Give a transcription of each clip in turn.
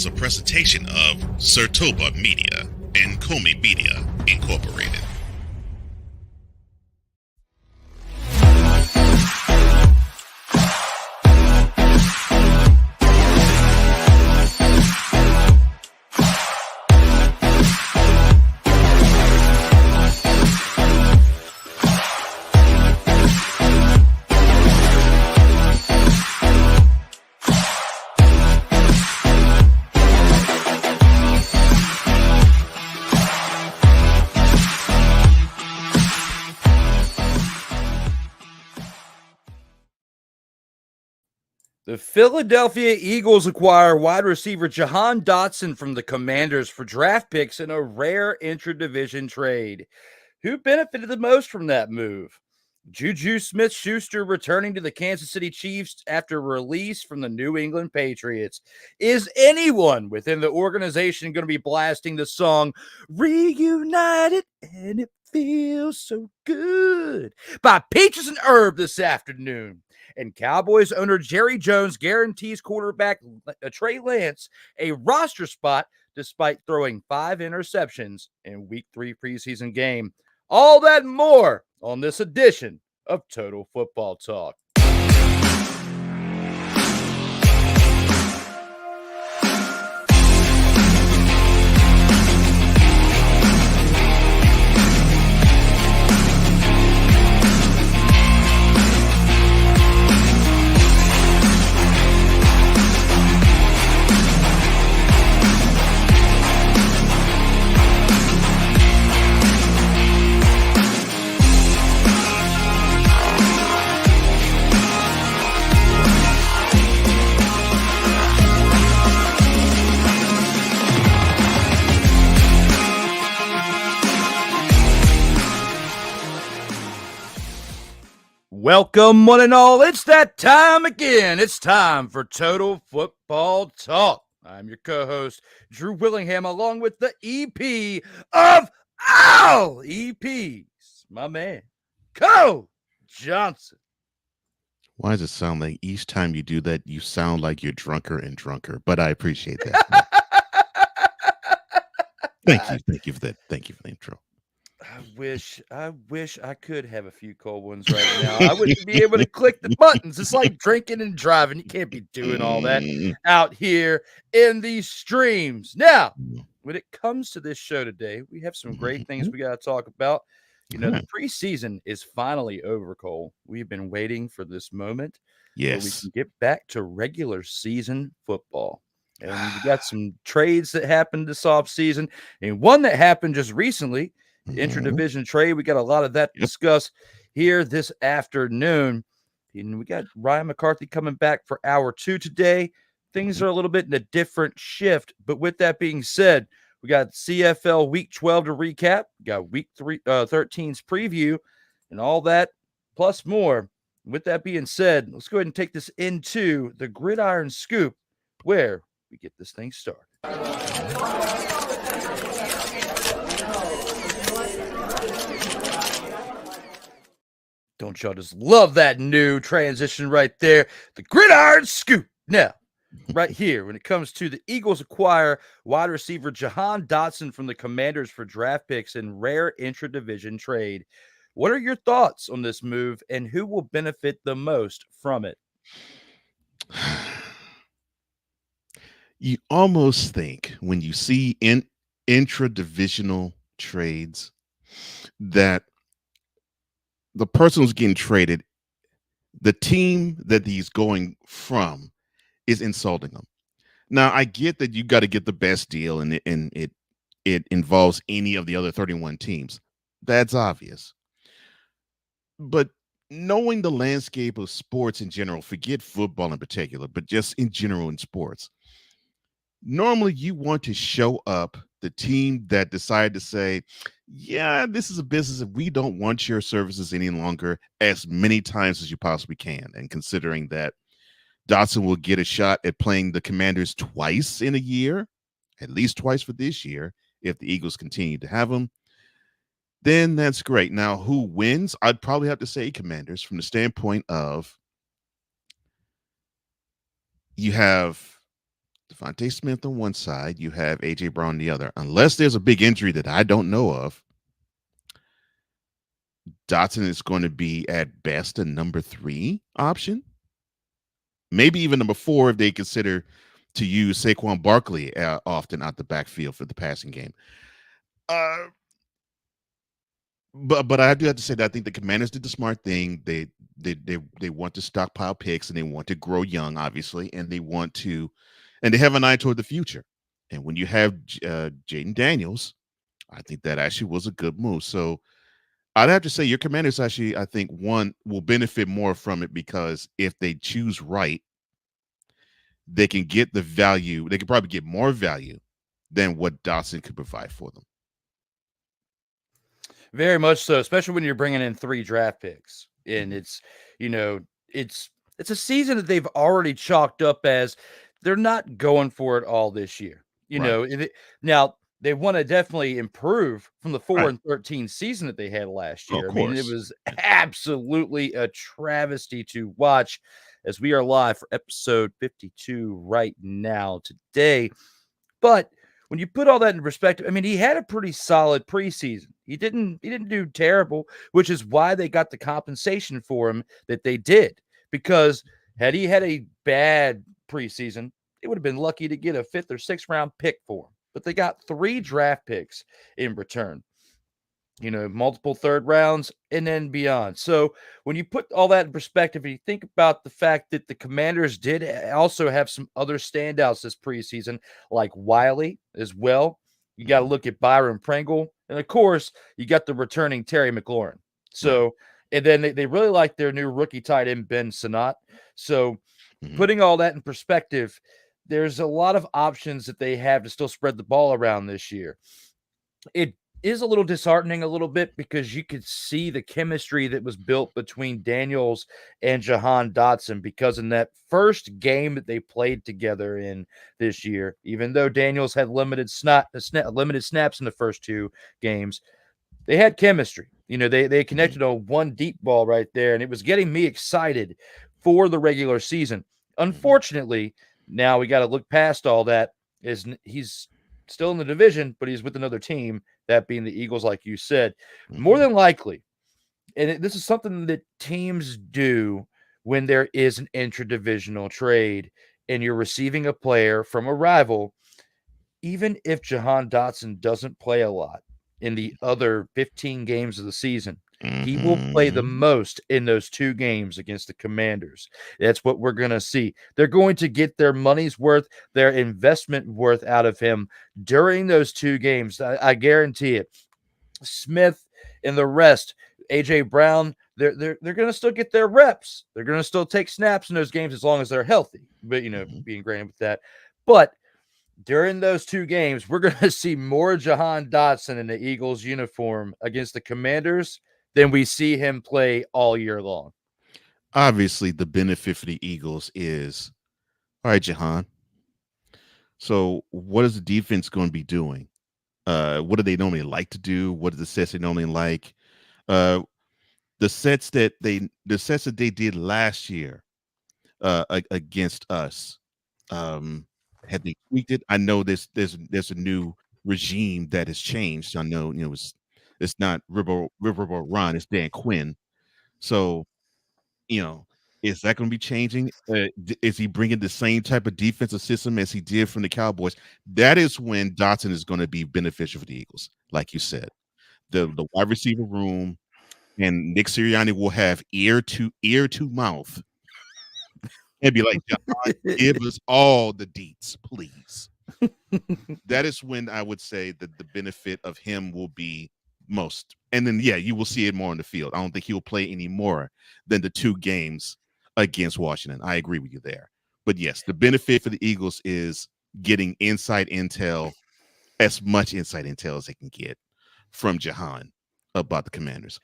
is a presentation of Sertoba Media and Comey Media, Incorporated. The Philadelphia Eagles acquire wide receiver Jahan Dotson from the Commanders for draft picks in a rare intra-division trade. Who benefited the most from that move? Juju Smith-Schuster returning to the Kansas City Chiefs after release from the New England Patriots. Is anyone within the organization going to be blasting the song Reunited and It Feels So Good by Peaches and Herb this afternoon? And Cowboys owner Jerry Jones guarantees quarterback Trey Lance a roster spot despite throwing 5 interceptions in Week 3 preseason game. All that and more on this edition of Total Football Talk. Welcome, one and all. It's that time again. It's time for Total Football Talk. I'm your co-host, Drew Willingham, along with the EP of all EPs, my man, Co Johnson. Why does it sound like each time you do that, you sound like you're drunker and drunker? But I appreciate that. Thank you for that. Thank you for the intro. I wish I could have a few cold ones right now. I wouldn't be able to click the buttons. It's like drinking and driving. You can't be doing all that out here in these streams. Now, when it comes to this show today, we have some great things we got to talk about. You know, the preseason is finally over, Cole. We've been waiting for this moment. Yes. So we can get back to regular season football. And we got some trades that happened this offseason, and one that happened just recently. The intra-division trade. We got a lot of that to discuss here this afternoon. And we got Ryan McCarthy coming back for hour 2 today. Things are a little bit in a different shift. But with that being said, we got CFL Week 12 to recap. We got Week 13's preview and all that, plus more. With that being said, let's go ahead and take this into the Gridiron Scoop, where we get this thing started. Don't y'all just love that new transition right there? The Gridiron Scoop. Now, right here, when it comes to the Eagles acquire wide receiver Jahan Dotson from the Commanders for draft picks in rare intra-division trade. What are your thoughts on this move, and who will benefit the most from it? You almost think when you see intra-divisional trades that the person who's getting traded, the team that he's going from, is insulting them. Now, I get that you got to get the best deal, and it involves any of the other 31 teams. That's obvious. But knowing the landscape of sports in general, forget football in particular, but just in general in sports, normally you want to show up the team that decided to say, yeah, this is a business that we don't want your services any longer, as many times as you possibly can. And considering that Dotson will get a shot at playing the Commanders twice in a year, at least twice for this year, if the Eagles continue to have him, then that's great. Now, who wins? I'd probably have to say Commanders, from the standpoint of you have Devontae Smith on one side, you have AJ Brown on the other. Unless there's a big injury that I don't know of, Dotson is going to be at best a number 3 option. Maybe even number 4 if they consider to use Saquon Barkley often out the backfield for the passing game. But I do have to say that I think the Commanders did the smart thing. They want to stockpile picks and they want to grow young, obviously, and they have an eye toward the future. And when you have Jaden Daniels, I think that actually was a good move. So I'd have to say your Commanders actually, I think, one will benefit more from it because if they choose right, they can get the value. They could probably get more value than what Dotson could provide for them. Very much so, especially when you're bringing in 3 draft picks. And it's a season that they've already chalked up as they're not going for it all this year. Now they want to definitely improve from the 4-13 season that they had last year. Of course. I mean, it was absolutely a travesty to watch as we are live for episode 52 right now today. But when you put all that in perspective, I mean, he had a pretty solid preseason. He didn't do terrible, which is why they got the compensation for him that they did. Because had he had a bad preseason, they would have been lucky to get a 5th or 6th round pick for him. But they got 3 draft picks in return. Multiple 3rd rounds and then beyond. So when you put all that in perspective, and you think about the fact that the Commanders did also have some other standouts this preseason, like Wiley as well. You got to look at Byron Pringle. And of course, you got the returning Terry McLaurin. So, and then they really like their new rookie tight end, Ben Sinnott. So putting all that in perspective, there's a lot of options that they have to still spread the ball around this year. It is a little disheartening a little bit because you could see the chemistry that was built between Daniels and Jahan Dotson, because in that first game that they played together in this year, even though Daniels had limited snaps in the first 2 games, they had chemistry. They connected on one deep ball right there, and it was getting me excited for the regular season. Unfortunately, now we got to look past all that. He's still in the division, but he's with another team, that being the Eagles, like you said. More than likely, and this is something that teams do when there is an intra-divisional trade and you're receiving a player from a rival, even if Jahan Dotson doesn't play a lot in the other 15 games of the season, he will play the most in those 2 games against the Commanders. That's what we're going to see. They're going to get their money's worth, their investment worth out of him during those 2 games. I guarantee it. Smith and the rest, AJ Brown, they're going to still get their reps. They're going to still take snaps in those games as long as they're healthy. But, being granted with that. But during those 2 games, we're going to see more Jahan Dotson in the Eagles uniform against the Commanders than we see him play all year long. Obviously, the benefit for the Eagles is, all right, Jahan. So what is the defense going to be doing? What do they normally like to do? What are the sets they normally like? The sets that they did last year against us. Have they tweaked it? I know there's a new regime that has changed. I know, it's not River Ron, it's Dan Quinn. So, is that going to be changing? Is he bringing the same type of defensive system as he did from the Cowboys? That is when Dotson is going to be beneficial for the Eagles, like you said. The wide receiver room, and Nick Sirianni will have ear to mouth and be like, John, give us all the deets, please. That is when I would say that the benefit of him will be most. And then, you will see it more on the field. I don't think he'll play any more than the 2 games against Washington. I agree with you there. But yes, the benefit for the Eagles is getting inside intel, as much inside intel as they can get from Jahan about the Commanders.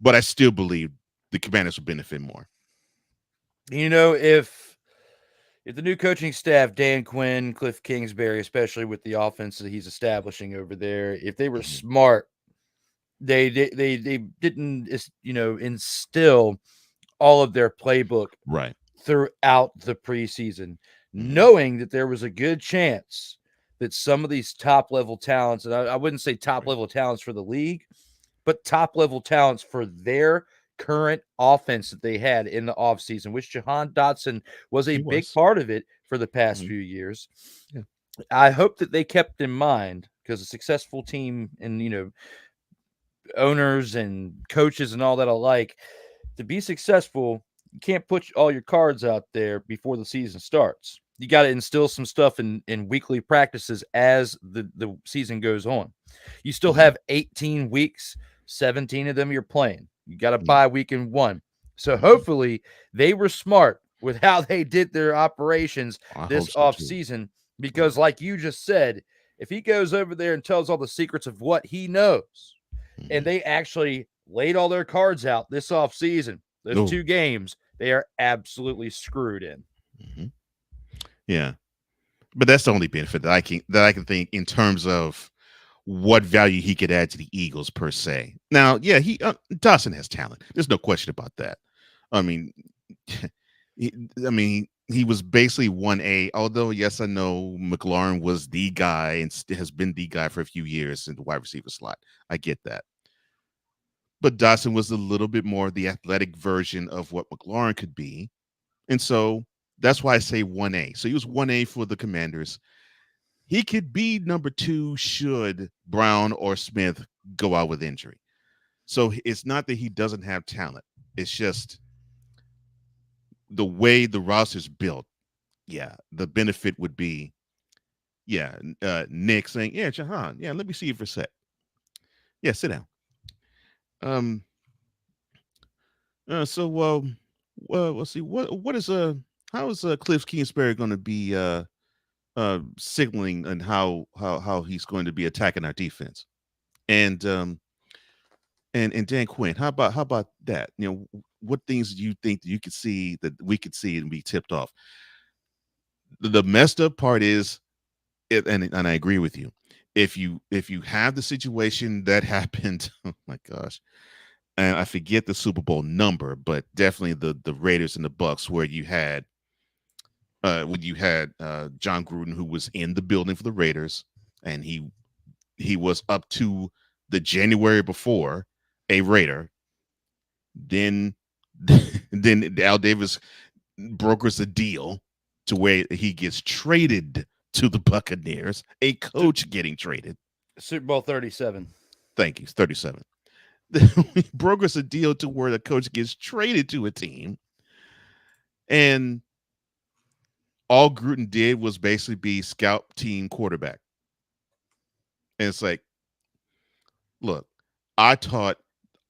But I still believe the Commanders will benefit more. If the new coaching staff, Dan Quinn, Cliff Kingsbury, especially with the offense that he's establishing over there, if they were smart, they didn't instill all of their playbook right throughout the preseason. knowing that there was a good chance that some of these top-level talents, and I wouldn't say top-level talents for the league, but top-level talents for their current offense that they had in the offseason, which Jahan Dotson was a He big was. part of it for the past Mhm. few years. Yeah. I hope that they kept in mind, because a successful team and, owners and coaches and all that alike, to be successful, you can't put all your cards out there before the season starts. You got to instill some stuff in weekly practices as the season goes on. You still Mhm. have 18 weeks, 17 of them you're playing. You got a Yeah. bye week in one. So Mhm. hopefully they were smart with how they did their operations I this hope so off too. season, because like you just said, if he goes over there and tells all the secrets of what he knows, and Mhm. they actually laid all their cards out this off season, those No. 2 games, they are absolutely screwed in. Mhm. Yeah. But that's the only benefit that I can think in terms of what value he could add to the Eagles per se. Now, yeah, he Dawson has talent. There's no question about that. I mean, he was basically 1A. Although, yes, I know McLaurin was the guy and has been the guy for a few years in the wide receiver slot. I get that. But Dawson was a little bit more the athletic version of what McLaurin could be. And so that's why I say 1A. So he was 1A for the Commanders. He could be number 2 should Brown or Smith go out with injury. So it's not that he doesn't have talent. It's just the way the roster's built. Yeah, the benefit would be, Nick saying, "Yeah, Jahan, yeah, let me see you for a sec. Yeah, sit down." Um. Well, let's see. What is how is Cliff Kingsbury going to be signaling and how he's going to be attacking our defense? And and Dan Quinn, how about that? What things do you think that you could see that we could see and be tipped off? The messed up part is, and I agree with you. If you have the situation that happened, oh my gosh, and I forget the Super Bowl number, but definitely the Raiders and the Bucks, where you had John Gruden, who was in the building for the Raiders, and he was up to the January before a Raider. Then then Al Davis brokers a deal to where he gets traded to the Buccaneers, a coach getting traded. Super Bowl 37. Thank you. 37. He brokers a deal to where the coach gets traded to a team, and all Gruden did was basically be scout team quarterback. And it's like, look, I taught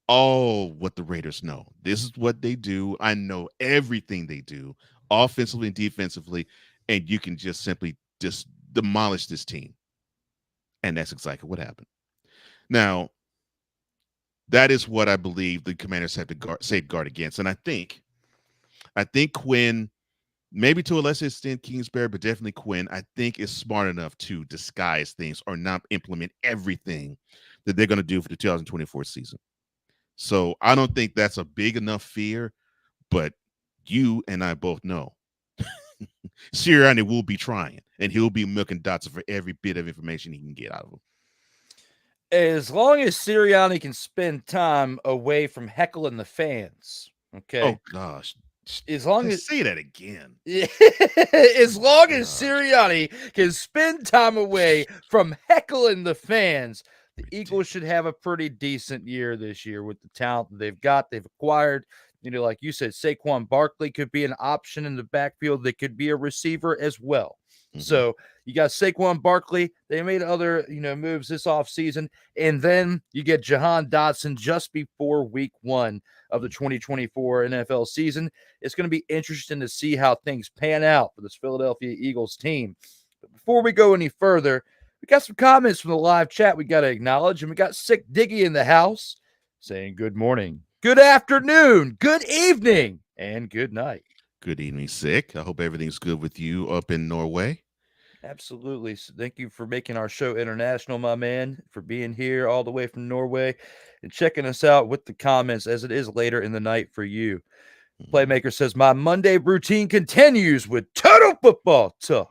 all what the Raiders know. This is what they do. I know everything they do, offensively and defensively, and you can just simply just demolish this team. And that's exactly what happened. Now, that is what I believe the Commanders have to safeguard against. And I think Quinn, maybe to a lesser extent Kingsbury, but definitely Quinn, I think is smart enough to disguise things or not implement everything that they're going to do for the 2024 season. So I don't think that's a big enough fear, but you and I both know Sirianni will be trying, and he'll be milking Dotson for every bit of information he can get out of him. As long as Sirianni can spend time away from heckling the fans, okay? Oh gosh, As long as say that again. as long as Gosh, Sirianni can spend time away from heckling the fans, the Eagles ridiculous. should have a pretty decent year this year with the talent that they've got. They've acquired, like you said, Saquon Barkley could be an option in the backfield. They could be a receiver as well. Hmm. So you got Saquon Barkley. They made other, moves this offseason. And then you get Jahan Dotson just before week 1 of the 2024 NFL season. It's going to be interesting to see how things pan out for this Philadelphia Eagles team. But before we go any further, we got some comments from the live chat we got to acknowledge, and we got Sick Diggy in the house saying good morning, good afternoon, good evening, and good night. Good evening, Sick. I hope everything's good with you up in Norway. Absolutely. So thank you for making our show international, my man, for being here all the way from Norway and checking us out with the comments as it is later in the night for you. Playmaker says, my Monday routine continues with total football talk.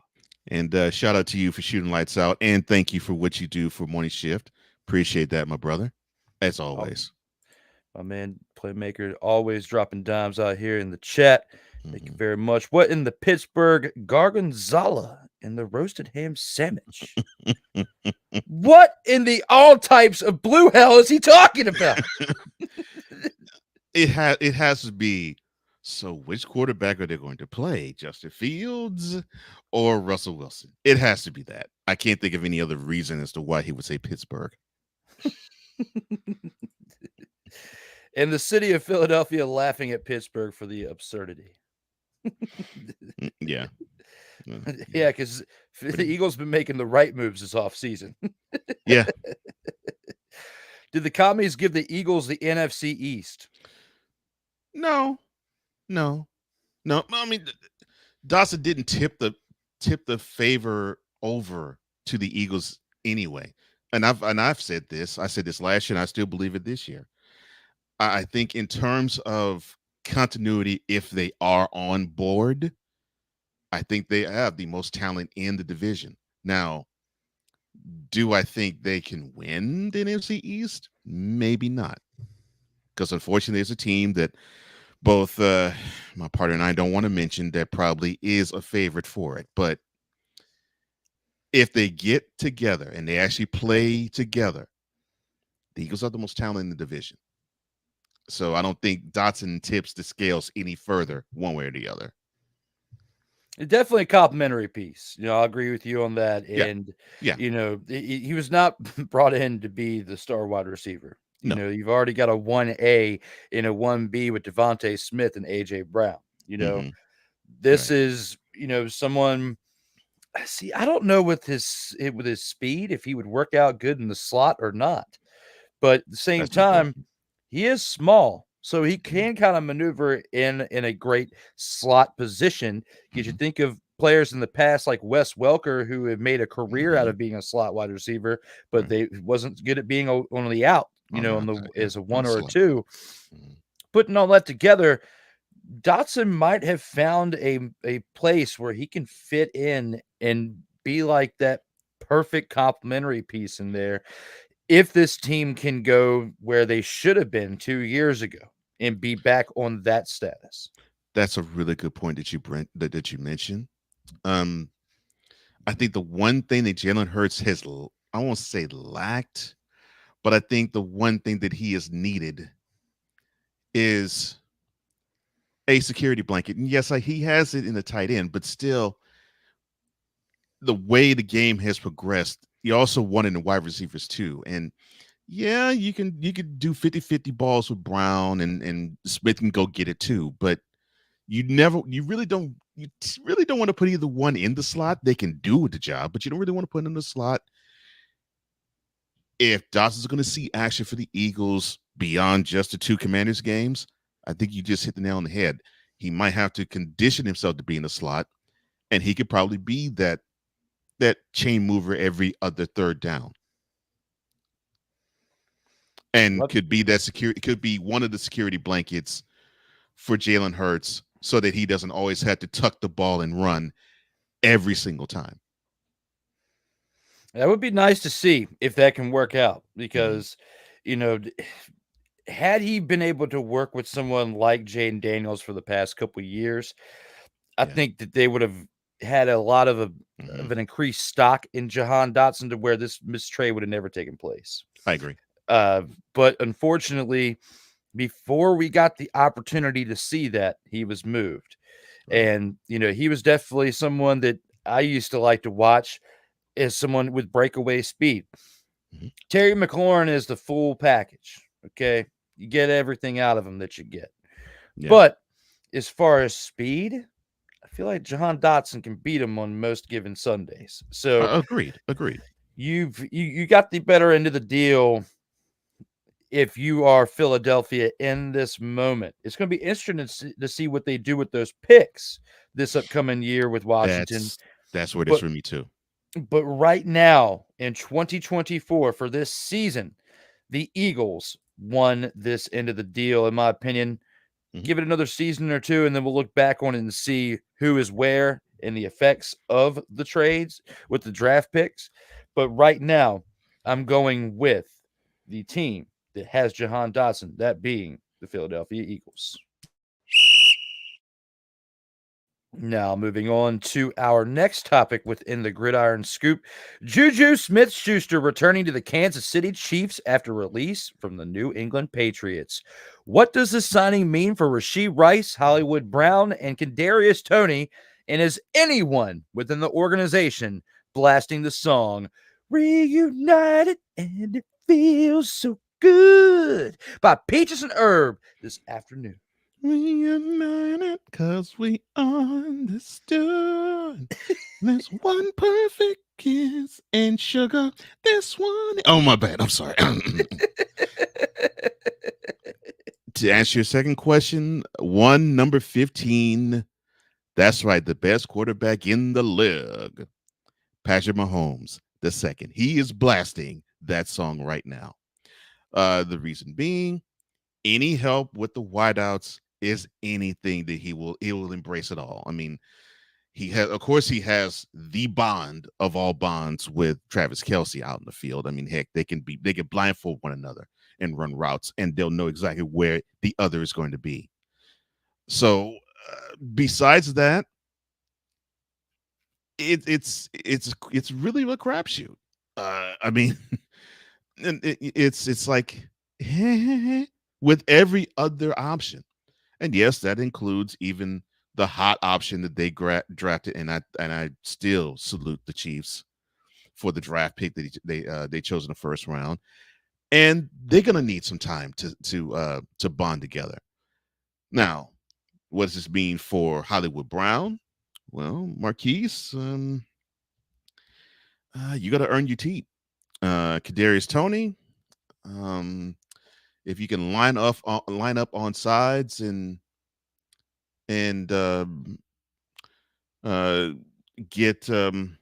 And shout out to you for shooting lights out. And thank you for what you do for Morning Shift. Appreciate that, my brother. As always. My man, Playmaker, always dropping dimes out here in the chat. Thank you very much. What in the Pittsburgh Gargonzala in the roasted ham sandwich? What in the all types of blue hell is he talking about? It has to be. So which quarterback are they going to play? Justin Fields or Russell Wilson? It has to be that. I can't think of any other reason as to why he would say Pittsburgh. And the city of Philadelphia laughing at Pittsburgh for the absurdity. Yeah. Yeah, because the Eagles been making the right moves this offseason. Yeah. Did the commies give the Eagles the NFC East? No. I mean, Dotson didn't tip the favor over to the Eagles anyway. And I've said this. I said this last year, and I still believe it this year. I think in terms of continuity, if they are on board, I think they have the most talent in the division. Now, do I think they can win the NFC East? Maybe not. Because unfortunately, there's a team that both my partner and I don't want to mention that probably is a favorite for it. But if they get together and they actually play together, the Eagles are the most talented in the division. So I don't think Dotson tips the scales any further one way or the other. It's definitely a complimentary piece. I'll agree with you on that. And, yeah. He was not brought in to be the star wide receiver. No. You've already got a 1A and a 1B with Devontae Smith and A.J. Brown. This is, someone. See, I don't know with his speed if he would work out good in the slot or not. But at the same time, he is small, so he can kind of maneuver in a great slot position. Because you think of players in the past like Wes Welker, who have made a career out of being a slot wide receiver, but they wasn't good at being on the out, as a one or a two. Putting all that together, Dotson might have found a place where he can fit in and be like that perfect complementary piece in there. If this team can go where they should have been 2 years ago and be back on that status. That's a really good point that you mentioned. I think the one thing that Jalen Hurts has, I won't say lacked, but I think the one thing that he has needed is a security blanket. And yes, he has it in the tight end, but still, the way the game has progressed, you also want in the wide receivers too. And yeah, you can do 50-50 balls with Brown and Smith can go get it too, but you really don't want to put either one in the slot. They can do the job, but you don't really want to put them in the slot. If Dotson's going to see action for the Eagles beyond just the two Commanders games, I think you just hit the nail on the head. He might have to condition himself to be in the slot, and he could probably be that chain mover every other third down. And could be one of the security blankets for Jalen Hurts so that he doesn't always have to tuck the ball and run every single time. That would be nice to see if that can work out because, had he been able to work with someone like Jaden Daniels for the past couple of years, I think that they would have had a lot of an increased stock in Jahan Dotson to where this mistrade would have never taken place. I agree. But unfortunately, before we got the opportunity to see that, he was moved. Right. And, he was definitely someone that I used to like to watch as someone with breakaway speed. Terry McLaurin is the full package. Okay. You get everything out of him that you get. Yeah. But as far as speed, I feel like Jahan Dotson can beat him on most given Sundays. So agreed. You got the better end of the deal. If you are Philadelphia in this moment, it's going to be interesting to see what they do with those picks this upcoming year with Washington. That's where it is for me too. But right now in 2024 for this season, the Eagles won this end of the deal, in my opinion. give it another season or two, and then we'll look back on it and see who is where and the effects of the trades with the draft picks. But right now, I'm going with the team that has Jahan Dotson, that being the Philadelphia Eagles. Now, moving on to our next topic within the Gridiron Scoop. Juju Smith-Schuster returning to the Kansas City Chiefs after release from the New England Patriots. What does this signing mean for Rashee Rice, Hollywood Brown, and Kadarius Toney? And is anyone within the organization blasting the song Reunited and It Feels So Good by Peaches and Herb this afternoon? Reunited because we understood. There's one perfect kiss and sugar. This one. Oh, my bad. I'm sorry. To answer your second question, number 15. That's right. The best quarterback in the league. Patrick Mahomes, the second. He is blasting that song right now. The reason being, any help with the wideouts is anything that he will embrace it all. I mean, he has the bond of all bonds with Travis Kelce out in the field. I mean, heck, they can blindfold one another and run routes, and they'll know exactly where the other is going to be. So, besides that, it's really a crapshoot. I mean, it's like with every other option. And yes, that includes even the hot option that they drafted, and I still salute the Chiefs for the draft pick that they chose in the first round. And they're gonna need some time to bond together. Now, what does this mean for Hollywood Brown? Well, Marquise, you got to earn your keep. Kadarius Toney, if you can line up on sides and get the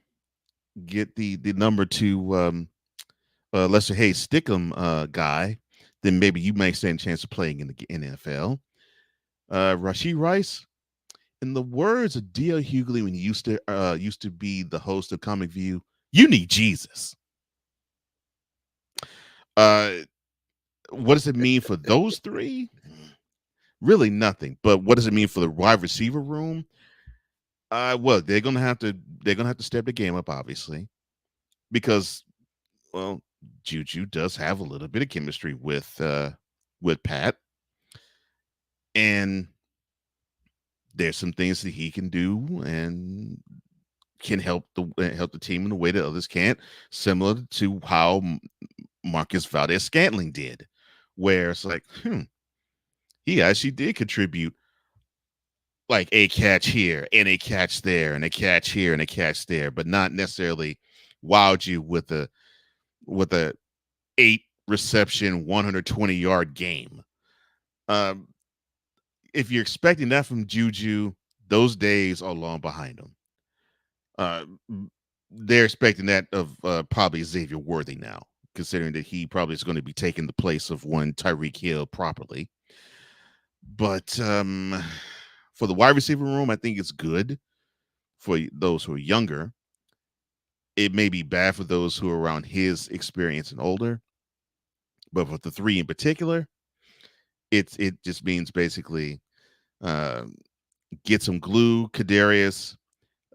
number two Lester Hayes Stickum guy, then maybe you may stand a chance of playing in the NFL. Rashee Rice, in the words of D.L. Hughley when he used to be the host of Comic View, you need Jesus. What does it mean for those three? Really nothing. But what does it mean for the wide receiver room? Well, they're gonna have to step the game up, obviously, because Juju does have a little bit of chemistry with Pat, and there's some things that he can do and can help the team in a way that others can't, similar to how Marcus Valdez-Scantling did, where it's like, he actually did contribute like a catch here and a catch there and a catch here and a catch there, but not necessarily wowed you with a 8 reception, 120-yard game. If you're expecting that from Juju, those days are long behind him. They're expecting that of probably Xavier Worthy now, considering that he probably is going to be taking the place of one Tyreek Hill properly. But for the wide receiver room, I think it's good for those who are younger. It may be bad for those who are around his experience and older. But for the three in particular, it just means basically get some glue, Kadarius,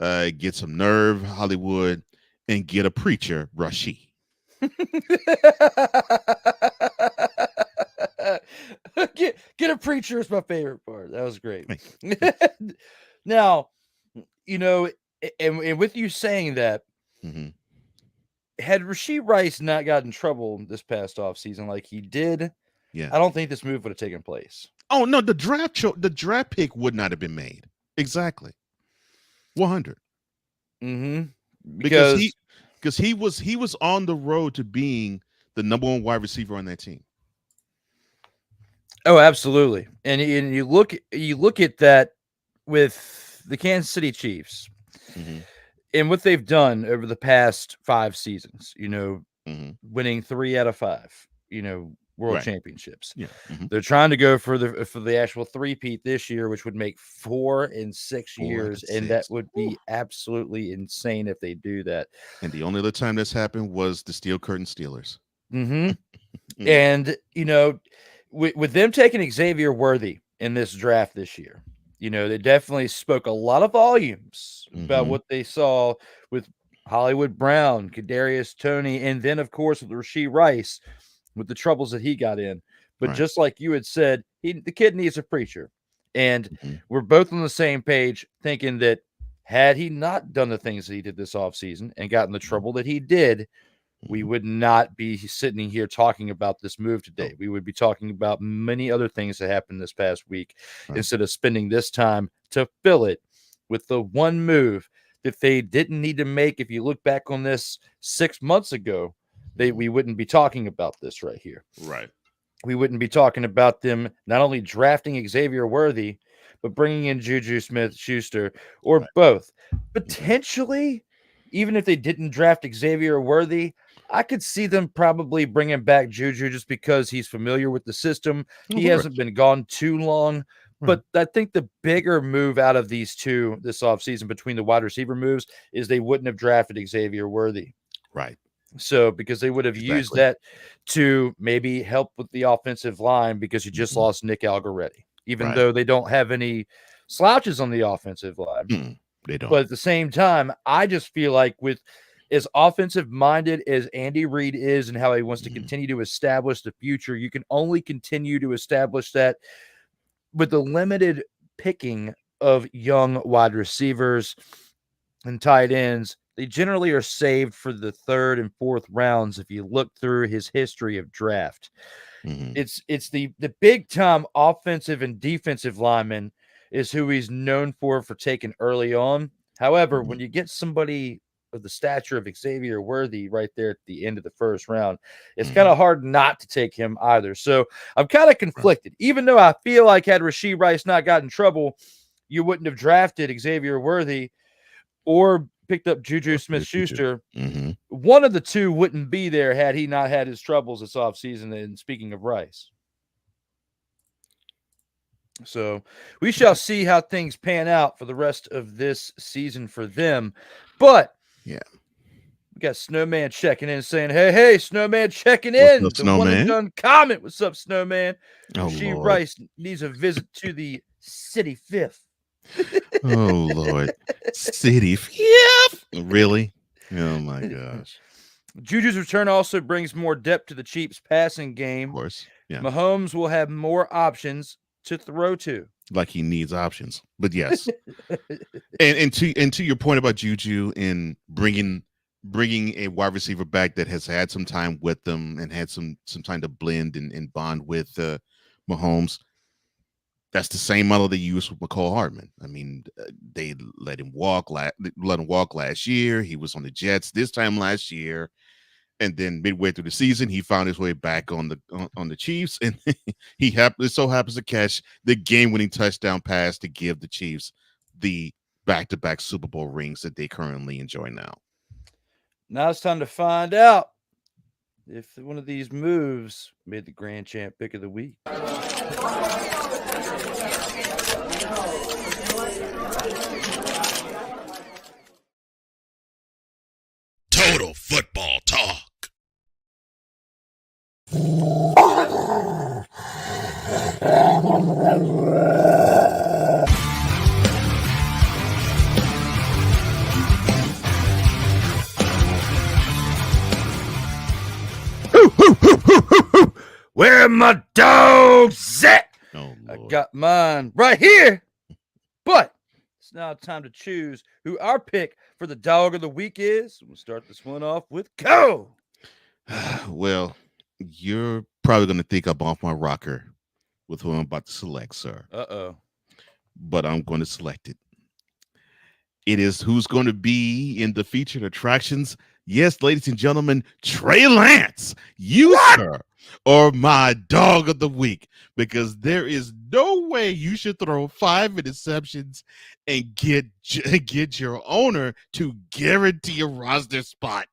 get some nerve, Hollywood, and get a preacher, Rashee. Get a preacher is my favorite part. That was great. Now, and with you saying that, had Rashee Rice not got in trouble this past offseason like he did, I don't think this move would have taken place. Oh no, the draft pick would not have been made. Exactly. 100. Because he was on the road to being the number one wide receiver on that team. Oh, absolutely. And you look at that with the Kansas City Chiefs and what they've done over the past 5 seasons, winning 3 out of 5, world Right. championships. Yeah. Mhm. They're trying to go for the actual three-peat this year, which would make 4 in 6 4 out years, of and that 6. would Woo. be absolutely insane if they do that. And the only other time this happened was the Steel Curtain Steelers. Mm-hmm. Mm. And, with them taking Xavier Worthy in this draft this year, they definitely spoke a lot of volumes about Mhm. what they saw with Hollywood Brown, Kadarius Toney, and then, of course, with Rashee Rice with the troubles that he got in. But Right. just like you had said, the kid needs a preacher. And Mhm. we're both on the same page thinking that had he not done the things that he did this offseason and gotten the trouble that he did, we would not be sitting here talking about this move today. Oh. We would be talking about many other things that happened this past week Right. instead of spending this time to fill it with the one move that they didn't need to make. If you look back on this 6 months ago, we wouldn't be talking about this right here. Right. We wouldn't be talking about them not only drafting Xavier Worthy, but bringing in Juju Smith-Schuster or Right. both. Potentially, even if they didn't draft Xavier Worthy, I could see them probably bringing back Juju just because he's familiar with the system. Of He course. hasn't been gone too long. Right. But I think the bigger move out of these two this offseason between the wide receiver moves is they wouldn't have drafted Xavier Worthy. Right. So because they would have used Exactly. that to maybe help with the offensive line because you just Mhm. lost Nick Algoretti, even Right. though they don't have any slouches on the offensive line. They don't. But at the same time, I just feel like with as offensive minded as Andy Reid is and how he wants to continue to establish the future, you can only continue to establish that with the limited picking of young wide receivers and tight ends. They generally are saved for the third and fourth rounds if you look through his history of draft. Mhm. It's the big time offensive and defensive lineman is who he's known for taking early on. However, when you get somebody of the stature of Xavier Worthy right there at the end of the first round, it's kind of hard not to take him either. So I'm kind of conflicted, even though I feel like had Rashee Rice not got in trouble, you wouldn't have drafted Xavier Worthy or picked up Juju Smith-Schuster. One of the two wouldn't be there had he not had his troubles this offseason. And speaking of Rice. So we shall see how things pan out for the rest of this season for them. But yeah, we got Snowman checking in saying, hey, Snowman checking What's in. up, The one and Snowman? done comment. What's up, Snowman? Oh, She Lord. Rice needs a visit to the City Fifth. Oh, Lord. City Fifth? Really? Oh, my gosh. Juju's return also brings more depth to the Chiefs' passing game. Of course. Yeah. Mahomes will have more options to throw to. Like he needs options. But yes. and to your point about Juju and bringing a wide receiver back that has had some time with them and had some time to blend and bond with Mahomes. That's the same model they used with McCall Hardman. I mean, they let him walk last year. He was on the Jets this time last year, and then midway through the season, he found his way back on the Chiefs, and he so happens to catch the game-winning touchdown pass to give the Chiefs the back-to-back Super Bowl rings that they currently enjoy now. Now it's time to find out if one of these moves made the Grand Champ pick of the week. Total football talk. Where are my dogs at? Oh, I Lord. got mine right here. But it's now time to choose who our pick for the dog of the week is. We'll start this one off with Go. Well, you're probably going to think I'm off my rocker with who I'm about to select, sir. Uh-oh. But I'm going to select it. It is who's going to be in the featured attractions. Yes, ladies and gentlemen, Trey Lance, you, sir, are my dog of the week, because there is no way you should throw 5 interceptions and get your owner to guarantee a roster spot.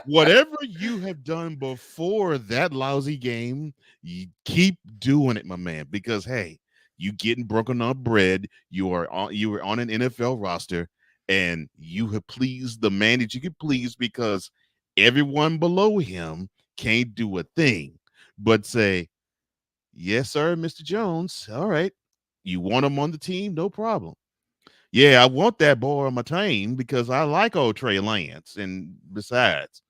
Whatever you have done before that lousy game, you keep doing it, my man. Because hey, you getting broken up bread. You were on an NFL roster, and you have pleased the man that you could please because everyone below him can't do a thing but say, "Yes, sir, Mr. Jones. All right, you want him on the team? No problem." Yeah, I want that boy on my team because I like old Trey Lance, and besides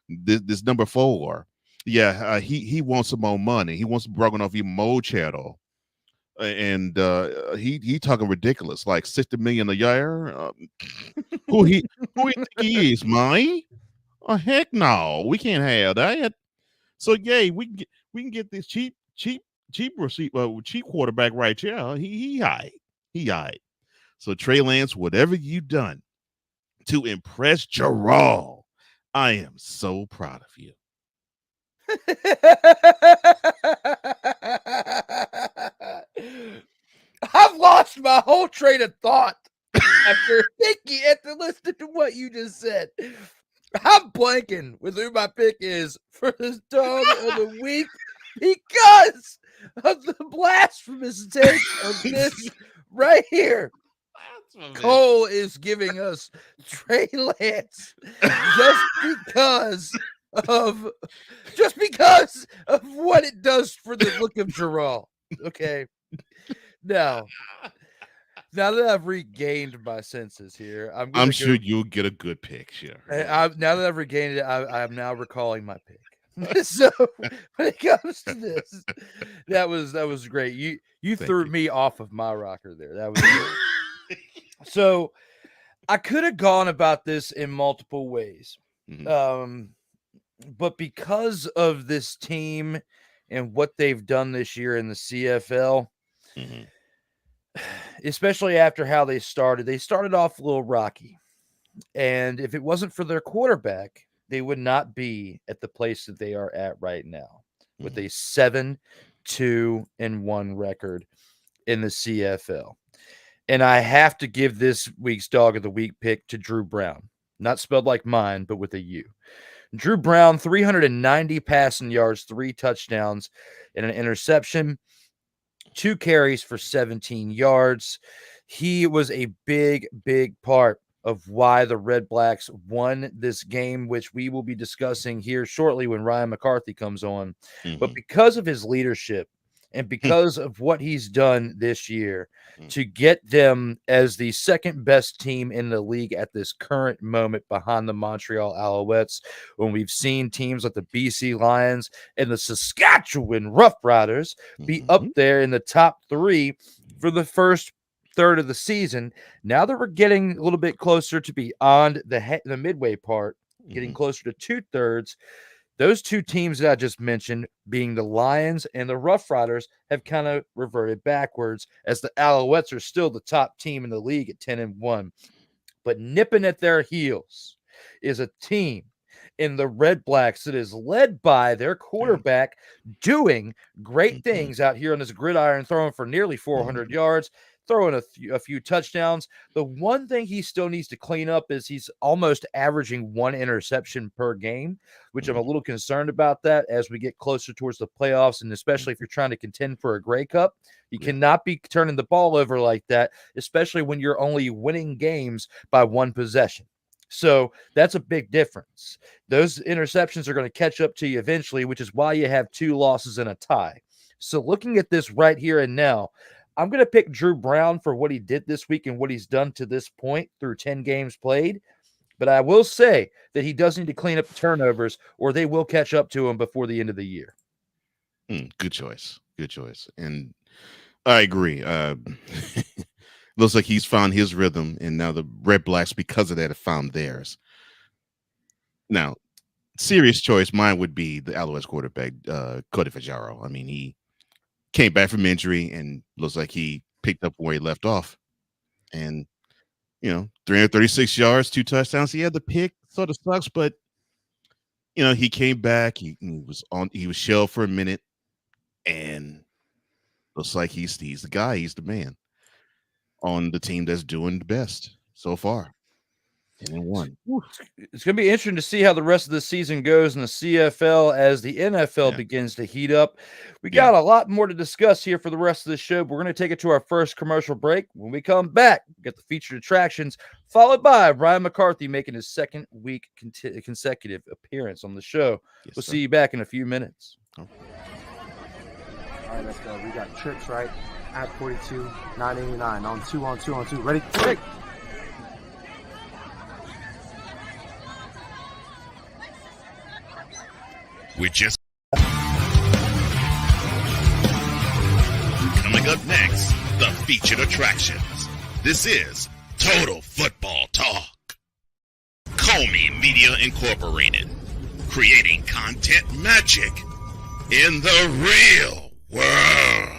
this number 4. Yeah, he wants some more money. He wants Bogdanov even more cheddar. And he talking ridiculous, like 60 million a year. Who he think he is, man? Oh heck no, we can't have that. So yeah, we can get this cheap quarterback right here. He high. He high. So Trey Lance, whatever you done to impress JERRAL, I am so proud of you. I've lost my whole train of thought after listening to what you just said. I'm blanking with who my pick is for this dog of the week because of the blasphemous take of this right here. Cole is giving us Trey Lance just because of what it does for the look of JERRAL. Okay. Now that I've regained my senses here, I'm sure you'll get a good pick. Sure. Now that I've regained it, I am now recalling my pick. So when it comes to this, that was great. You threw me off of my rocker there. That was great. So I could have gone about this in multiple ways. Mhm. But because of this team and what they've done this year in the CFL, Mhm. especially after how they started off a little rocky. And if it wasn't for their quarterback, they would not be at the place that they are at right now with a 7-2-1 record in the CFL. And I have to give this week's dog of the week pick to Drew Brown. Not spelled like mine, but with a U. Drew Brown, 390 passing yards, 3 touchdowns, and an interception, 2 carries for 17 yards. He was a big, big part of why the Red Blacks won this game, which we will be discussing here shortly when Ryan McCarthy comes on. But because of his leadership and because of what he's done this year to get them as the second best team in the league at this current moment behind the Montreal Alouettes, when we've seen teams like the BC Lions and the Saskatchewan Roughriders be up there in the top 3 for the first third of the season. Now that we're getting a little bit closer to beyond the midway part, getting closer to 2/3, those 2 teams that I just mentioned, being the Lions and the Rough Riders, have kind of reverted backwards, as the Alouettes are still the top team in the league at 10-1. But nipping at their heels is a team in the Red Blacks that is led by their quarterback doing great things out here on this gridiron, throwing for nearly 400 yards, throwing a few touchdowns. The one thing he still needs to clean up is he's almost averaging 1 interception per game, which I'm a little concerned about that as we get closer towards the playoffs, and especially if you're trying to contend for a Grey Cup. You cannot be turning the ball over like that, especially when you're only winning games by 1 possession. So that's a big difference. Those interceptions are going to catch up to you eventually, which is why you have 2 losses and a tie. So looking at this right here and now, I'm going to pick Drew Brown for what he did this week and what he's done to this point through 10 games played. But I will say that he does need to clean up the turnovers, or they will catch up to him before the end of the year. Good choice. Good choice. And I agree. Looks like he's found his rhythm, and now the Red Blacks, because of that, have found theirs. Now, serious choice, mine would be the Alouettes quarterback, Cody Fajardo. I mean, he came back from injury and looks like he picked up where he left off. And, 336 yards, 2 touchdowns. He had the pick, sort of sucks, but he came back. He was shelled for a minute, and looks like he's the guy. He's the man. on the team that's doing the best so far. 10-1. It's going to be interesting to see how the rest of the season goes in the CFL as the NFL begins to heat up. We got a lot more to discuss here for the rest of the show. But we're going to take it to our first commercial break. When we come back, we get the featured attractions, followed by Brian McCarthy making his second week consecutive appearance on the show. We'll see you back in a few minutes. All right, let's go. We got trips, right? At 42, 989 on 2. Ready? Break. We're just coming up next, the featured attractions. This is Total Football Talk. Comey Media Incorporated, creating content magic in the real world.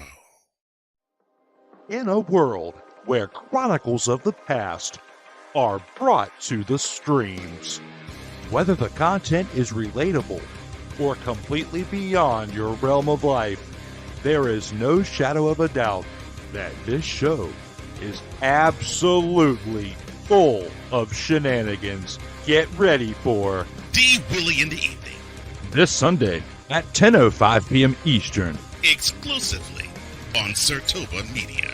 In a world where chronicles of the past are brought to the streams, whether the content is relatable or completely beyond your realm of life, there is no shadow of a doubt that this show is absolutely full of shenanigans. Get ready for D. Willie in the evening, this Sunday at 10:05 p.m. Eastern, exclusively on Sertoba Media,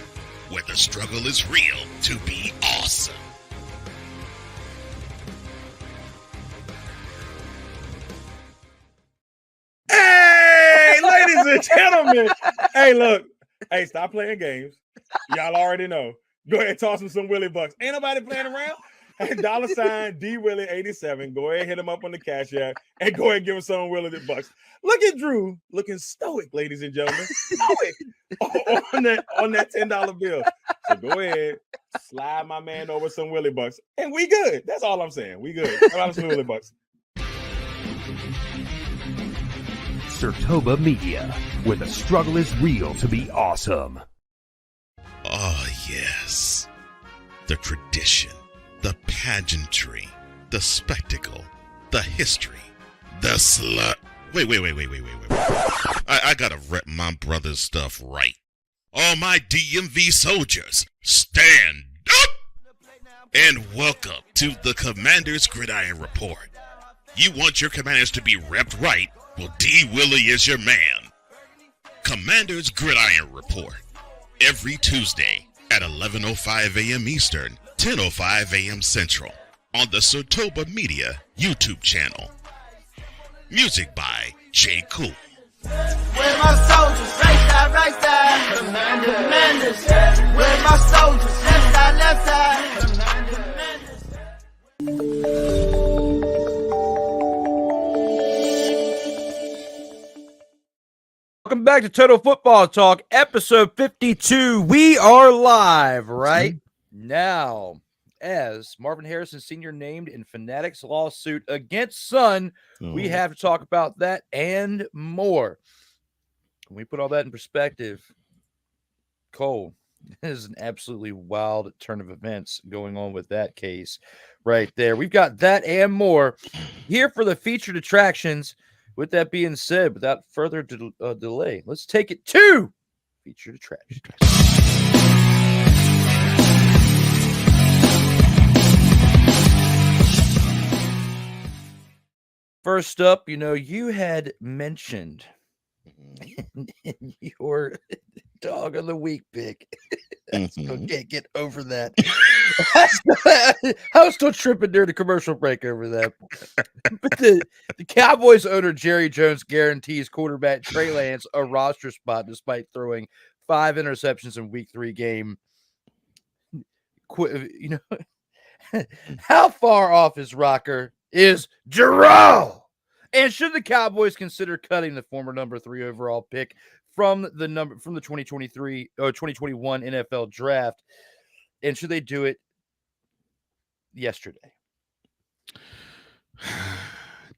where the struggle is real to be awesome. Hey, ladies and gentlemen. Hey, look. Hey, stop playing games. Y'all already know. Go ahead and toss him some Willie bucks. Ain't nobody playing around. Hey, $ D Willie 87. Go ahead, hit him up on the Cash App, and go ahead and give him some Willie the bucks. Look at Drew looking stoic, ladies and gentlemen. Stoic on that $10 bill. So go ahead, slide my man over some Willie bucks, and we good. That's all I'm saying. We good. Some Willie bucks. Sertoba Media, where the struggle is real to be awesome. Oh, yes. The tradition, the pageantry, the spectacle, the history, the slut. Wait. I gotta rep my brother's stuff right. All my DMV soldiers, stand up! And welcome to the Commander's Gridiron Report. You want your commanders to be repped right? Well, D. Willie is your man. Commander's Gridiron Report. Every Tuesday at 11:05 a.m. Eastern, 10:05 a.m. Central on the Sertoba Media YouTube channel. Music by J. Cool. Where my soldiers, right side, commanders. Where my soldiers, left side, Welcome back to Total Football Talk, episode 52. We are live right now as Marvin Harrison Sr. named in Fanatics lawsuit against Sun. We have to talk about that and more. When we put all that in perspective, Cole, this is an absolutely wild turn of events going on with that case right there. We've got that and more here for the featured attractions. With that being said, without further delay, let's take it to featured attraction. First up, you had mentioned in your dog of the week pick. I still can't get over that. I was still tripping during the commercial break over that. But the Cowboys owner Jerry Jones guarantees quarterback Trey Lance a roster spot despite throwing 5 interceptions in Week 3 game. How far off his rocker is JERRAL? And should the Cowboys consider cutting the former number 3 overall pick from the 2023 or 2021 NFL draft? And should they do it yesterday?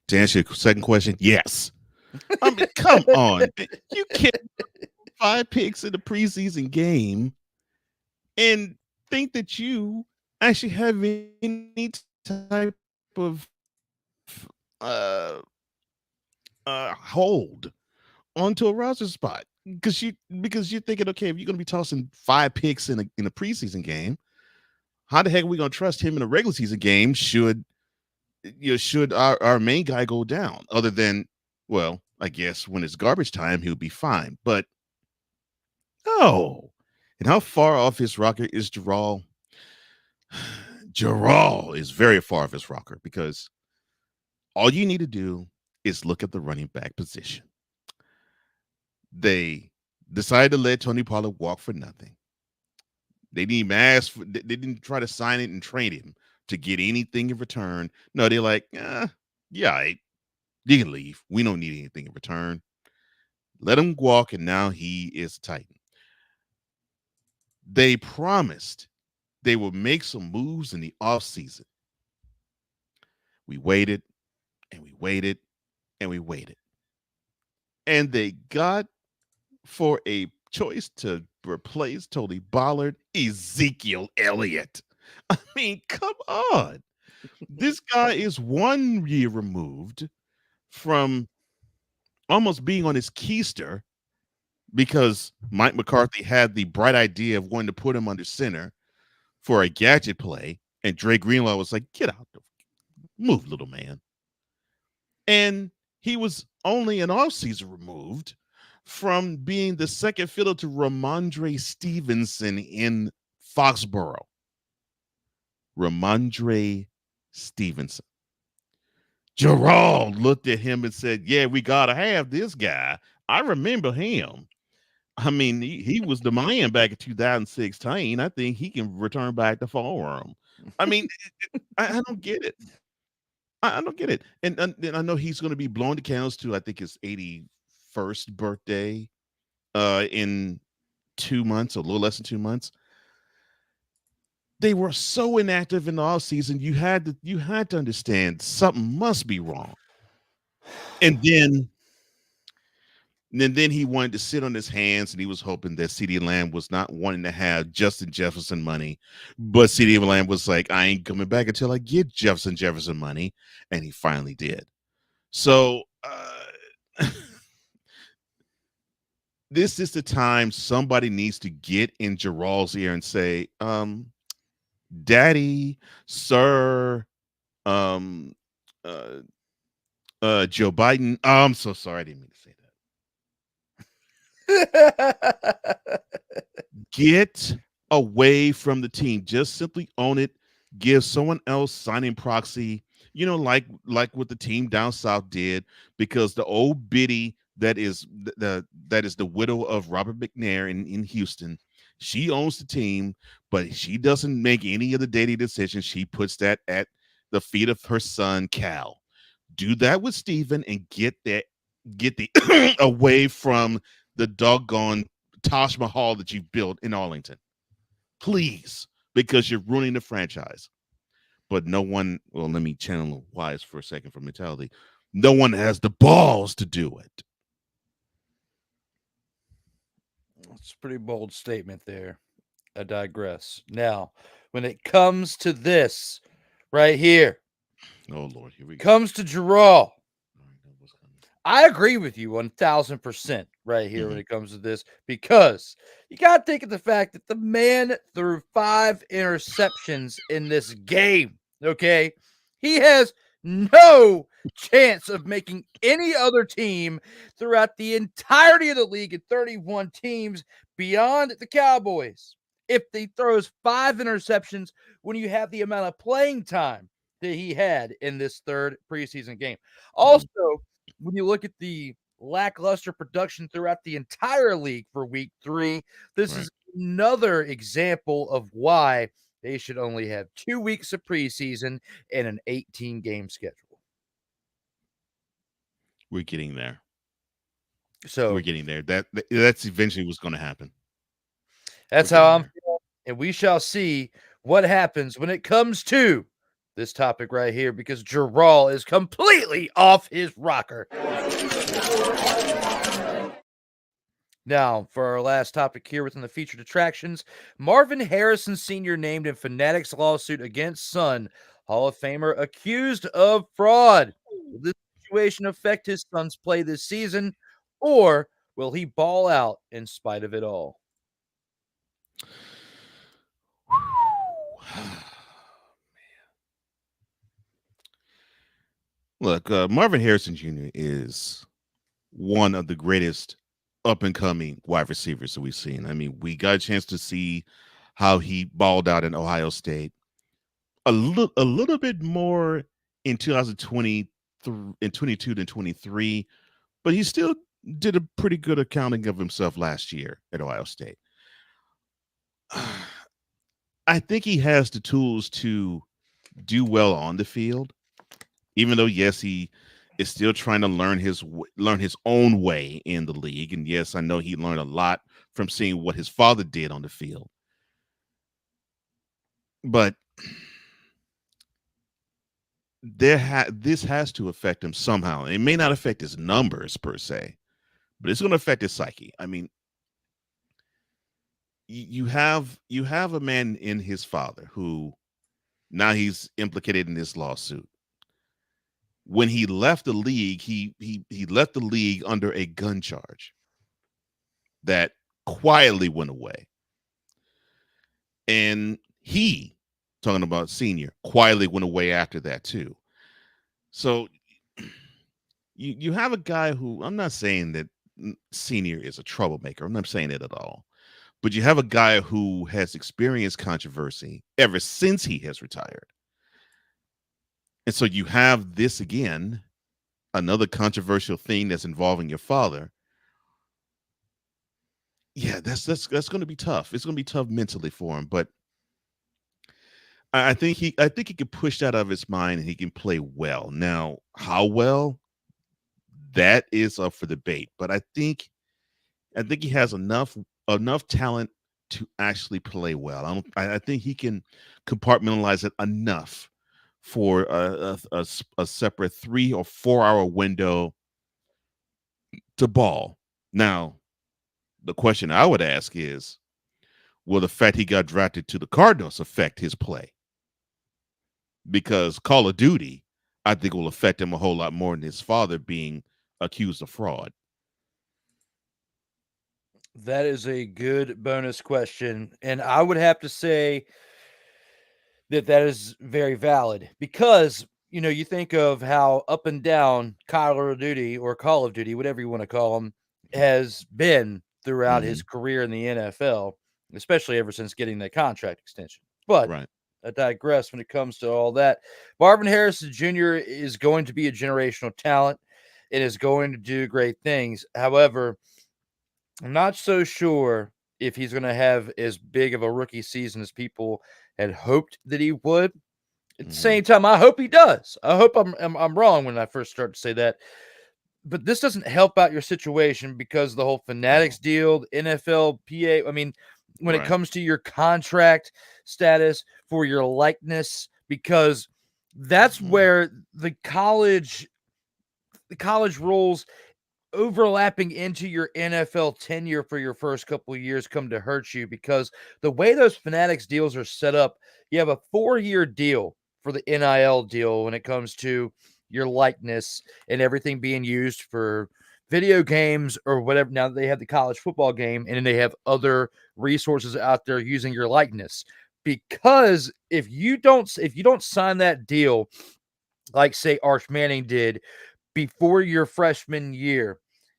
To answer your second question, yes. I mean, come on. You can't 5 picks in the preseason game and think that you actually have any type of hold onto a roster spot. because you're thinking, okay, if you're going to be tossing 5 picks in a preseason game, how the heck are we going to trust him in a regular season game? Should our main guy go down? Other than, well, I guess when it's garbage time, he'll be fine. But no. And how far off his rocker is JERRAL? JERRAL is very far off his rocker, because all you need to do is look at the running back position. They decided to let Tony Pollard walk for nothing. They didn't even ask they didn't try to sign it and trade him to get anything in return. No, they're like, yeah, you can leave. We don't need anything in return. Let him walk, and now he is a Titan. They promised they would make some moves in the offseason. We waited, and we waited, and we waited. And they got, for a choice to replace Tony Pollard, Ezekiel Elliott. I mean, come on. This guy is 1 year removed from almost being on his keister, because Mike McCarthy had the bright idea of wanting to put him under center for a gadget play, and Dre Greenlaw was like, get out, move, little man. And he was only an offseason removed from being the second fiddle to Ramondre Stevenson in Foxborough. Ramondre Stevenson. JERRAL looked at him and said, yeah, we got to have this guy. I remember him. I mean, he was the man back in 2016. I think he can return back to Forum. I mean, I don't get it. I don't get it. And I know he's going to be blowing the candles to, I think, his 81st birthday in 2 months, a little less than 2 months. They were so inactive in the offseason. You had to understand something must be wrong. And then he wanted to sit on his hands, and he was hoping that CeeDee Lamb was not wanting to have Justin Jefferson money. But CeeDee Lamb was like, I ain't coming back until I get Jefferson money. And he finally did. So this is the time somebody needs to get in JERRAL's ear and say, Daddy, sir, Joe Biden. Oh, I'm so sorry. I didn't mean to say that. Get away from the team. Just simply own it. Give someone else signing proxy, like what the team down south did, because the old biddy that is the widow of Robert McNair in Houston, she owns the team, but she doesn't make any of the daily decisions. She puts that at the feet of her son, Cal. Do that with Steven and get the away from the doggone Taj Mahal that you've built in Arlington. Please, because you're ruining the franchise. But no one, well, let me channel Wise for a second for mentality. No one has the balls to do it. It's a pretty bold statement there. I digress. Now, when it comes to this right here, oh Lord, here we go. Comes to JERRAL. I agree with you 1,000% right here when it comes to this, because you got to think of the fact that the man threw 5 interceptions in this game. Okay, he has no chance of making any other team throughout the entirety of the league at 31 teams beyond the Cowboys if he throws 5 interceptions when you have the amount of playing time that he had in this third preseason game. Also, when you look at the lackluster production throughout the entire league for week 3, this is another example of why they should only have 2 weeks of preseason and an 18-game schedule. We're getting there. So we're getting there. That's eventually what's going to happen. That's how I'm feeling, and we shall see what happens when it comes to this topic right here, because JERRAL is completely off his rocker. Now, for our last topic here within the featured attractions, Marvin Harrison Sr. named in Fanatics lawsuit against son, Hall of Famer accused of fraud. Will this situation affect his son's play this season, or will Will he ball out in spite of it all? Look, Marvin Harrison Jr. is one of the greatest up and coming wide receivers that we've seen. I mean, we got a chance to see how he balled out in Ohio State. A little bit more in 2020 and 22 than 23, but he still did a pretty good accounting of himself last year at Ohio State. I think he has the tools to do well on the field, even though, yes, he is still trying to learn his own way in the league. And yes, I know he learned a lot from seeing what his father did on the field. But this has to affect him somehow. It may not affect his numbers per se, but it's going to affect his psyche. I mean, you have a man in his father who now he's implicated in this lawsuit. When he left the league, he left the league under a gun charge that quietly went away. And he, talking about Senior, quietly went away after that too. So you have a guy who, I'm not saying that Senior is a troublemaker. I'm not saying that at all. But you have a guy who has experienced controversy ever since he has retired. And so you have this again, another controversial thing that's involving your father. Yeah, that's going to be tough. It's going to be tough mentally for him, but I think he can push that out of his mind and he can play well. Now, how well, that is up for debate, but I think he has enough talent to actually play well. I think he can compartmentalize it enough for a separate 3 or 4 hour window to ball. Now, the question I would ask is, will the fact he got drafted to the Cardinals affect his play? Because Call of Duty, I think, will affect him a whole lot more than his father being accused of fraud. That is a good bonus question. And I would have to say that is very valid because, you think of how up and down Call of Duty, whatever you want to call him, has been throughout his career in the NFL, especially ever since getting the contract extension. But right. I digress when it comes to all that. Marvin Harrison Jr. is going to be a generational talent and is going to do great things. However, I'm not so sure if he's going to have as big of a rookie season as people had hoped that he would. At the same time, I hope he does. I hope I'm wrong when I first start to say that. But this doesn't help out your situation because the whole Fanatics deal, the NFLPA. I mean, when it comes to your contract status for your likeness, because that's where the college rules overlapping into your NFL tenure for your first couple of years come to hurt you, because the way those Fanatics deals are set up, you have a 4-year deal for the NIL deal when it comes to your likeness and everything being used for video games or whatever. Now they have the college football game, and then they have other resources out there using your likeness. Because if you don't sign that deal, like say Arch Manning did before your freshman year,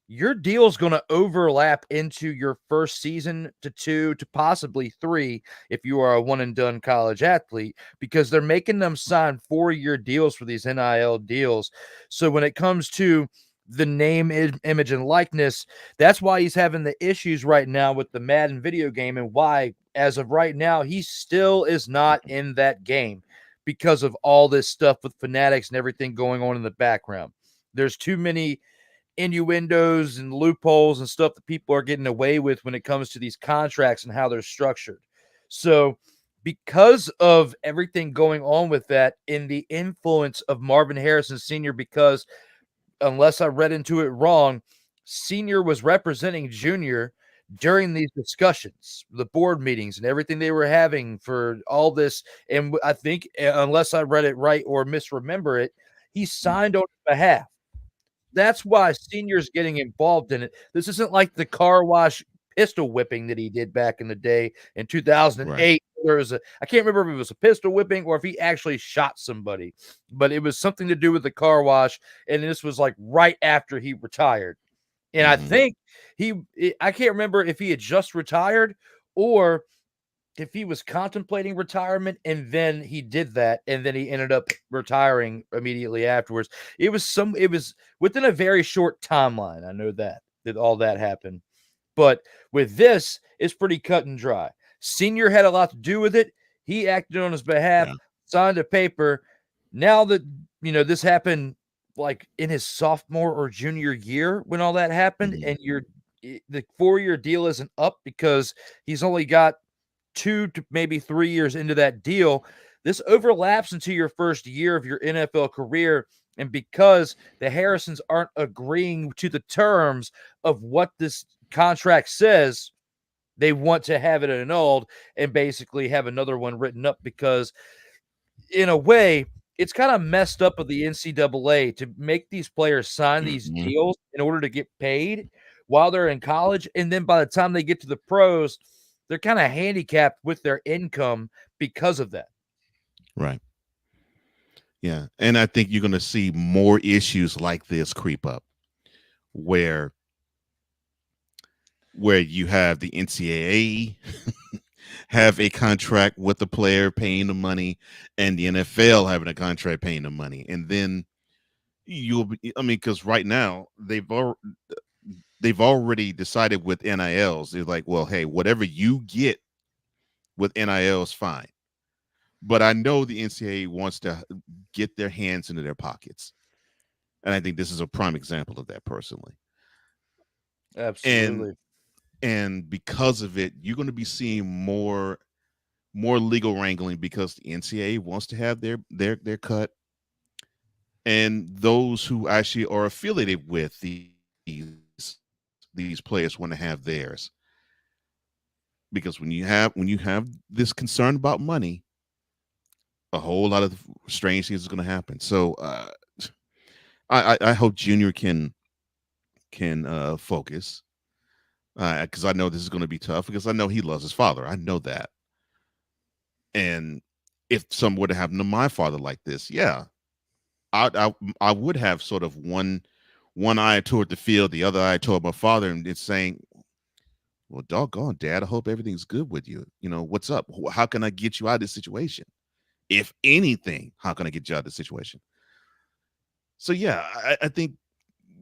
your deal is going to overlap into your first season to 2 to possibly 3 if you are a one and done college athlete, because they're making them sign 4-year deals for these NIL deals. So when it comes to the name, image, and likeness, that's why he's having the issues right now with the Madden video game, and why, as of right now, he still is not in that game because of all this stuff with Fanatics and everything going on in the background. There's too many innuendos and loopholes and stuff that people are getting away with when it comes to these contracts and how they're structured. So because of everything going on with that, in the influence of Marvin Harrison Sr., because unless I read into it wrong, Sr. was representing Jr. during these discussions, the board meetings and everything they were having for all this. And I think, unless I read it right or misremember it, he signed on his behalf. That's why Senior's getting involved in it. This isn't like the car wash pistol whipping that he did back in the day in 2008. There was I can't remember if it was a pistol whipping or if he actually shot somebody, but it was something to do with the car wash, and this was like right after he retired. And I think I can't remember if he had just retired or if he was contemplating retirement and then he did that and then he ended up retiring immediately afterwards. It was within a very short timeline. I know that all that happened. But with this, it's pretty cut and dry. Senior had a lot to do with it. He acted on his behalf, signed a paper. Now that this happened like in his sophomore or junior year when all that happened, and the 4-year deal isn't up because he's only got 2 to maybe 3 years into that deal. This overlaps into your first year of your NFL career. And because the Harrisons aren't agreeing to the terms of what this contract says, they want to have it annulled and basically have another one written up because in a way, it's kind of messed up of the NCAA to make these players sign these deals in order to get paid while they're in college. And then by the time they get to the pros, they're kind of handicapped with their income because of that. Right. Yeah. And I think you're going to see more issues like this creep up where you have the NCAA have a contract with the player paying the money and the NFL having a contract paying the money. And then because right now they've already decided with NILs. They're like, well, hey, whatever you get with NIL is fine. But I know the NCAA wants to get their hands into their pockets. And I think this is a prime example of that personally. Absolutely. And because of it, you're going to be seeing more legal wrangling because the NCAA wants to have their cut. And those who actually are affiliated with these players want to have theirs. Because when you have this concern about money, a whole lot of strange things is going to happen. So I hope Junior can focus because I know this is going to be tough because I know he loves his father. I know that. And if something would have happened to my father like this, yeah, I would have sort of one eye toward the field, the other eye toward my father, and it's saying, well, doggone, Dad, I hope everything's good with you. What's up? How can I get you out of this situation? If anything, how can I get you out of this situation? So, yeah, I think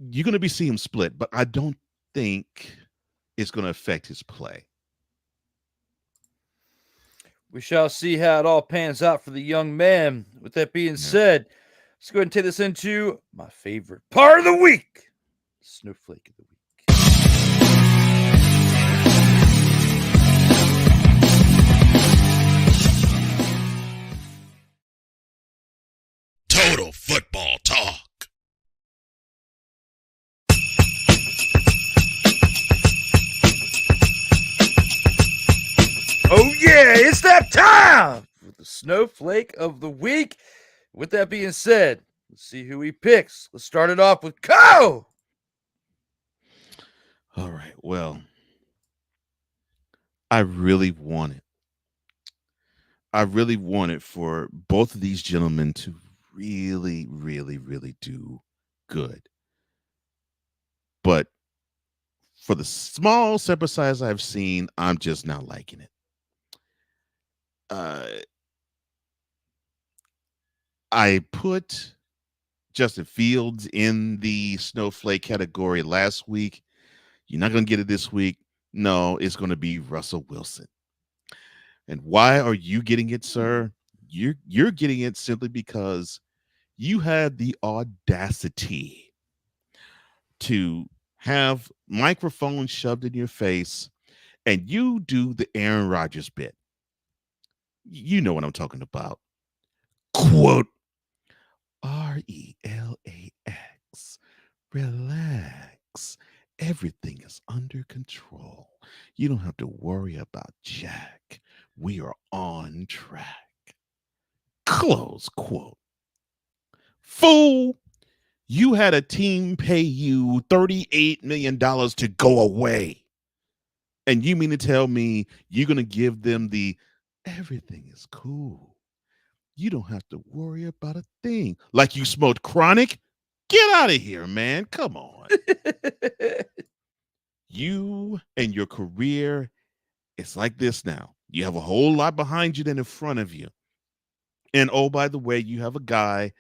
you're going to be seeing him split, but I don't think it's going to affect his play. We shall see how it all pans out for the young man. With that being said, let's go ahead and take this into my favorite part of the week, Snowflake of the Week. Total football talk. Oh yeah, it's that time for the Snowflake of the Week. With that being said, let's see who he picks. Let's start it off with Co. All right. Well, I really wanted for both of these gentlemen to really, really, really do good. But for the small sample size I've seen, I'm just not liking it. I put Justin Fields in the snowflake category last week. You're not going to get it this week. No, it's going to be Russell Wilson. And why are you getting it, sir? You're getting it simply because you had the audacity to have microphones shoved in your face and you do the Aaron Rodgers bit. You know what I'm talking about. Quote, RELAX. Relax. Everything is under control. You don't have to worry about Jack. We are on track. Close quote. Fool, You had a team pay you $38 million to go away. And you mean to tell me you're going to give them the everything is cool. You don't have to worry about a thing. Like you smoked chronic? Get out of here, man. Come on. You and your career, it's like this now. You have a whole lot behind you than in front of you. And oh, by the way, you have a guy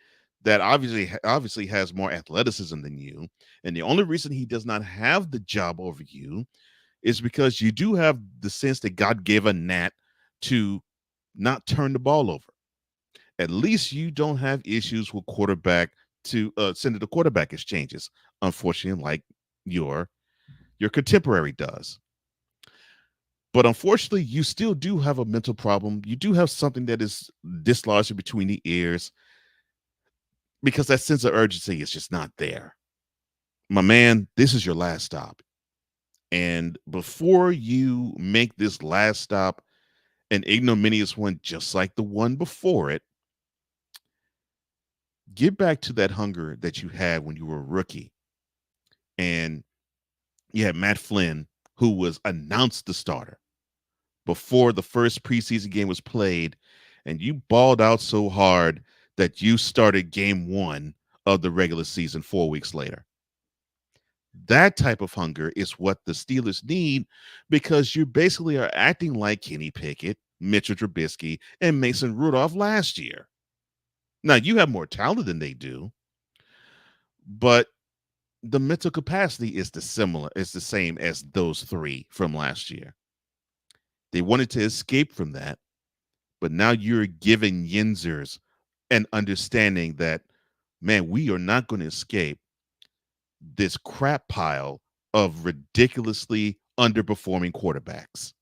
that obviously has more athleticism than you. And the only reason he does not have the job over you is because you do have the sense that God gave a gnat to not turn the ball over. At least you don't have issues with quarterback to send the quarterback exchanges, unfortunately, like your contemporary does. But unfortunately, you still do have a mental problem. You do have something that is dislodged between the ears because that sense of urgency is just not there. My man, this is your last stop. And before you make this last stop an ignominious one, just like the one before it, get back to that hunger that you had when you were a rookie. And you had Matt Flynn, who was announced the starter before the first preseason game was played, and you balled out so hard that you started game 1 of the regular season 4 weeks later. That type of hunger is what the Steelers need, because you basically are acting like Kenny Pickett, Mitchell Trubisky, and Mason Rudolph last year. Now, you have more talent than they do, but the mental capacity is the same as those three from last year. They wanted to escape from that, but now you're giving Yinzers an understanding that, man, we are not going to escape this crap pile of ridiculously underperforming quarterbacks.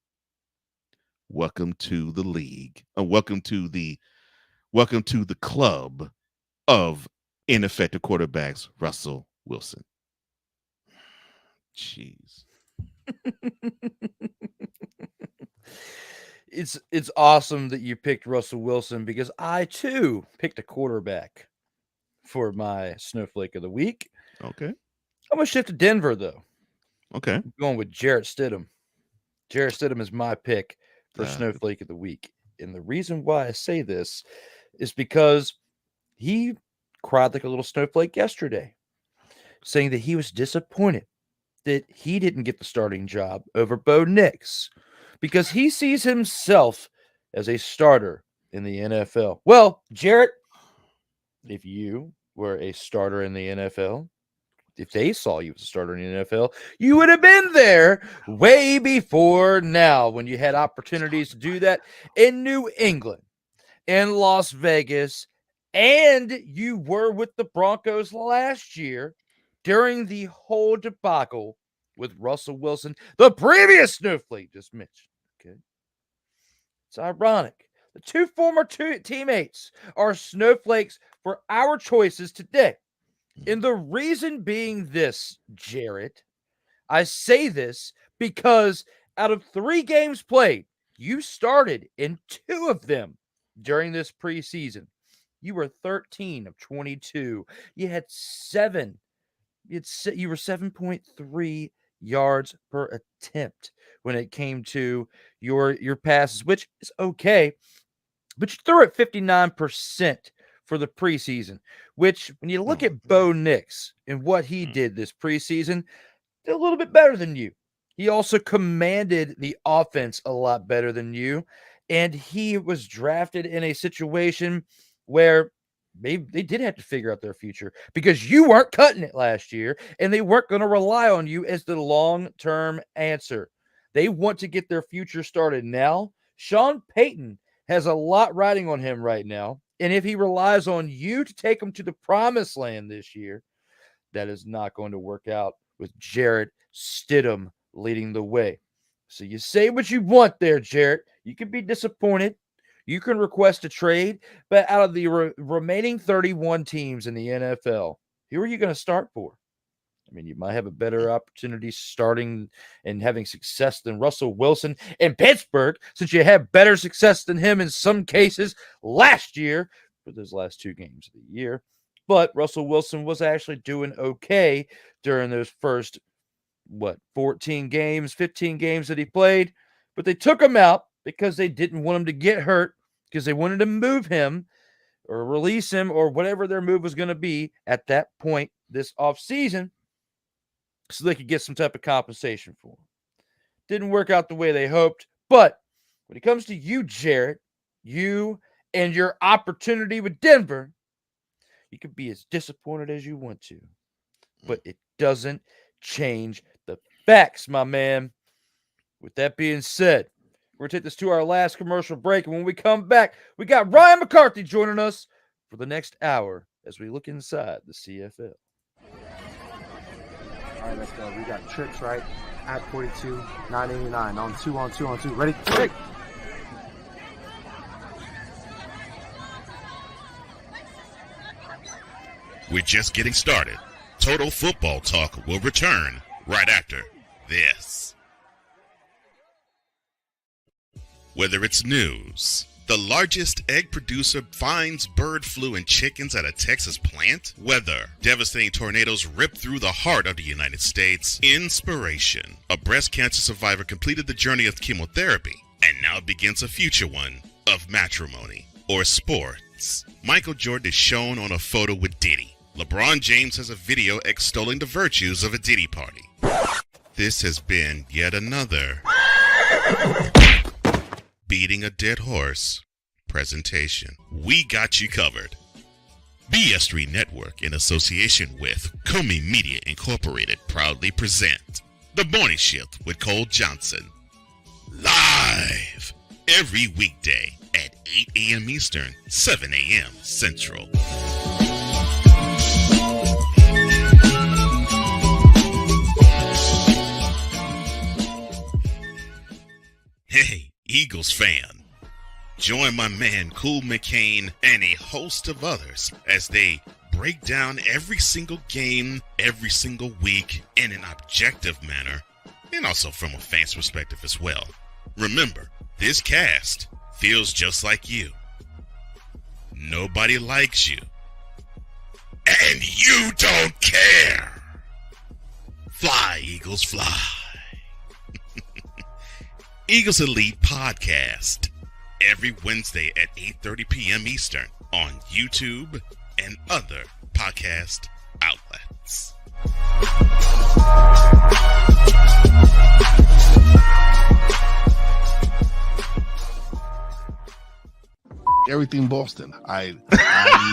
Welcome to the league. Welcome to the club of ineffective quarterbacks, Russell Wilson. Jeez. It's awesome that you picked Russell Wilson, because I too picked a quarterback for my snowflake of the week. Okay. I'm gonna shift to Denver though. Okay. I'm going with Jarrett Stidham. Jarrett Stidham is my pick for snowflake of the week. And the reason why I say this is because he cried like a little snowflake yesterday, saying that he was disappointed that he didn't get the starting job over Bo Nix, because he sees himself as a starter in the NFL. Well, Jarrett, if you were a starter in the NFL, if they saw you as a starter in the NFL, you would have been there way before now, when you had opportunities to do that in New England, in Las Vegas, and you were with the Broncos last year during the whole debacle with Russell Wilson, the previous snowflake just mentioned. Okay. It's ironic. The two former teammates are snowflakes for our choices today. And the reason being this, Jarrett, I say this because out of 3 games played, you started in 2 of them during this preseason. You were 13 of 22. You had 7. You were 7.3 yards per attempt when it came to your passes, which is okay, but you threw it 59% for the preseason, which when you look at Bo Nix and what he did this preseason, did a little bit better than you. He also commanded the offense a lot better than you, and he was drafted in a situation where they did have to figure out their future, because you weren't cutting it last year, and they weren't going to rely on you as the long-term answer. They want to get their future started now. Sean Payton has a lot riding on him right now, and if he relies on you to take him to the promised land this year, that is not going to work out with Jarrett Stidham leading the way. So you say what you want there, Jarrett. You can be disappointed. You can request a trade, but out of the remaining 31 teams in the NFL, who are you going to start for? I mean, you might have a better opportunity starting and having success than Russell Wilson in Pittsburgh, since you had better success than him in some cases last year for those last 2 games of the year. But Russell Wilson was actually doing okay during those first, 14 games, 15 games that he played. But they took him out because they didn't want him to get hurt, because they wanted to move him or release him or whatever their move was going to be at that point this offseason, so they could get some type of compensation for him. Didn't work out the way they hoped. But when it comes to you, Jarrett, you and your opportunity with Denver, you can be as disappointed as you want to, but it doesn't change the facts, my man. With that being said, we're going to take this to our last commercial break. And when we come back, we got Ryan McCarthy joining us for the next hour as we look inside the CFL. All right, let's go. We got trips, right? At 42, 989 on 2. Ready? Take. We're just getting started. Total Football Talk will return right after this. Whether it's news, the largest egg producer finds bird flu in chickens at a Texas plant, weather, devastating tornadoes rip through the heart of the United States, inspiration, a breast cancer survivor completed the journey of chemotherapy, and now begins a future one of matrimony or sports. Michael Jordan is shown on a photo with Diddy. LeBron James has a video extolling the virtues of a Diddy party. This has been yet another beating a dead horse presentation. We got you covered. BS3 Network, in association with Comey Media Incorporated, proudly present The Morning Shift with Cole Johnson. Live every weekday at 8 a.m. Eastern, 7 a.m. Central. Hey, Eagles fan. Join my man Cool McCain and a host of others as they break down every single game, every single week in an objective manner, and also from a fan's perspective as well. Remember, this cast feels just like you. Nobody likes you. And you don't care. Fly, Eagles, fly. Eagles Elite Podcast, every Wednesday at 8:30 p.m. Eastern on YouTube and other podcast outlets. Everything Boston. I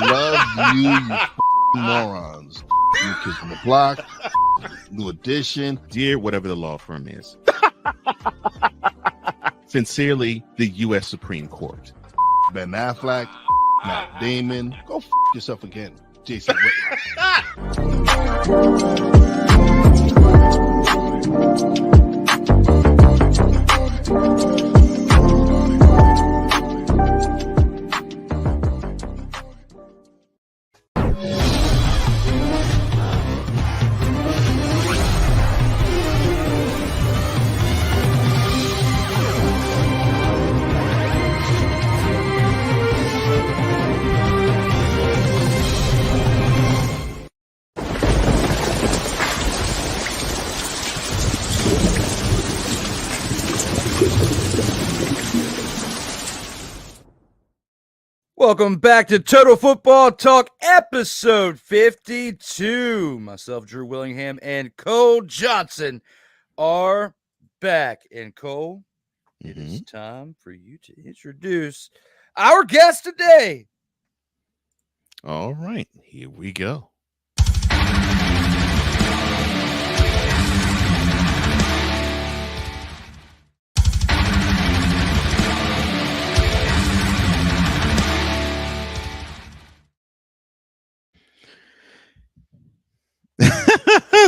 love you, you morons. New Kids on the Block, New Edition. Dear whatever the law firm is. Sincerely, the U.S. Supreme Court. Ben Affleck, Matt Damon. Go yourself again, Jason. Welcome back to Total Football Talk, episode 52. Myself, Drew Willingham, and Cole Johnson are back. And Cole, it is time for you to introduce our guest today. All right, here we go.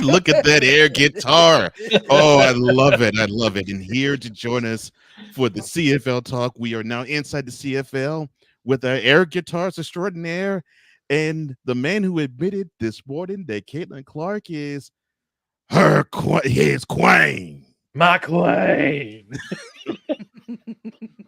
Look at that air guitar. Oh, I love it. I love it. And here to join us for the CFL talk, we are now inside the CFL with our air guitars extraordinaire. And the man who admitted this morning that Caitlin Clark is his queen. My queen.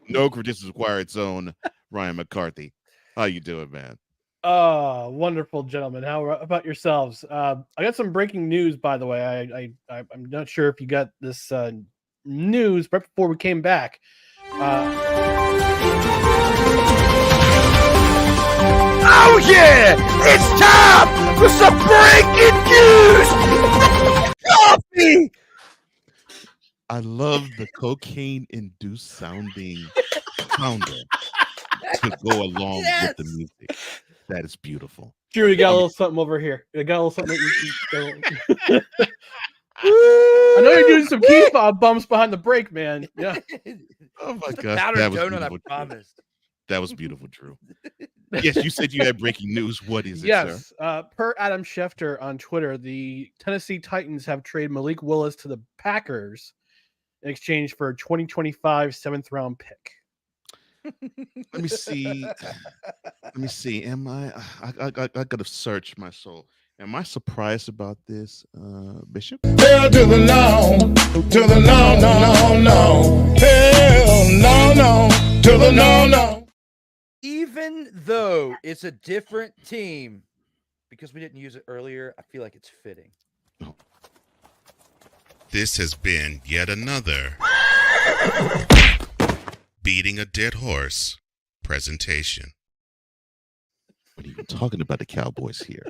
No credentials required. Zone. Ryan McCarthy. How you doing, man? Wonderful, gentlemen. How about yourselves? I got some breaking news, by the way. I'm not sure if you got this news right before we came back. Oh yeah! It's time for some breaking news! Coffee! I love the cocaine-induced sounding sounder to go along with the music. That is beautiful. Drew, you got a little something over here. You got a little something. I know you're doing some key fob bumps behind the break, man. Yeah. Oh my Just a gosh, powdered that was donut, I beautiful, Drew. promised. That was beautiful, Drew. Yes, you said you had breaking news. What is it, Yes. sir? Per Adam Schefter on Twitter, the Tennessee Titans have traded Malik Willis to the Packers in exchange for a 2025 7th-round pick. Let me see. Let me see. Am I gotta search my soul. Am I surprised about this, Bishop? Hell to the no, to the no, no, no. Hell no, to the no. Even though it's a different team, because we didn't use it earlier, I feel like it's fitting. This has been yet another Beating a Dead Horse presentation. What are you talking about the Cowboys here?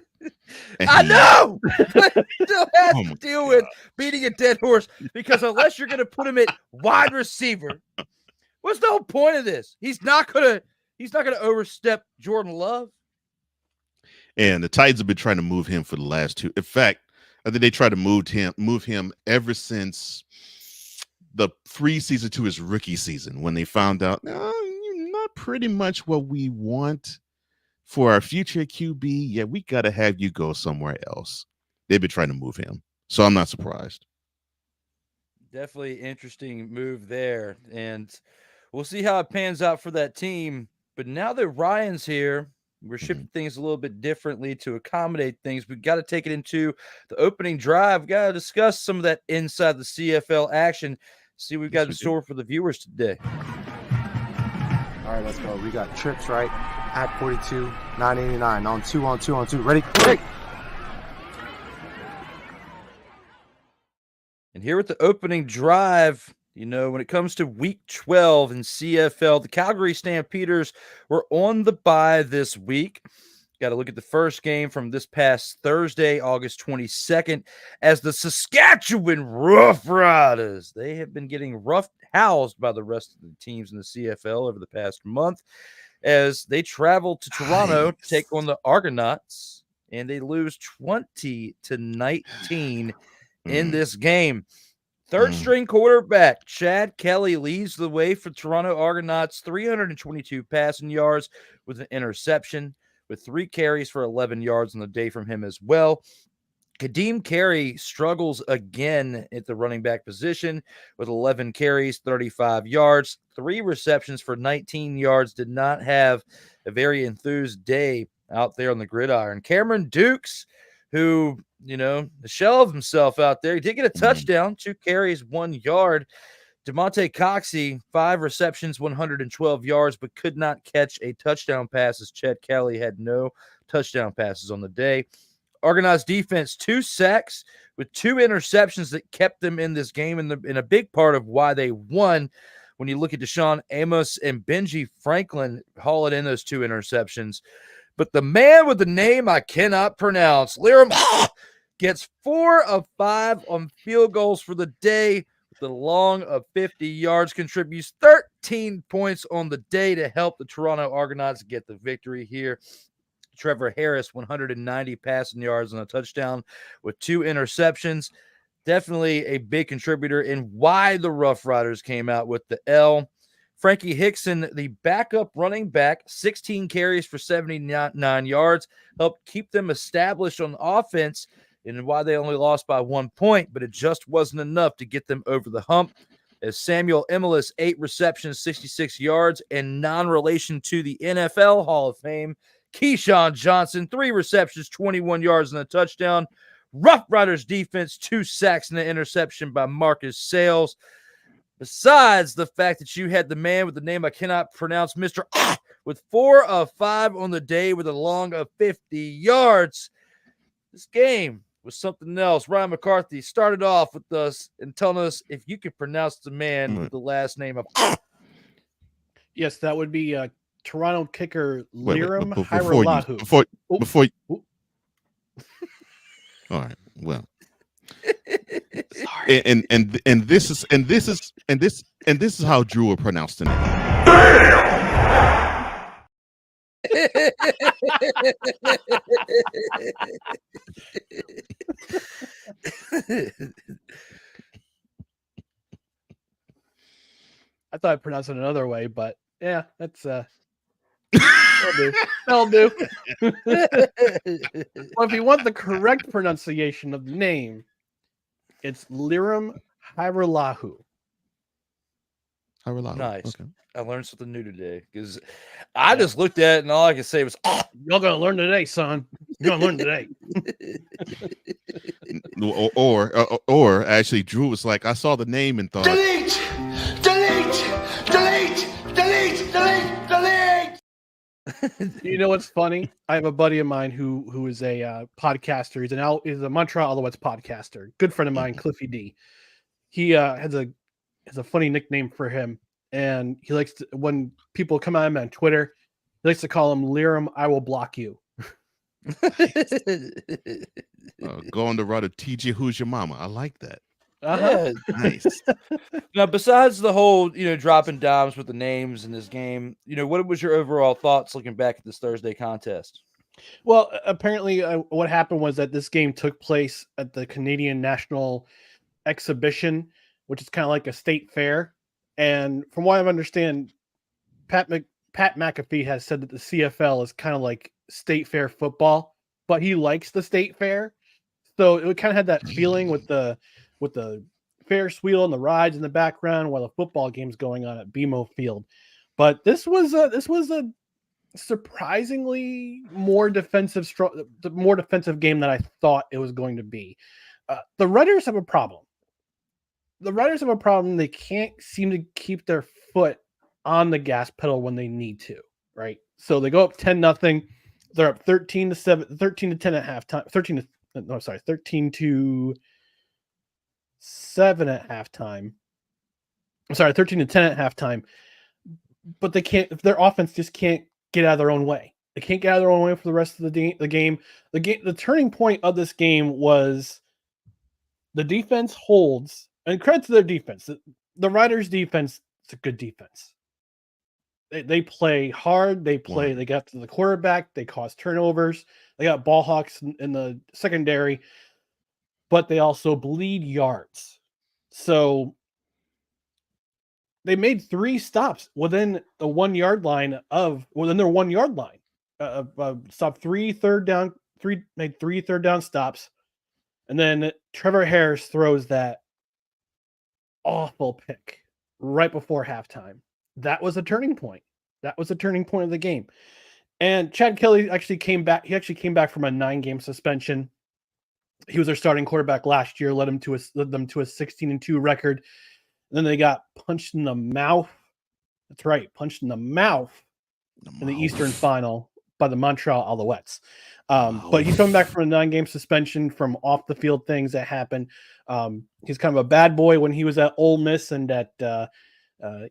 I know! But you still have Oh to my deal with beating a dead horse because unless you're going to put him at wide receiver, what's the whole point of this? He's not going to overstep Jordan Love. And the Titans have been trying to move him for the last two. In fact, I think they tried to move him ever since the preseason to his rookie season when they found out, no, you're not pretty much what we want for our future QB. Yeah, we got to have you go somewhere else. They've been trying to move him. So I'm not surprised. Definitely interesting move there. And we'll see how it pans out for that team. But now that Ryan's here, we're shifting things a little bit differently to accommodate things. We've got to take it into the opening drive. We've got to discuss some of that inside the CFL action. See what we've got in store for the viewers today. All right, let's go. We got trips, right? At 42, 989. On two. Ready? Break. And here with the opening drive, you know, when it comes to week 12 in CFL, the Calgary Stampeders were on the bye this week. Got to look at the first game from this past Thursday, August 22nd, as the Saskatchewan Roughriders. They have been getting housed by the rest of the teams in the CFL over the past month as they travel to Toronto to take on the Argonauts, and they lose 20-19 in this game. Third string quarterback Chad Kelly leads the way for Toronto Argonauts, 322 passing yards with an interception, with 3 carries for 11 yards on the day from him as well. Kadeem Carey struggles again at the running back position with 11 carries, 35 yards, 3 receptions for 19 yards. Did not have a very enthused day out there on the gridiron. Cameron Dukes, who, you know, the shell of himself out there, he did get a touchdown, 2 carries, 1 yard. DeMonte Coxey, 5 receptions, 112 yards, but could not catch a touchdown pass as Chad Kelly had no touchdown passes on the day. Argonauts defense, 2 sacks with 2 interceptions that kept them in this game, and a big part of why they won. When you look at Deshaun Amos and Benji Franklin hauling in those 2 interceptions. But the man with the name I cannot pronounce, Liram, gets 4 of 5 on field goals for the day. The long of 50 yards, contributes 13 points on the day to help the Toronto Argonauts get the victory here. Trevor Harris, 190 passing yards and a touchdown with 2 interceptions. Definitely a big contributor in why the Rough Riders came out with the L. Frankie Hickson, the backup running back, 16 carries for 79 yards, helped keep them established on offense, and why they only lost by 1 point, but it just wasn't enough to get them over the hump. As Samuel Emilus, 8 receptions, 66 yards, and non-relation to the NFL Hall of Fame, Keyshawn Johnson, 3 receptions, 21 yards, and a touchdown. Rough Riders defense, 2 sacks and an interception by Marcus Sales. Besides the fact that you had the man with the name I cannot pronounce, Mr. with 4 of 5 on the day with a long of 50 yards. This game was something else. Ryan McCarthy started off with us and telling us if you could pronounce the man with the last name of. Yes, that would be Toronto kicker Liram before you. All right. Well. And this is how Drew will pronounce the name. I thought I'd pronounce it another way, but yeah, that's that'll do. That'll do. Well, if you want the correct pronunciation of the name, it's Liram Hajrullahu. Nice. Okay. I learned something new today because I just looked at it and all I could say was, "You're gonna learn today, son. You're gonna learn today." or actually, Drew was like, I saw the name and thought, delete. You know what's funny? I have a buddy of mine who is a podcaster. He's a Montreal Alouettes podcaster. Good friend of mine, Cliffy D. He has a funny nickname for him, and he likes to, when people come at him on Twitter, he likes to call him Liram, I will block you. go on the route of TJ, who's your mama? I like that. Yeah. Nice. Now, besides the whole, dropping dimes with the names in this game, what was your overall thoughts looking back at this Thursday contest? Well, apparently what happened was that this game took place at the Canadian National Exhibition, which is kind of like a state fair. And from what I understand, Pat McAfee has said that the CFL is kind of like state fair football, but he likes the state fair. So it kind of had that feeling with the Ferris wheel and the rides in the background while the football game's going on at BMO Field. But this was a surprisingly more defensive game than I thought it was going to be. The Raiders have a problem. They can't seem to keep their foot on the gas pedal when they need to, right? So they go up 10-0. They're up 13-10 at halftime. 13 to 7 at halftime. I'm sorry, 13-10 at halftime. But they can't. Their offense just can't get out of their own way. They can't get out of their own way for the rest of the game. The turning point of this game was the defense holds, and credit to their defense. The Riders' defense is a good defense. They play hard. They got to the quarterback. They cause turnovers. They got ball hawks in the secondary, but they also bleed yards. So they made 3 stops within the 1 yard line within their 1 yard line. Stopped 3 third down stops, and then Trevor Harris throws that awful pick right before halftime. That was a turning point. That was a turning point of the game. And Chad Kelly actually came back. He actually came back from a 9-game suspension. He was their starting quarterback last year, led them to a 16-2 record. And then they got punched in the mouth. That's right, punched in the mouth in the Eastern Final by the Montreal Alouettes. But he's coming back from a 9-game suspension from off the field things that happened. He's kind of a bad boy when he was at Ole Miss and at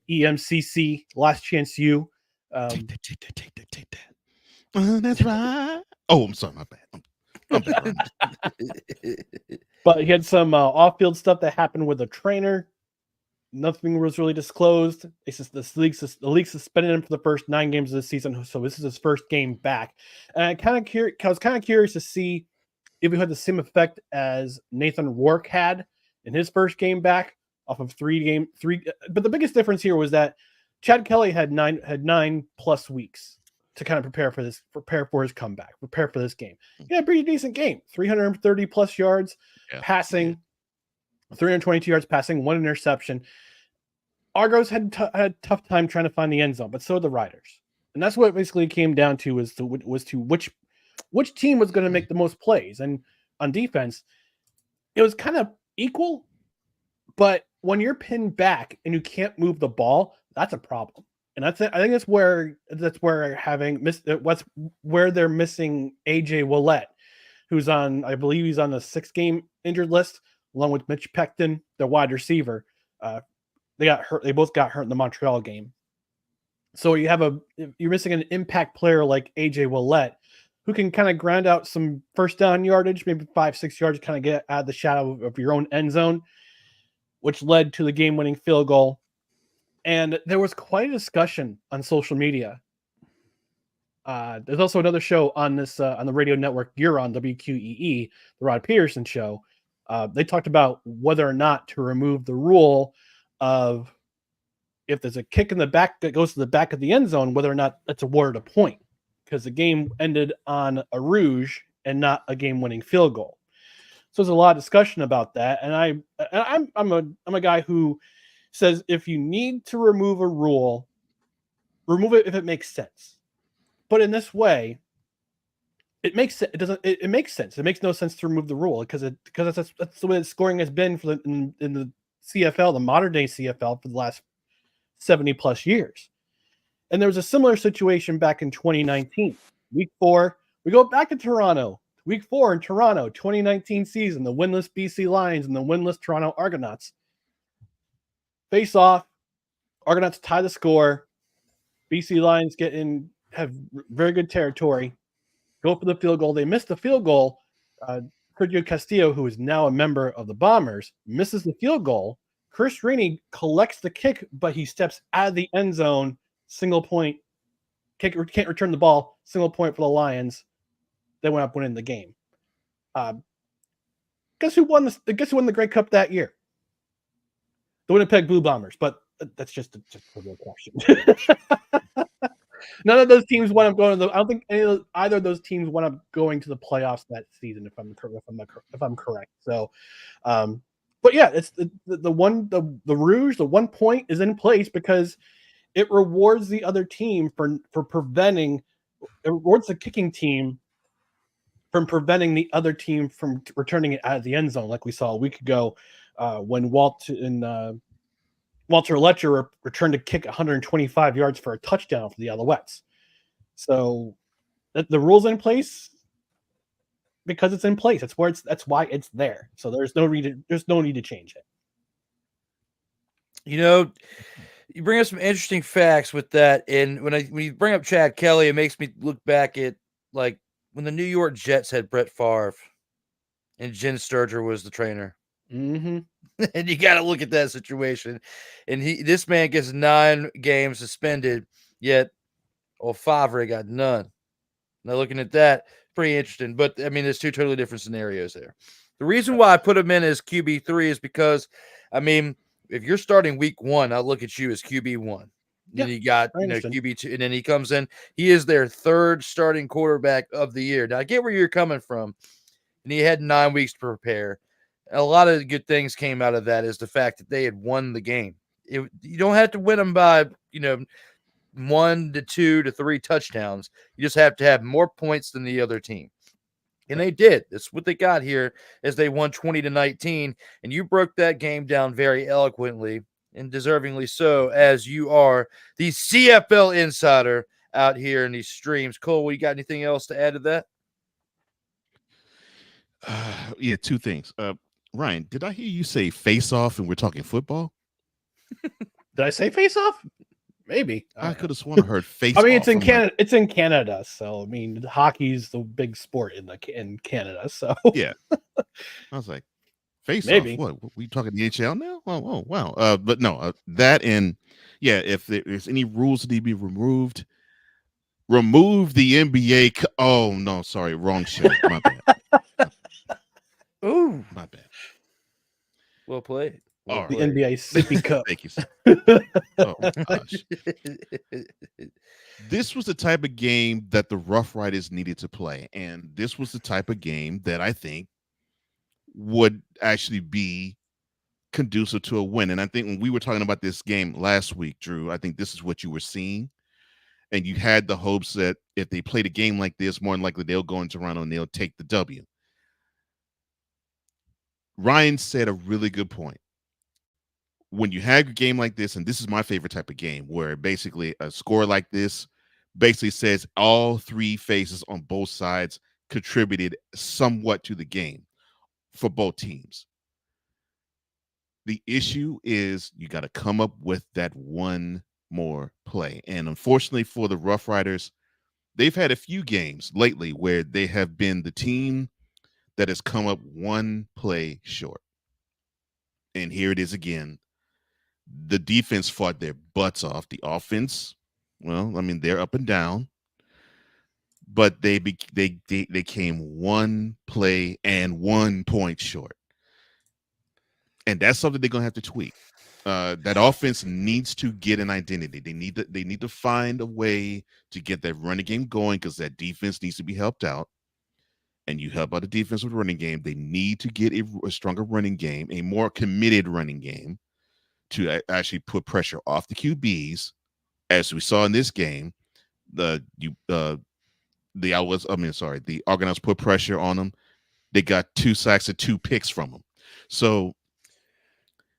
EMCC, Last Chance U. Take that. That's right. Oh, I'm sorry, my bad. I'm bad. But he had some off-field stuff that happened with a trainer. Nothing was really disclosed. The league suspended him for the first 9 games of the season, so this is his first game back. And I was kind of curious to see if he had the same effect as Nathan Rourke had in his first game back off of 3. But the biggest difference here was that Chad Kelly had 9+ weeks to kind of prepare for his comeback, prepare for this game. He had a pretty decent game, 330+ yards passing, 322 yards passing, 1 interception. Argos had a tough time trying to find the end zone, but so did the Riders. And that's what it basically came down to was which team was going to make the most plays. And on defense, it was kind of equal, but when you're pinned back and you can't move the ball, that's a problem. And I think that's where they're missing AJ Willett, who's on, I believe he's on the 6-game injured list, along with Mitch Pecton, their wide receiver. They got hurt. They both got hurt in the Montreal game. So you're missing an impact player like AJ Willett, who can kind of grind out some first down yardage, maybe 5-6 yards, kind of get out of the shadow of your own end zone, which led to the game-winning field goal. And there was quite a discussion on social media. There's also another show on this on the radio network you're on, WQEE, the Rod Peterson show. They talked about whether or not to remove the rule of if there's a kick in the back that goes to the back of the end zone, whether or not that's awarded a point, because the game ended on a rouge and not a game-winning field goal. So there's a lot of discussion about that, and I'm a guy who says if you need to remove a rule, remove it if it makes sense. But in this way, it makes sense. It makes sense. It makes no sense to remove the rule because that's the way the scoring has been in the CFL, the modern day CFL, for the last 70 plus years. And there was a similar situation back in 2019, week 4. We go back to Toronto, week 4 in Toronto, 2019 season, the winless BC Lions and the winless Toronto Argonauts face off. Argonauts tie the score. BC Lions have very good territory, go for the field goal. They miss the field goal. Sergio Castillo, who is now a member of the Bombers, misses the field goal. Chris Rainey collects the kick, but he steps out of the end zone. Single point. Kicker can't return the ball. Single point for the Lions. They went up winning the game. Guess who won the Grey Cup that year? The Winnipeg Blue Bombers. But that's just a real question. None of those teams wound up going to I don't think either of those teams wound up going to the playoffs that season, if I'm correct. So, but yeah, it's the rouge, the 1 point is in place because it rewards the other team for preventing. It rewards the kicking team from preventing the other team from returning it out of the end zone, like we saw a week ago when Walter Letcher returned to kick 125 yards for a touchdown for the Alouettes. So the rule's in place because it's in place. That's why it's there. So there's no need to change it. You know, you bring up some interesting facts with that, and when you bring up Chad Kelly, it makes me look back at like when the New York Jets had Brett Favre and Jen Sturger was the trainer. Mm-hmm. And you got to look at that situation. And this man gets 9 games suspended, yet Favre got none. Now looking at that, pretty interesting. But I mean, there's 2 totally different scenarios there. The reason why I put him in as QB3 is because, I mean, if you're starting week 1, I'll look at you as QB1. Yeah, and you got QB2, and then he comes in. He is their 3rd starting quarterback of the year. Now I get where you're coming from, and he had 9 weeks to prepare. A lot of good things came out of that is the fact that they had won the game. You don't have to win them by 1 to 2 to 3 touchdowns. You just have to have more points than the other team. And they did. That's what they got here as they won 20-19. And you broke that game down very eloquently and deservingly so, as you are the CFL insider out here in these streams. Cole, you got anything else to add to that? Yeah, 2 things. Ryan, did I hear you say face off and we're talking football? Did I say face off? Maybe. I could have sworn I heard face off. I mean, it's in Canada. It's in Canada, so I mean, hockey's the big sport in Canada. So yeah, I was like, face maybe. off. What we talking NHL now? Oh wow. But no, that and yeah, if there's any rules that need to be removed, remove the NBA. Oh no, sorry, wrong show. My bad. Ooh, my bad. Well played. Well the NBA Sippy Cup. Thank you, sir. Oh gosh. This was the type of game that the Rough Riders needed to play, and this was the type of game that I think would actually be conducive to a win. And I think when we were talking about this game last week, Drew, I think this is what you were seeing. And you had the hopes that if they played a game like this, more than likely they'll go in Toronto and they'll take the W. Ryan said a really good point. when you have a game like this, and this is my favorite type of game, where basically a score like this basically says all three phases on both sides contributed somewhat to the game for both teams. The issue is you got to come up with that one more play. And unfortunately for the Rough Riders, they've had a few games lately where they have been the team that has come up one play short. And here it is again. The defense fought their butts off. The offense, well, I mean, they're up and down, but they came one play and 1 point short. And that's something they're gonna have to tweak. That offense needs to get an identity. They need to find a way to get that running game going, because that defense needs to be helped out. And you help out the defense with running game. They need to get a stronger running game, a more committed running game, to actually put pressure off the QBs, as we saw in this game. The Argonauts put pressure on them. They got 2 sacks and 2 picks from them. So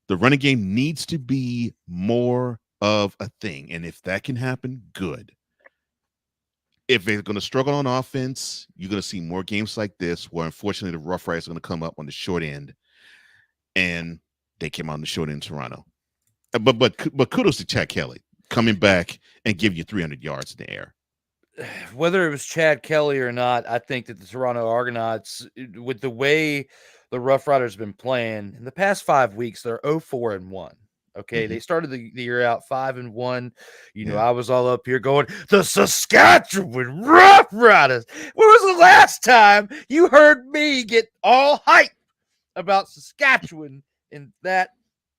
the running game needs to be more of a thing. And if that can happen, good. If they're going to struggle on offense, you're going to see more games like this, where unfortunately the Rough Riders are going to come up on the short end. And they came out on the short end in Toronto. But kudos to Chad Kelly coming back and give you 300 yards in the air. Whether it was Chad Kelly or not, I think that the Toronto Argonauts, with the way the Rough Riders have been playing in the past 5 weeks, they're 0-4-1. Okay, they started the year out 5-1. You know, I was all up here going, the Saskatchewan Rough Riders. When was the last time you heard me get all hype about Saskatchewan in that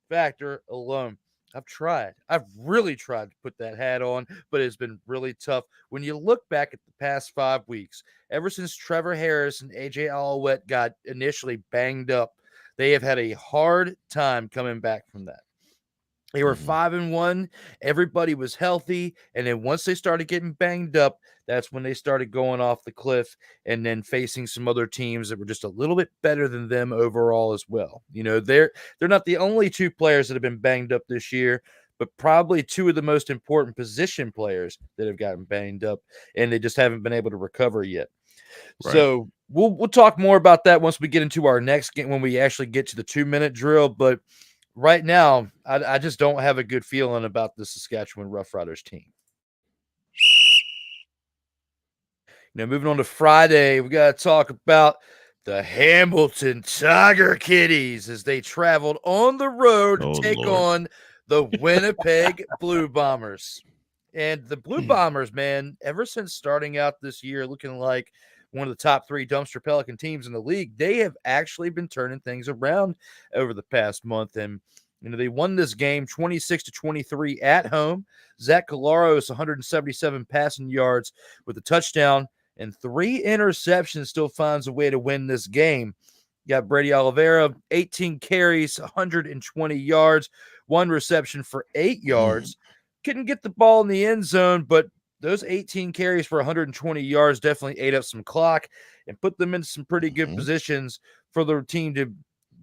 factor alone? I've really tried to put that hat on, but it's been really tough. When you look back at the past 5 weeks, ever since Trevor Harris and AJ Alouette got initially banged up, they have had a hard time coming back from that. They were 5-1. Everybody was healthy. And then once they started getting banged up, that's when they started going off the cliff and then facing some other teams that were just a little bit better than them overall as well. You know, they're not the only 2 players that have been banged up this year, but probably 2 of the most important position players that have gotten banged up, and they just haven't been able to recover yet. Right. So we'll talk more about that once we get into our next game, when we actually get to the 2-minute drill. But right now, I just don't have a good feeling about the Saskatchewan Roughriders team. Now, moving on to Friday, we got to talk about the Hamilton Tiger Kitties as they traveled on the road to take on the Winnipeg Blue Bombers. And the Blue Bombers, man, ever since starting out this year looking like one of the top 3 dumpster Pelican teams in the league, they have actually been turning things around over the past month. And, you know, they won this game 26-23 at home. Zach Collaros, 177 passing yards with a touchdown and 3 interceptions, still finds a way to win this game. You got Brady Oliveira, 18 carries, 120 yards, 1 reception for 8 yards. Couldn't get the ball in the end zone, but those 18 carries for 120 yards definitely ate up some clock and put them in some pretty good positions for the team to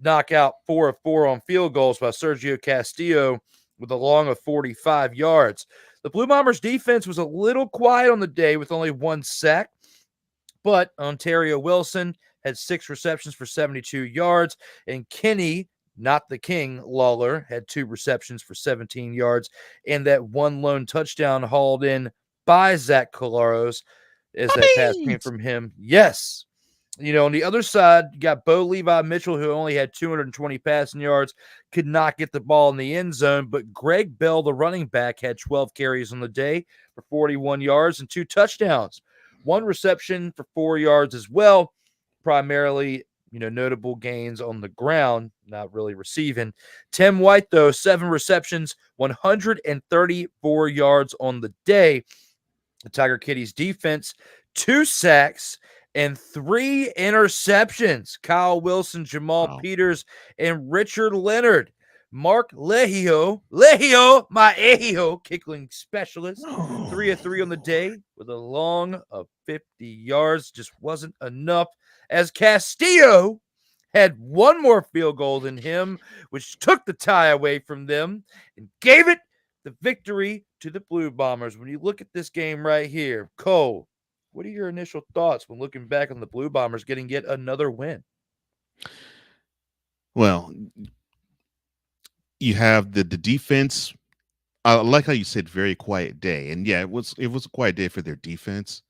knock out 4 of 4 on field goals by Sergio Castillo with a long of 45 yards. The Blue Bombers defense was a little quiet on the day with only 1 sack, but Ontario Wilson had 6 receptions for 72 yards, and Kenny, not the King, Lawler, had 2 receptions for 17 yards, and that 1 lone touchdown hauled in by Zach Collaros as that pass came from him. Yes. You know, on the other side, you got Bo Levi Mitchell, who only had 220 passing yards, could not get the ball in the end zone, but Greg Bell, the running back, had 12 carries on the day for 41 yards and 2 touchdowns. 1 reception for 4 yards as well, primarily, you know, notable gains on the ground, not really receiving. Tim White, though, 7 receptions, 134 yards on the day. The Tiger Kitties defense, 2 sacks and 3 interceptions. Kyle Wilson, Jamal Peters, and Richard Leonard. Mark Lehio, my Ehio, kickling specialist, 3 of 3 on the day with a long of 50 yards. Just wasn't enough, as Castillo had one more field goal than him, which took the tie away from them and gave it the victory to the Blue Bombers. When you look at this game right here, Cole, what are your initial thoughts when looking back on the Blue Bombers getting yet another win? Well, you have the defense. I like how you said very quiet day. And yeah, it was a quiet day for their defense.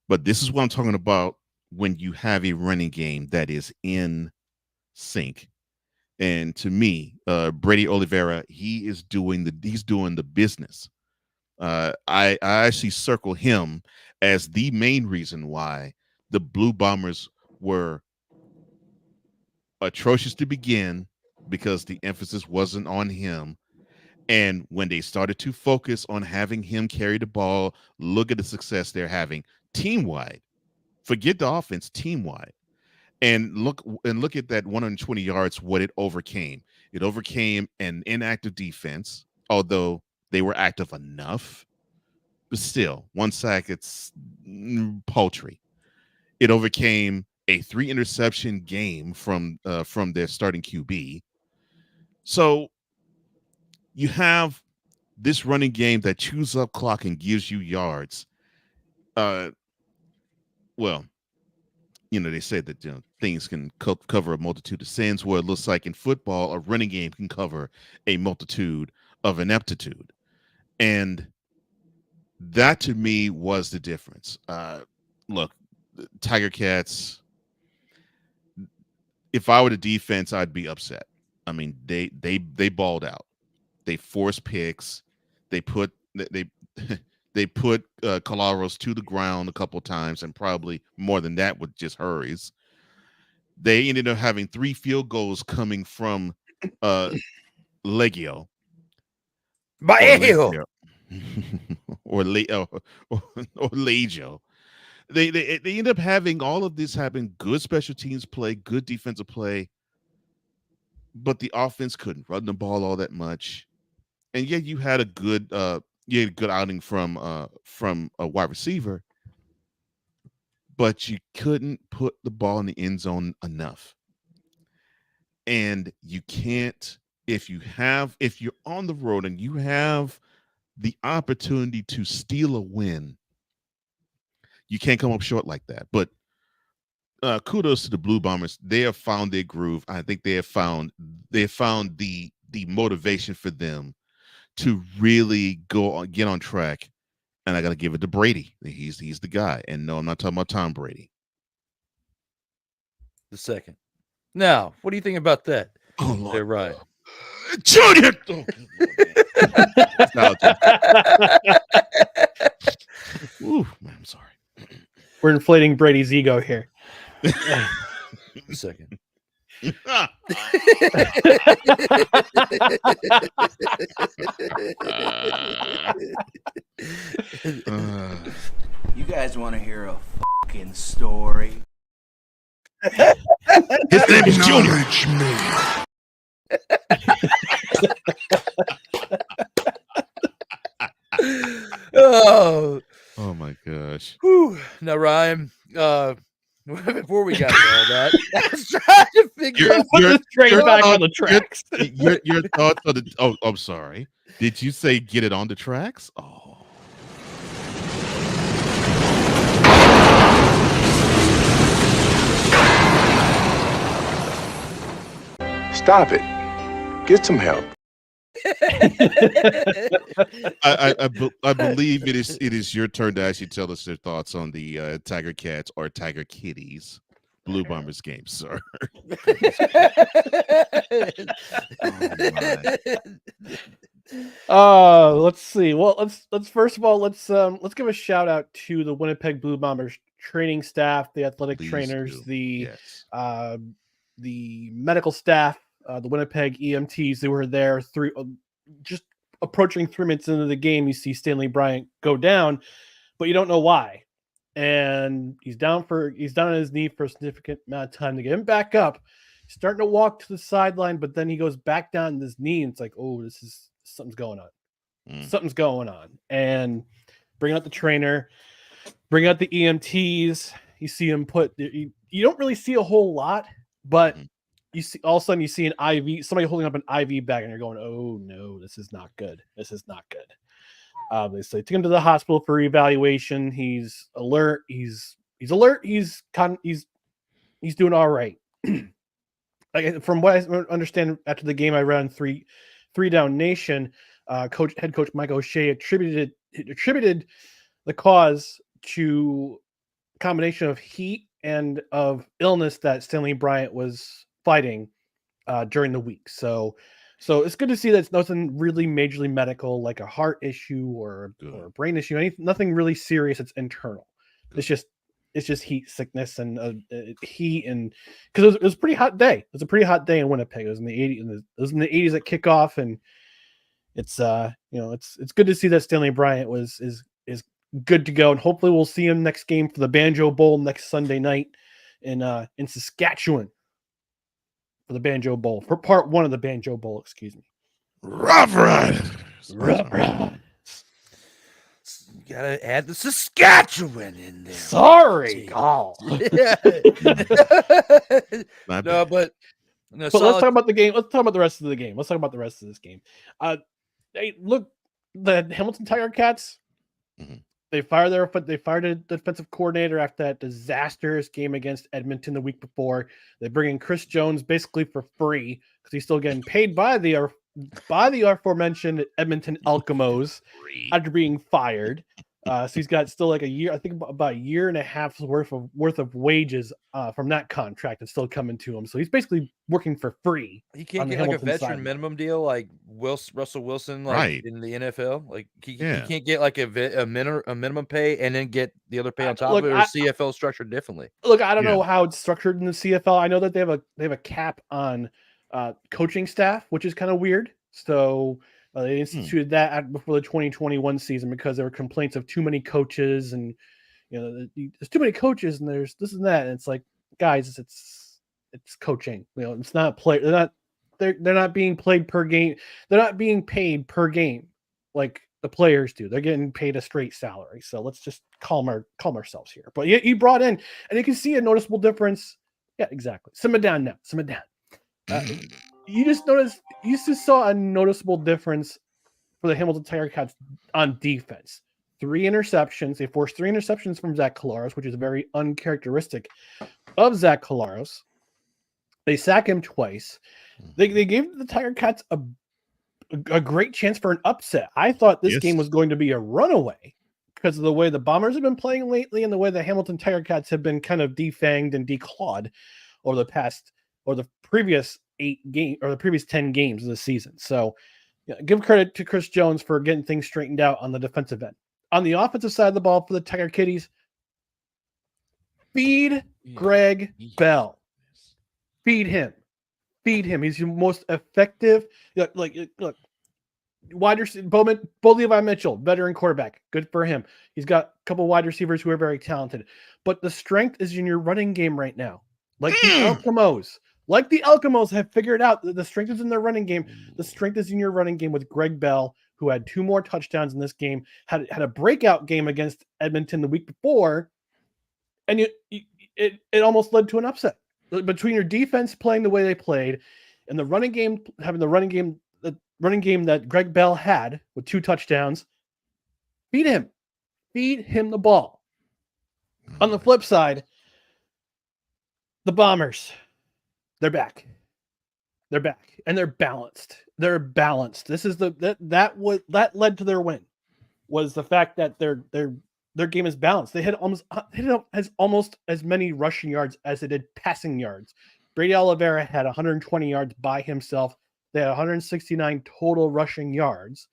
But this is what I'm talking about when you have a running game that is in sync. And to me, Brady Oliveira, he's doing the business. I actually circle him as the main reason why the Blue Bombers were atrocious to begin, because the emphasis wasn't on him. And when they started to focus on having him carry the ball, look at the success they're having team-wide. Forget the offense, team-wide. And look at that 120 yards, what it overcame. It overcame an inactive defense, although they were active enough. But still, one sack, it's paltry. It overcame a 3-interception game from their starting QB. So you have this running game that chews up clock and gives you yards. Well, they said that things can cover a multitude of sins, where it looks like in football, a running game can cover a multitude of ineptitude. And that to me was the difference. Look, Tiger Cats, if I were the defense, I'd be upset. I mean, they balled out. They forced picks. They put Colaros to the ground a couple times, and probably more than that with just hurries. They ended up having 3 field goals coming from Legio. Or Legio. They end up having all of this happen. Good special teams play, good defensive play, but the offense couldn't run the ball all that much. And yet you had a good outing from a wide receiver, but you couldn't put the ball in the end zone enough. And you can't, if you're on the road and you have the opportunity to steal a win, you can't come up short like that. But kudos to the Blue Bombers. They have found their groove. I think they have found the motivation for them to really get on track. And I got to give it to Brady. He's the guy. And no, I'm not talking about Tom Brady. The second. Now, what do you think about that? Oh, Lord. They're right. Junior! Ooh, man, I'm sorry. We're inflating Brady's ego here. The second. You guys want to hear a fucking story? His name is Junior. Oh my gosh. Whew. Now, Ryan, before we got to all that, I was trying to figure out put this train back on the tracks. Your thoughts on the I'm sorry. Did you say get it on the tracks? Oh. Stop it. Get some help. I believe it is your turn to actually tell us your thoughts on the Tiger Cats or Tiger Kitties Blue Bombers game, sir. Let's see. Well, let's first of all let's give a shout out to the Winnipeg Blue Bombers training staff, the athletic trainers, the medical staff, the Winnipeg EMTs. They were there just approaching 3 minutes into the game. You see Stanley Bryant go down, but you don't know why. And he's down on his knee for a significant amount of time. To get him back up, he's starting to walk to the sideline, but then he goes back down on his knee, and it's like, oh, something's going on. Something's going on. And bring out the trainer, bring out the EMTs. You see him you don't really see a whole lot But you see, all of a sudden, you see an IV, somebody holding up an IV bag, and you're going, "Oh no, this is not good. This is not good." They took him to the hospital for evaluation. He's alert. He's alert. He's doing all right. From what I understand, after the game, I ran three down nation. Head coach Mike O'Shea attributed the cause to a combination of heat and of illness that Stanley Bryant was fighting during the week. So it's good to see that it's nothing really majorly medical, like a heart issue or a brain issue. Nothing really serious. It's internal. Good. It's just heat sickness and heat, and because it was a pretty hot day. It was a pretty hot day in Winnipeg. It was in the 80s. It was in the 80s at kickoff, and it's it's good to see that Stanley Bryant is good to go, and hopefully we'll see him next game for the Banjo Bowl next Sunday night in Saskatchewan for the Banjo Bowl, for part 1 of the Banjo Bowl. Excuse me. Rough Riders. You gotta add the Saskatchewan in there. Sorry. No, but let's talk about the game. Let's talk about the rest of the game. Let's talk about the rest of this game. Hey, look, the Hamilton Tiger Cats. They fired a defensive coordinator after that disastrous game against Edmonton the week before. They bring in Chris Jones basically for free because he's still getting paid by the aforementioned Edmonton Elkamos after being fired. So he's got still like a year, I think about a year and a half's worth of wages from that contract that's still coming to him. So he's basically working for free. He can't get like a veteran minimum deal like Russell Wilson, like in the NFL. Like he can't get like a minimum pay and then get the other pay on top of it, or CFL structured differently. Look, I don't know how it's structured in the CFL. I know that they have a cap on coaching staff, which is kind of weird. So they instituted that before the 2021 season because there were complaints of too many coaches, and there's too many coaches, and there's this and that. And it's like, guys, it's coaching. It's not play. They're not being played per game. They're not being paid per game like the players do. They're getting paid a straight salary. So let's just calm ourselves here. But he brought in, and you can see a noticeable difference. Yeah, exactly. Simmer down now. Simmer down. You just saw a noticeable difference for the Hamilton Tiger Cats on defense. 3 interceptions. They forced 3 interceptions from Zach Collaros, which is very uncharacteristic of Zach Collaros. They sack him twice. They gave the Tiger Cats a great chance for an upset. I thought this game was going to be a runaway because of the way the Bombers have been playing lately and the way the Hamilton Tiger Cats have been kind of defanged and declawed over the previous 10 games of the season. So give credit to Chris Jones for getting things straightened out on the defensive end. On the offensive side of the ball for the Tiger Kitties, feed Greg Bell. Feed him. He's your most effective. Look, wide receiver, Bo Levi Mitchell, veteran quarterback. Good for him. He's got a couple wide receivers who are very talented. But the strength is in your running game right now. Like the Elkamos have figured out that the strength is in their running game. The strength is in your running game with Greg Bell, who had 2 more touchdowns in this game, had a breakout game against Edmonton the week before, and it almost led to an upset. Between your defense playing the way they played and the running game, having the running game that Greg Bell had with 2 touchdowns, feed him the ball. On the flip side, the Bombers, they're back, and they're balanced. This is that led to their win, was the fact that their game is balanced. They had almost as many rushing yards as they did passing yards. Brady Oliveira had 120 yards by himself. They had 169 total rushing yards.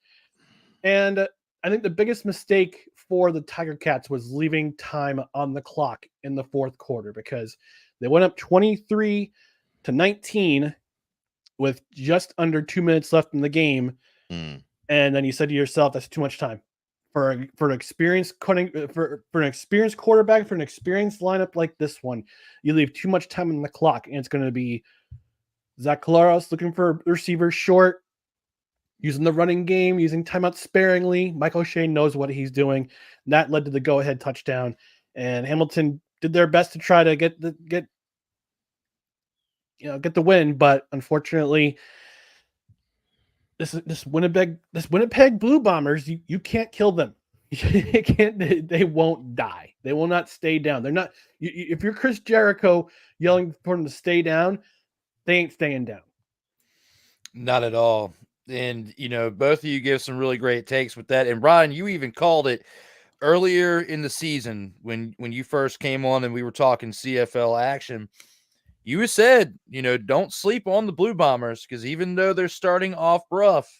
And I think the biggest mistake for the Tiger Cats was leaving time on the clock in the 4th quarter, because they went up 23-19 with just under 2 minutes left in the game. And then you said to yourself, that's too much time. For an experienced quarterback, for an experienced lineup like this one, you leave too much time on the clock, and it's going to be Zach Collaros looking for receivers short, using the running game, using timeout sparingly. Mike O'Shea knows what he's doing. And that led to the go-ahead touchdown, and Hamilton did their best to try to get get the win. But unfortunately, this Winnipeg Blue Bombers, you can't kill them. You can't. They won't die. They will not stay down. They're not. If you're Chris Jericho yelling for them to stay down, they ain't staying down. Not at all. And, both of you give some really great takes with that. And Ryan, you even called it earlier in the season when you first came on and we were talking CFL action. You said, don't sleep on the Blue Bombers, because even though they're starting off rough,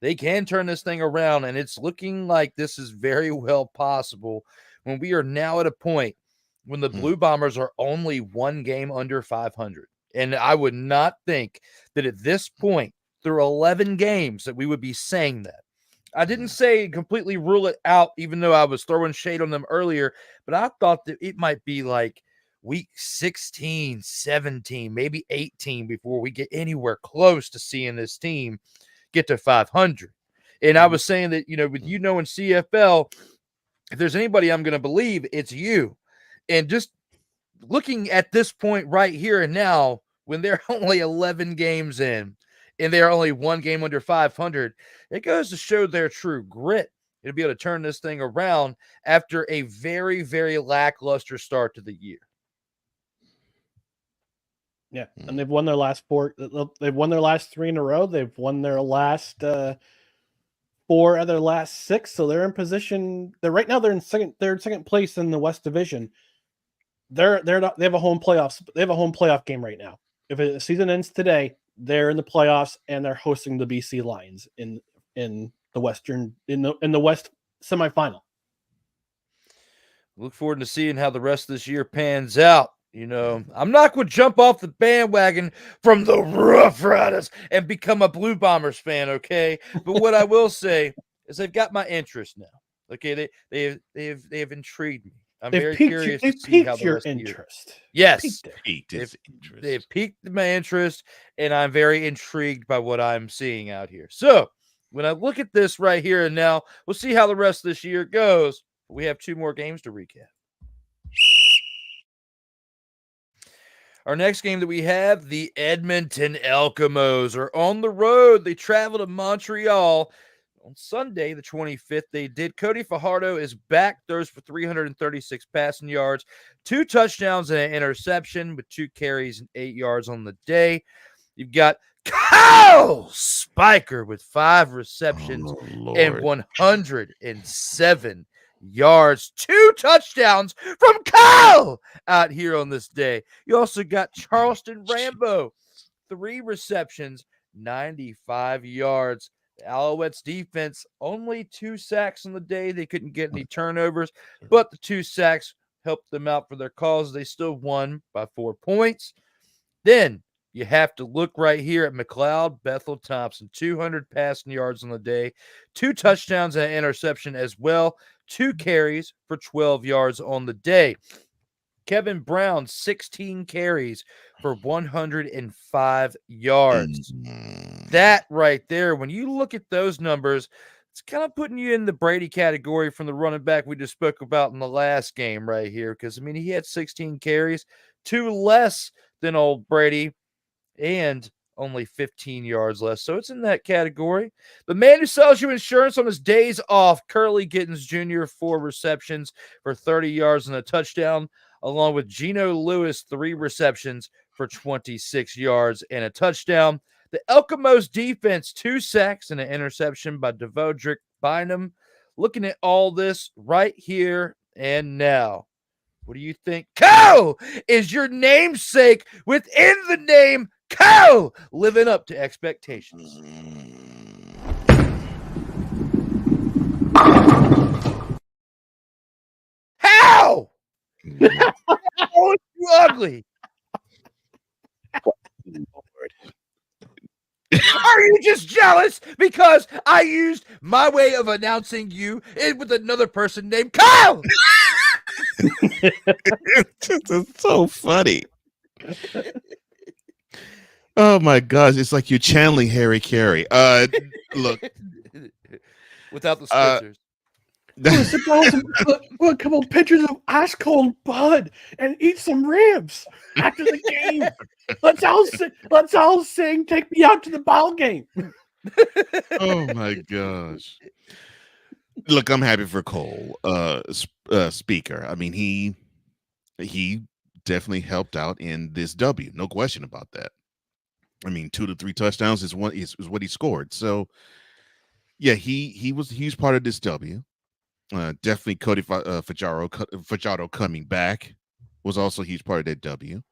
they can turn this thing around. And it's looking like this is very well possible when we are now at a point when the Blue Bombers are only one game under 500. And I would not think that at this point, through 11 games, that we would be saying that. I didn't say completely rule it out, even though I was throwing shade on them earlier, but I thought that it might be like week 16, 17, maybe 18 before we get anywhere close to seeing this team get to 500. And I was saying that, with in CFL, if there's anybody I'm going to believe, it's you. And just looking at this point right here and now, when they're only 11 games in and they're only one game under 500, it goes to show their true grit. It'll be able to turn this thing around after a very, very lackluster start to the year. Yeah, and they've won their last 4. They've won their last 3 in a row. They've won their last 4 of their last 6. So they're in position. Right now they're in second. They're in second place in the West Division. They have a home playoffs. They have a home playoff game right now. If the season ends today, they're in the playoffs and they're hosting the BC Lions in the Western in the West semifinal. Look forward to seeing how the rest of this year pans out. I'm not going to jump off the bandwagon from the Rough Riders and become a Blue Bombers fan, okay? But what I will say is they've got my interest now. Okay, they have intrigued me. I'm very curious to see how the rest of the year. Yes, they've piqued my interest, and I'm very intrigued by what I'm seeing out here. So when I look at this right here and now, we'll see how the rest of this year goes. We have 2 more games to recap. Our next game that we have, the Edmonton Elkamos are on the road. They travel to Montreal on Sunday, the 25th. They did. Cody Fajardo is back, throws for 336 passing yards, 2 touchdowns and an interception with 2 carries and 8 yards on the day. You've got Kyle Spiker with 5 receptions and 107 yards, 2 touchdowns from Kyle out here on this day. You also got Charleston Rambo, 3 receptions, 95 yards. The Alouettes defense, only 2 sacks on the day. They couldn't get any turnovers, but the 2 sacks helped them out for their cause. They still won by 4 points. Then you have to look right here at McLeod Bethel Thompson, 200 passing yards on the day, 2 touchdowns and an interception as well, 2 carries for 12 yards on the day. Kevin Brown, 16 carries for 105 yards. That right there, when you look at those numbers, it's kind of putting you in the Brady category from the running back we just spoke about in the last game right here. Because, he had 16 carries, 2 less than old Brady, and only 15 yards less. So it's in that category. The man who sells you insurance on his days off, Curly Gittens Jr., 4 receptions for 30 yards and a touchdown, along with Geno Lewis, 3 receptions for 26 yards and a touchdown. The Elkamos defense, 2 sacks and an interception by Devodrick Bynum. Looking at all this right here and now, what do you think? Cow is your namesake within the name Cow, living up to expectations. How? Oh, you ugly. Are you just jealous because I used my way of announcing you with another person named Kyle? It's so funny. Oh my gosh, it's like you're channeling Harry Carey. Look, without the scriptures. We'll a couple pitchers of ice cold Bud and eat some ribs after the game. Let's all sing "Take Me Out to the Ball Game." Oh my gosh! Look, I'm happy for Cole, speaker. I mean, he definitely helped out in this W, no question about that. I mean, 2 to 3 touchdowns is what he scored. So, yeah, he's part of this W. Definitely Cody Fajardo coming back was also a huge part of that W.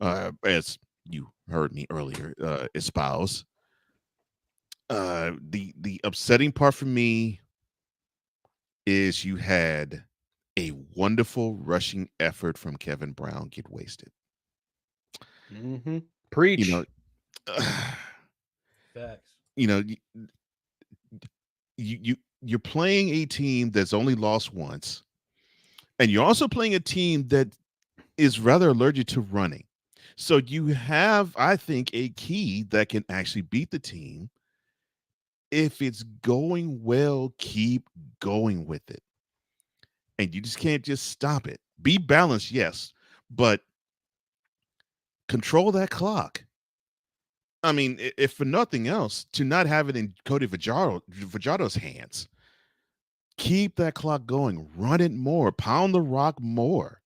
As you heard me earlier espouse. The upsetting part for me is you had a wonderful rushing effort from Kevin Brown get wasted. Mm-hmm. Preach. You know, Facts. you know, you're playing a team that's only lost once, and you're also playing a team that is rather allergic to running. So you have, I think, a key that can actually beat the team. If it's going well, keep going with it. And you just can't just stop it. Be balanced, yes, but control that clock. I mean, if for nothing else, to not have it in Cody Fajardo's hands. Keep that clock going. Run it more. Pound the rock more.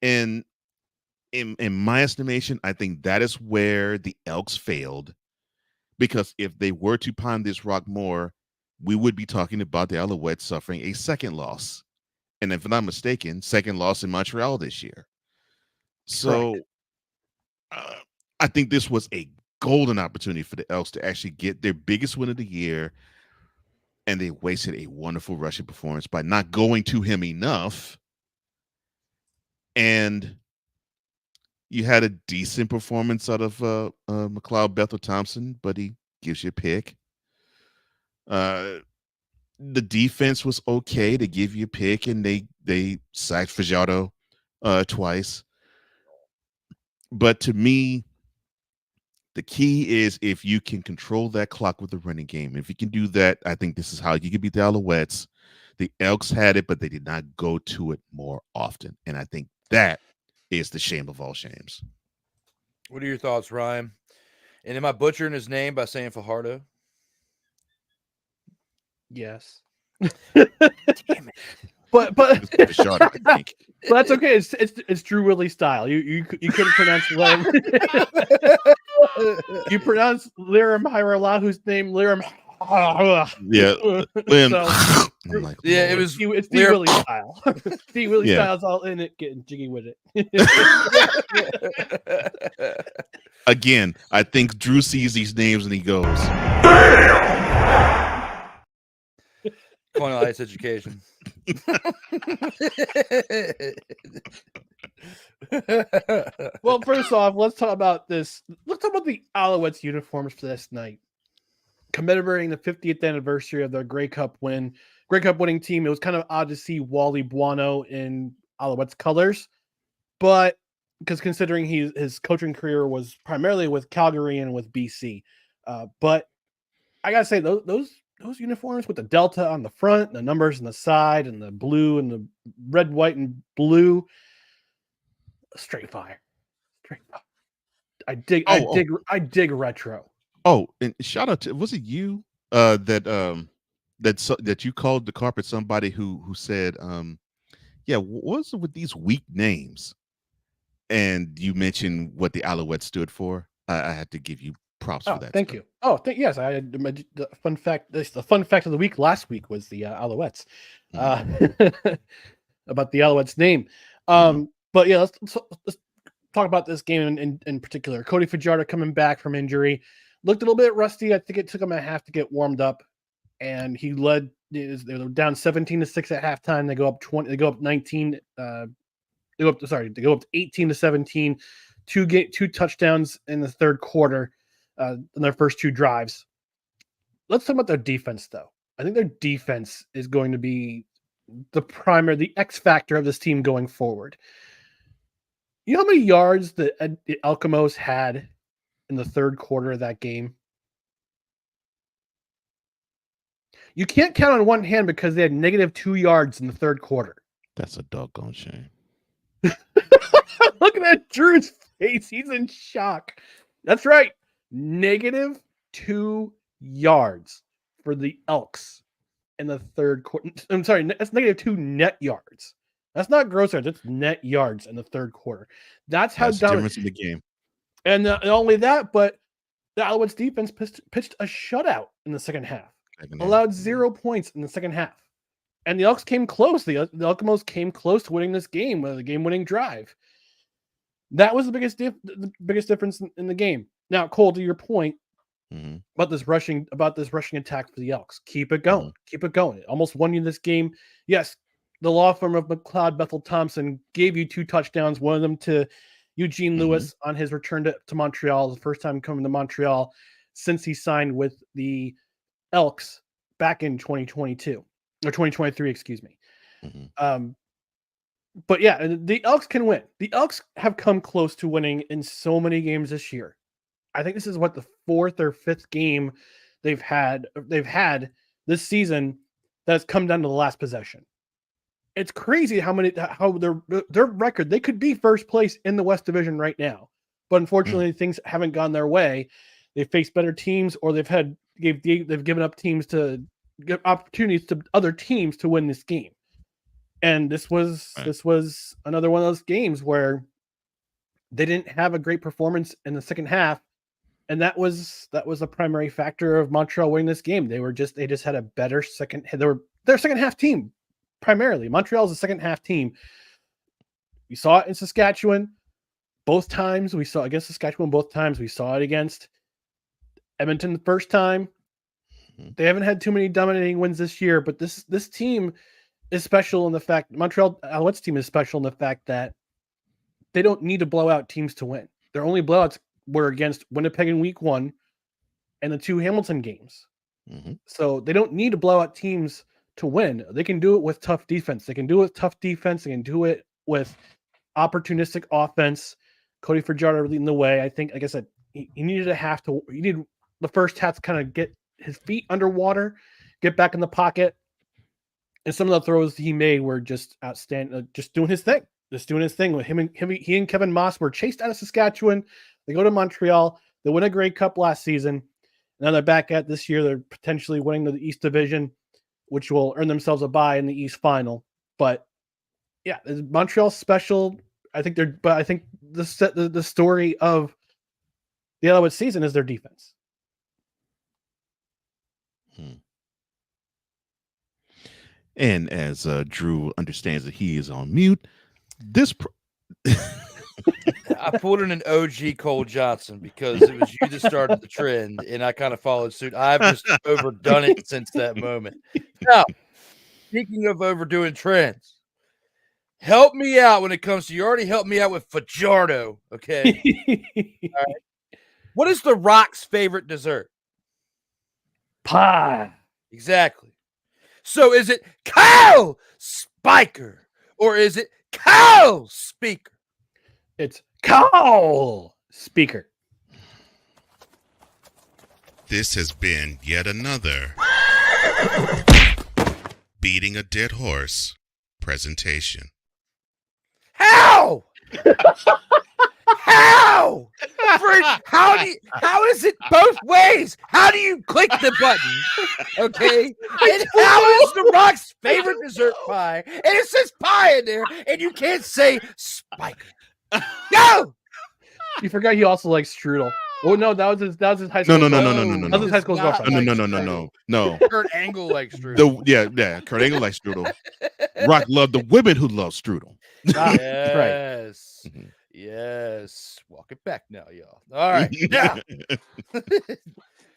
And in my estimation, I think that is where the Elks failed. Because if they were to pound this rock more, we would be talking about the Alouettes suffering a second loss. And if I'm not mistaken, second loss in Montreal this year. So I think this was a golden opportunity for the Elks to actually get their biggest win of the year. And they wasted a wonderful rushing performance by not going to him enough. And you had a decent performance out of McLeod Bethel-Thompson, but he gives you a pick. The defense was okay to give you a pick, and they sacked Fajardo twice. But to me, the key is if you can control that clock with the running game. If you can do that, I think this is how you can beat the Alouettes. The Elks had it, but they did not go to it more often. And I think that is the shame of all shames. What are your thoughts, Ryan? And am I butchering his name by saying Fajardo? Yes. Damn it. But Shot, I think. Well, that's okay. It's Drew Willie style. You couldn't pronounce Liram. You pronounce Liram Hiralahu name Liram. Yeah, So, like, yeah, it was. It's D Willie style. D Willie style's all in it, getting jiggy with it. Again, I think Drew sees these names and he goes, Cornell Heights education. Well, first off, let's talk about this. Let's talk about the Alouettes uniforms for this night. Commemorating the 50th anniversary of their Grey Cup win. Grey Cup winning team. It was kind of odd to see Wally Buono in Alouettes colors, but because considering his coaching career was primarily with Calgary and with BC, but I gotta say those uniforms with the Delta on the front, the numbers on the side, and the blue and the red, white, and blue, straight fire. I dig retro. Oh, and shout out to, was it you that you called the carpet somebody who said, yeah, what's it with these weak names? And you mentioned what the Alouettes stood for. I had to give you props for that. Thank you. Oh, yes. The fun fact. The fun fact of the week last week was the Alouettes. About the Alouettes name. But yeah, let's talk about this game in particular. Cody Fajardo coming back from injury. Looked a little bit rusty. I think it took him a half to get warmed up, and he led. They were down 17-6 at halftime. They go up 20. They go up 19. They go up 18-17. Two touchdowns in the third quarter in their first two drives. Let's talk about their defense, though. I think their defense is going to be the X factor of this team going forward. You know how many yards that Elkamos had in the third quarter of that game? You can't count on one hand because they had -2 yards in the third quarter. That's a doggone shame. Looking at Drew's face, he's in shock. That's right. -2 yards for the Elks in the third quarter. I'm sorry, that's -2 net yards. That's not gross yards, it's net yards in the third quarter. That's how That's the difference in the game. And not only that, but the Alouettes defense pitched a shutout in the second half. Allowed 0 points in the second half. And the Elks came close. The Elkmos came close to winning this game with a game-winning drive. That was the biggest difference in the game. Now, Cole, to your point about this rushing attack for the Elks, keep it going. Keep it going. It almost won you this game. Yes, the law firm of McLeod Bethel Thompson gave you 2 touchdowns, one of them to Eugene Lewis on his return to Montreal, the first time coming to Montreal since he signed with the Elks back in 2022 or 2023, excuse me. But yeah, the Elks can win. The Elks have come close to winning in so many games this year. I think this is the 4th or 5th game they've had this season that's come down to the last possession. It's crazy how their record, they could be first place in the West Division right now. But unfortunately, things haven't gone their way. They've faced better teams, or they've given up teams to give opportunities to other teams to win this game. And this was another one of those games where they didn't have a great performance in the second half, and that was a primary factor of Montreal winning this game. They just had a better second. Their second half team primarily. Montreal's a second half team. We saw it in Saskatchewan both times. We saw it against Saskatchewan both times. We saw it against Edmonton the first time. They haven't had too many dominating wins this year, but this team is special in the fact Montreal Alouettes team is special in the fact that they don't need to blow out teams to win. Their only blowouts were against Winnipeg in week 1 and the 2 Hamilton games. So they don't need to blow out teams to win. They can do it with tough defense. They can do it with tough defense. They can do it with opportunistic offense. Cody Fajardo leading the way. I think, like I said, he needed the first half to kind of get his feet underwater, get back in the pocket. And some of the throws he made were just outstanding, just doing his thing. With he and Kevin Moss were chased out of Saskatchewan. They go to Montreal. They win a Grey Cup last season. Now they're back at this year. They're potentially winning the East Division, which will earn themselves a bye in the East Final. But yeah, Montreal's special. I think the story of the Alouettes season is their defense. And as Drew understands that he is on mute, I pulled in an OG Cole Johnson because it was you that started the trend, and I kind of followed suit. I've just overdone it since that moment. Now, speaking of overdoing trends, help me out when it comes to, you already helped me out with Fajardo, okay? All right. What is The Rock's favorite dessert? Pie. Exactly. So is it Kyle Spiker or is it Kyle Speaker? It's Kyle Speaker. This has been yet another Beating a Dead Horse presentation. How? How? How is it both ways? How do you click the button? Okay. And how is The Rock's favorite dessert pie? And it says pie in there, and you can't say Spiker. Go! You forgot he also likes strudel. Oh no, that was his high school. No. That was his high school girlfriend. No. Kurt Angle likes strudel. Yeah. Kurt Angle likes strudel. Rock loved the women who love strudel. Yes. Right. Yes. Walk it back now, y'all. All right. Now,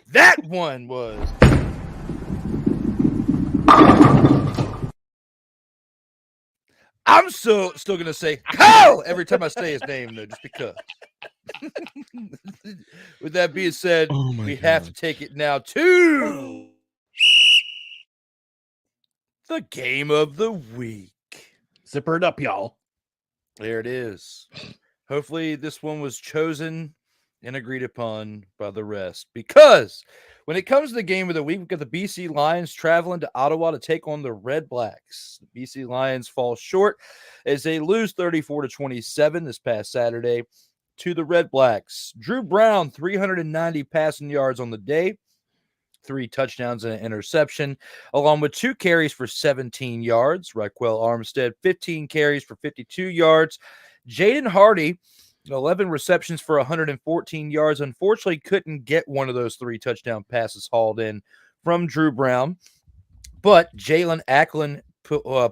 that one was. I'm still going to say Kyle every time I say his name, though, just because. With that being said, we have to take it now to the game of the week. Zipper it up, y'all. There it is. Hopefully this one was chosen and agreed upon by the rest, because When it comes to the game of the week, we've got the BC Lions traveling to Ottawa to take on the Red Blacks. The BC Lions fall short as they lose 34-27 this past Saturday to the Red Blacks. Drew Brown, 390 passing yards on the day, 3 touchdowns and an interception, along with 2 carries for 17 yards. Raquel Armstead, 15 carries for 52 yards. Jaden Hardy, 11 receptions for 114 yards. Unfortunately, couldn't get one of those 3 touchdown passes hauled in from Drew Brown. But Jalen Acklin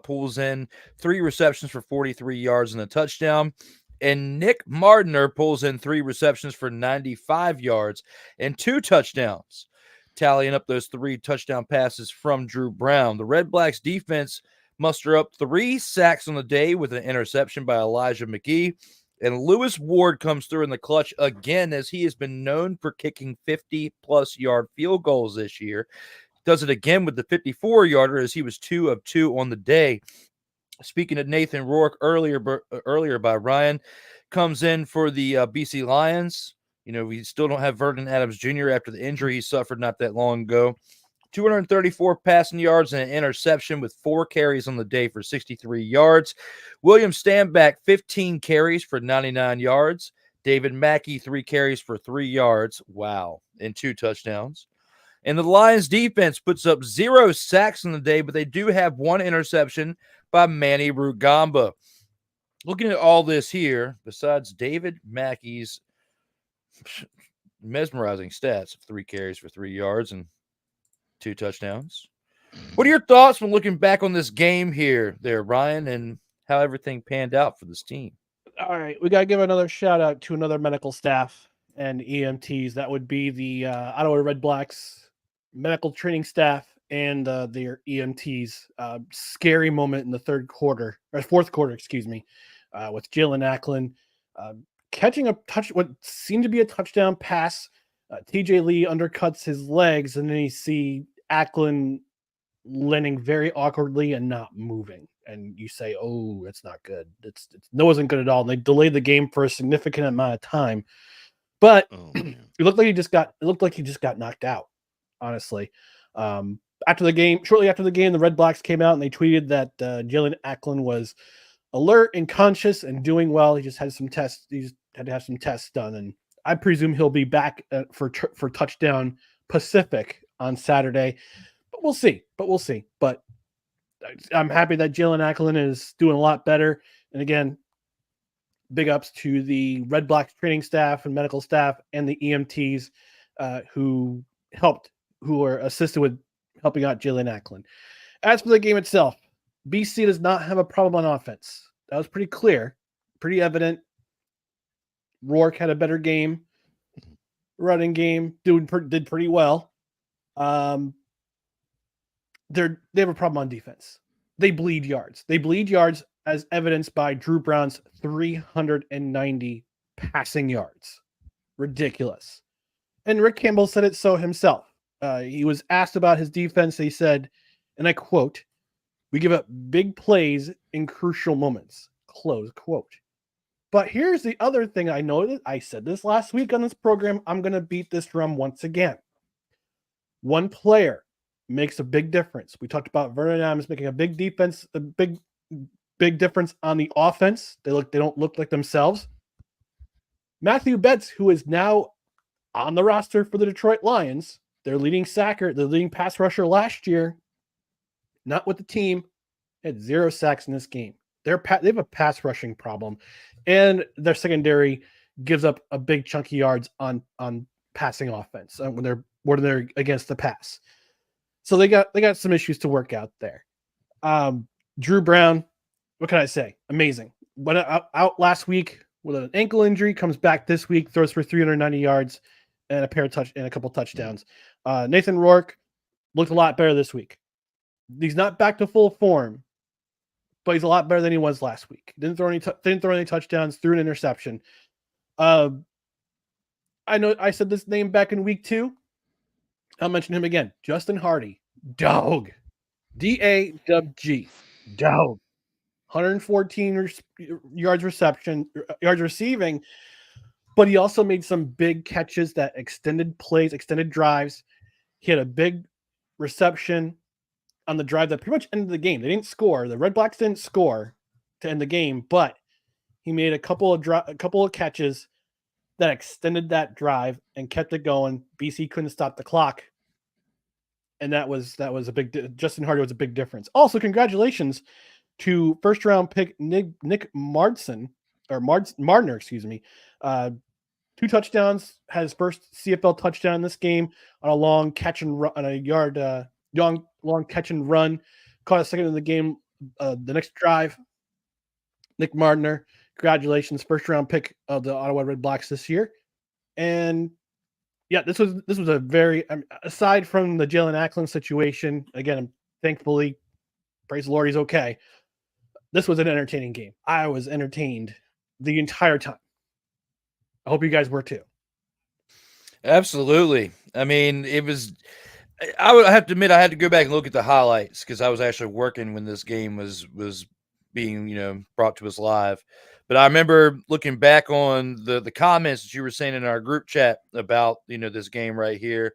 pulls in 3 receptions for 43 yards and a touchdown. And Nick Martiner pulls in 3 receptions for 95 yards and 2 touchdowns, tallying up those 3 touchdown passes from Drew Brown. The Red Blacks defense muster up 3 sacks on the day with an interception by Elijah McGee. And Lewis Ward comes through in the clutch again, as he has been known for kicking 50-plus yard field goals this year. Does it again with the 54-yarder, as he was 2 of 2 on the day. Speaking of Nathan Rourke earlier by Ryan, comes in for the BC Lions. You know, we still don't have Vernon Adams Jr. after the injury he suffered not that long ago. 234 passing yards and an interception with 4 carries on the day for 63 yards. William Stanback, 15 carries for 99 yards. David Mackey, 3 carries for 3 yards. Wow. And 2 touchdowns. And the Lions defense puts up 0 sacks on the day, but they do have 1 interception by Manny Rugamba. Looking at all this here, besides David Mackey's mesmerizing stats of 3 carries for 3 yards and 2 touchdowns. What are your thoughts when looking back on this game here, Ryan, and how everything panned out for this team? All right, we got to give another shout out to another medical staff and EMTs. That would be the Ottawa Red Blacks medical training staff and their EMTs. Scary moment in the fourth quarter, with Jalen Acklin catching what seemed to be a touchdown pass. TJ Lee undercuts his legs, and then you see Acklin landing very awkwardly and not moving. And you say, oh, it's not good. It wasn't good at all. And they delayed the game for a significant amount of time. But it looked like he just got knocked out, honestly. Shortly after the game, the Red Blacks came out and they tweeted that Jalen Acklin was alert and conscious and doing well. He just had some tests. He just had to have some tests done, and I presume he'll be back for Touchdown Pacific on Saturday. But we'll see. But I'm happy that Jalen Acklin is doing a lot better. And again, big ups to the Red Blacks training staff and medical staff and the EMTs who were assisted with helping out Jalen Acklin. As for the game itself, BC does not have a problem on offense. That was pretty clear, pretty evident. Rourke had a better game. Running game did pretty well. They have a problem on defense. They bleed yards. As evidenced by Drew Brown's 390 passing yards. Ridiculous. And Rick Campbell said it so himself. He was asked about his defense. He said, and I quote, "We give up big plays in crucial moments." Close quote. But here's the other thing I noticed. I said this last week on this program. I'm going to beat this drum once again. One player makes a big difference. We talked about Vernon Adams making a big difference on the offense. They don't look like themselves. Matthew Betts, who is now on the roster for the Detroit Lions, their leading pass rusher last year, not with the team, had 0 sacks in this game. They have a pass rushing problem, and their secondary gives up a big chunk of yards on passing offense when they're against the pass. So they got some issues to work out there. Drew Brown, what can I say? Amazing. Went out last week with an ankle injury, comes back this week, throws for 390 yards and a couple touchdowns. Nathan Rourke looked a lot better this week. He's not back to full form, but he's a lot better than he was last week. Didn't throw any touchdowns, threw an interception. I know I said this name back in week 2. I'll mention him again. Justin Hardy, dog, DAWG, dog. 114 yards receiving, but he also made some big catches that extended plays, extended drives. He had a big reception on the drive that pretty much ended the game. They didn't score. The Red Blacks didn't score to end the game, but he made a couple of catches that extended that drive and kept it going. BC couldn't stop the clock. And that was a big. Justin Hardy was a big difference. Also, congratulations to first round pick Nick Mardson or Mardner, excuse me. 2 touchdowns, had his first CFL touchdown in this game on a long catch and run, on a yard, long catch and run. Caught a second in the game. The next drive, Nick Mardner, congratulations, first round pick of the Ottawa Red Blacks this year. And yeah, this was a very, aside from the Jalen Ackland situation, again, thankfully, praise the Lord, he's okay. This was an entertaining game. I was entertained the entire time. I hope you guys were too. Absolutely. I mean, it was. I would have to admit, I had to go back and look at the highlights because I was actually working when this game was being brought to us live. But I remember looking back on the comments that you were saying in our group chat about this game right here,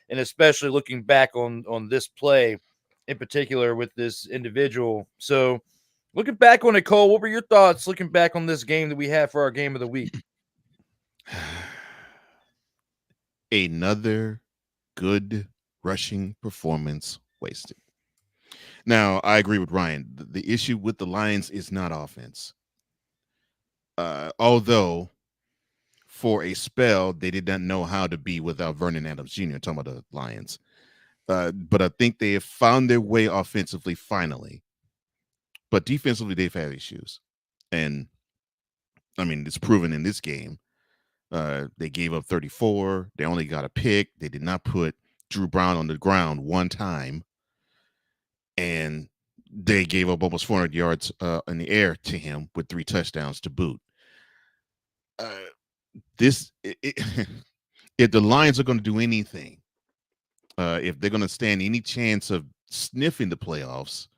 and especially looking back on this play in particular with this individual. So looking back on it, Cole, what were your thoughts looking back on this game that we had for our game of the week? Another good rushing performance wasted. Now, I agree with Ryan. The issue with the Lions is not offense. Although, for a spell, they did not know how to be without Vernon Adams Jr., talking about the Lions. But I think they have found their way offensively finally. But defensively, they've had issues. And, I mean, it's proven in this game. They gave up 34. They only got a pick. They did not put Drew Brown on the ground one time. And they gave up almost 400 yards in the air to him with 3 touchdowns to boot. If the Lions are going to do anything, if they're going to stand any chance of sniffing the playoffs,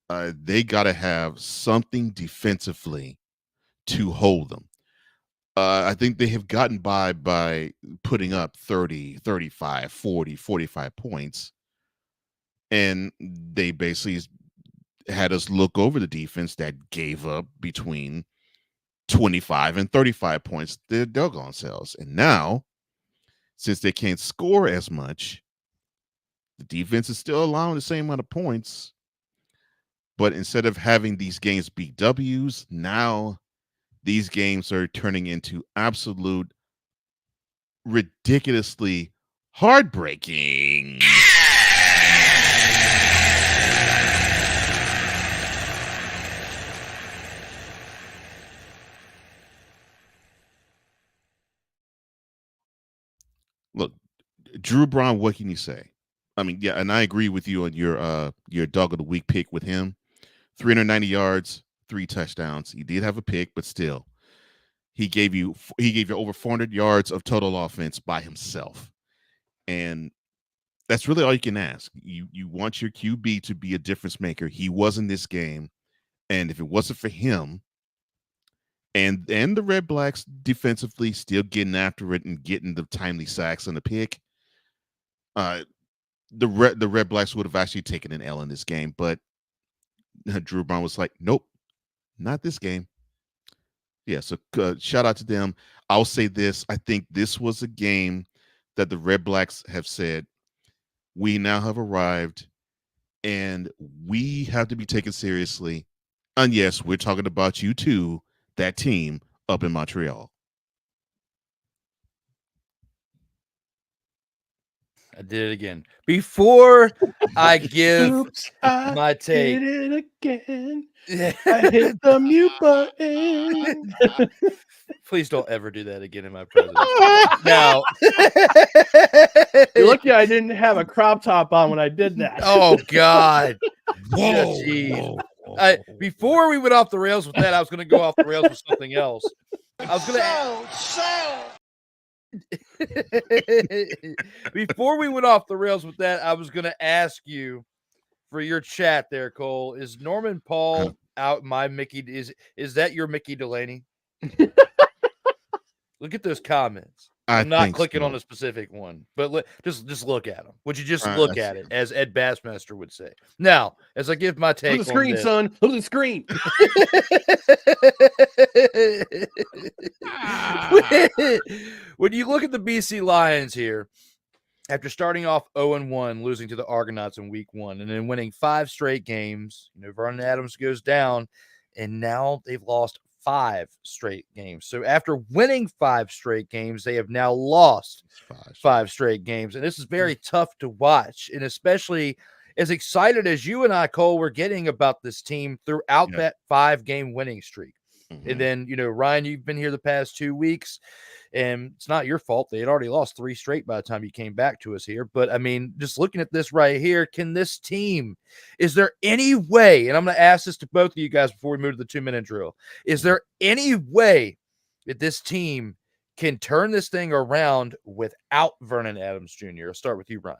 they got to have something defensively to hold them. I think they have gotten by putting up 30, 35, 40, 45 points. And they basically had us look over the defense that gave up between 25 and 35 points to their doggone selves. And now, since they can't score as much, the defense is still allowing the same amount of points. But instead of having these games be W's, now these games are turning into absolute ridiculously heartbreaking. Look, Drew Brown, what can you say? I mean, yeah, and I agree with you on your dog of the week pick with him. 390 yards, 3 touchdowns. He did have a pick, but still, he gave you over 400 yards of total offense by himself, and that's really all you can ask. You want your QB to be a difference maker. He was in this game, and if it wasn't for him, and the Red Blacks defensively still getting after it and getting the timely sacks and the pick, the Red Blacks would have actually taken an L in this game. But Drew Brown was like, nope, not this game. Yeah, so shout out to them. I'll say this. I think this was a game that the Red Blacks have said, we now have arrived and we have to be taken seriously. And yes, we're talking about you too, that team up in Montreal. I did it again. Before I give my take. Did it again. I hit the mute button. Please don't ever do that again in my presence. Now, you're lucky I didn't have a crop top on when I did that. Oh, God. Whoa, Jeez. Before we went off the rails with that, I was going to go off the rails with something else. I was going to. Before we went off the rails with that, I was going to ask you for your chat there, Cole. Is Norman Paul out my Mickey? Is that your Mickey Delaney? Look at those comments. I'm not think clicking so. on a specific one, but just look at them. Would you just look at it, as Ed Bassmaster would say? Now, as I give my Look take at the screen, on this, son. Look at the screen. when you look at the BC Lions here, after starting off 0-1, losing to the Argonauts in week 1, and then winning 5 straight games, Vernon Adams goes down, and now they've lost 5 straight games. So after winning 5 straight games, they have now lost 5 straight games. And this is very tough to watch. And especially as excited as you and I, Cole, were getting about this team throughout that 5-game winning streak. And then, Ryan, you've been here the past 2 weeks, and it's not your fault. They had already lost 3 straight by the time you came back to us here. But, I mean, just looking at this right here, can this team, is there any way, and I'm going to ask this to both of you guys before we move to the 2-minute drill, is there any way that this team can turn this thing around without Vernon Adams Jr.? I'll start with you, Ryan.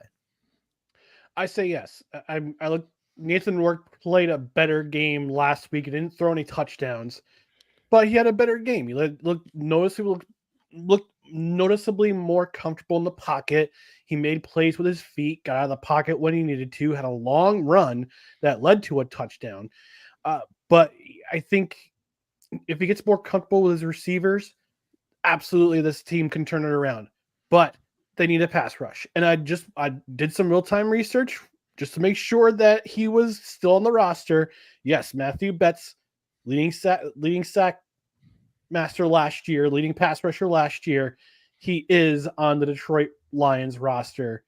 I say yes. I look. Nathan Rourke played a better game last week. He didn't throw any touchdowns, but he had a better game. He looked noticeably more comfortable in the pocket. He made plays with his feet, got out of the pocket when he needed to, had a long run that led to a touchdown. But I think if he gets more comfortable with his receivers, absolutely this team can turn it around. But they need a pass rush. And I did some real-time research just to make sure that he was still on the roster. Yes, Matthew Betts, leading sack master last year, leading pass rusher last year. He is on the Detroit Lions roster.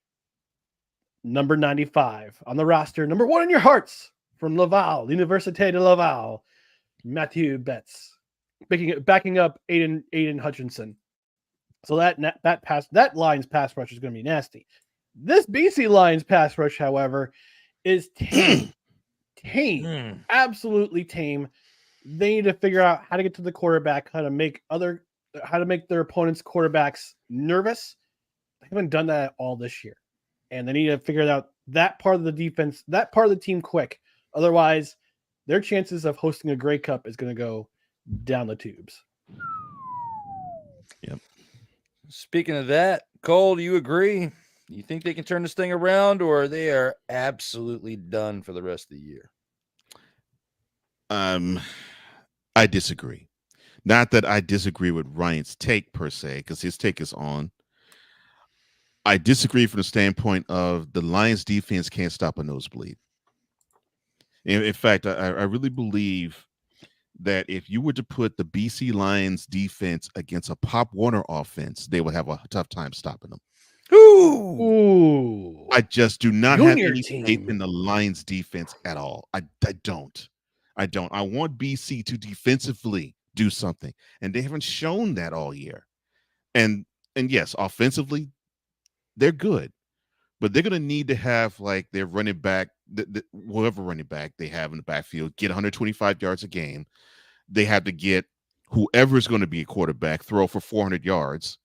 Number 95 on the roster. Number 1 in your hearts from Laval, Université de Laval, Matthew Betts, backing up Aiden Hutchinson. So that Lions pass rush is going to be nasty. This BC Lions pass rush, however, is tame. Absolutely tame. They need to figure out how to get to the quarterback, how to make their opponents' quarterbacks nervous. They haven't done that all this year. And they need to figure out that part of the defense, that part of the team quick. Otherwise, their chances of hosting a Grey Cup is going to go down the tubes. Yep. Speaking of that, Cole, do you agree? You think they can turn this thing around, or they are absolutely done for the rest of the year? I disagree. Not that I disagree with Ryan's take per se, because his take is on. I disagree from the standpoint of the Lions defense can't stop a nosebleed. In fact, I really believe that if you were to put the BC Lions defense against a Pop Warner offense, they would have a tough time stopping them. Ooh. I just do not have any team. faith in the Lions defense at all. I don't. I want BC to defensively do something, and they haven't shown that all year. And yes, offensively, they're good, but they're going to need to have like their running back, whoever running back they have in the backfield, get 125 yards a game. They have to get whoever is going to be a quarterback throw for 400 yards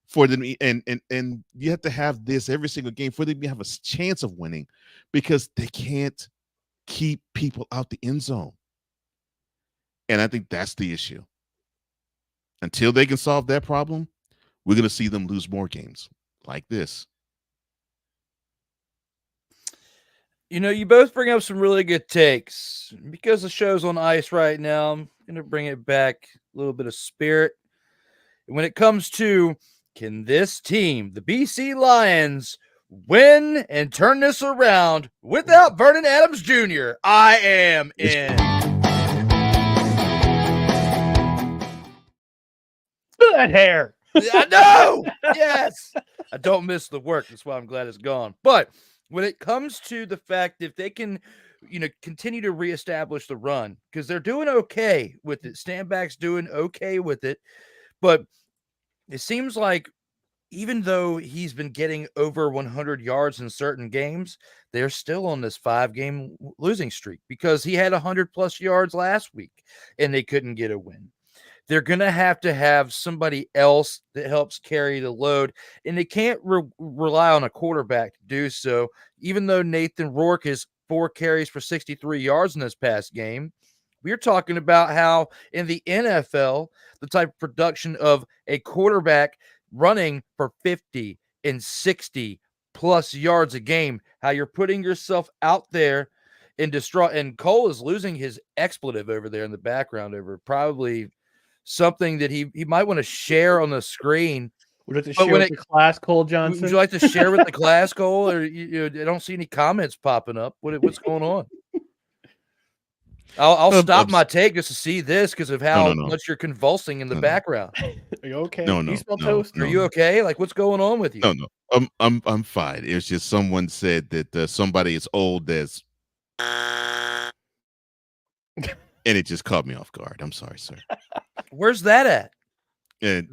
for them, and you have to have this every single game for them to have a chance of winning, because they can't keep people out the end zone. And I think that's the issue. Until they can solve that problem, we're going to see them lose more games like this. You both bring up some really good takes. Because the show's on ice right now, I'm going to bring it back a little bit of spirit. When it comes to, can this team, the BC Lions, win and turn this around without Vernon Adams Jr.? I am in. That hair. I know. Yes. I don't miss the work. That's why I'm glad it's gone. But when it comes to the fact if they can, continue to reestablish the run, because they're doing okay with it. Stanback's doing okay with it. But it seems like even though he's been getting over 100 yards in certain games, they're still on this 5-game losing streak, because he had 100+ yards last week and they couldn't get a win. They're going to have somebody else that helps carry the load, and they can't rely on a quarterback to do so. Even though Nathan Rourke is 4 carries for 63 yards in this past game, we're talking about how in the NFL, the type of production of a quarterback running for 50 and 60 plus yards a game, how you're putting yourself out there and distraught. And Cole is losing his expletive over there in the background over probably something that he might want to share on the screen. Would you like to share with the class, Cole Johnson? Would you like to share with the class, Cole? Or I don't see any comments popping up. What's going on? I'll stop my take just to see this because of how much you're convulsing in the background. Are you okay? No. Are you okay? Like, what's going on with you? No. I'm fine. It's just someone said that somebody as old as, and it just caught me off guard. I'm sorry, sir. Where's that at? And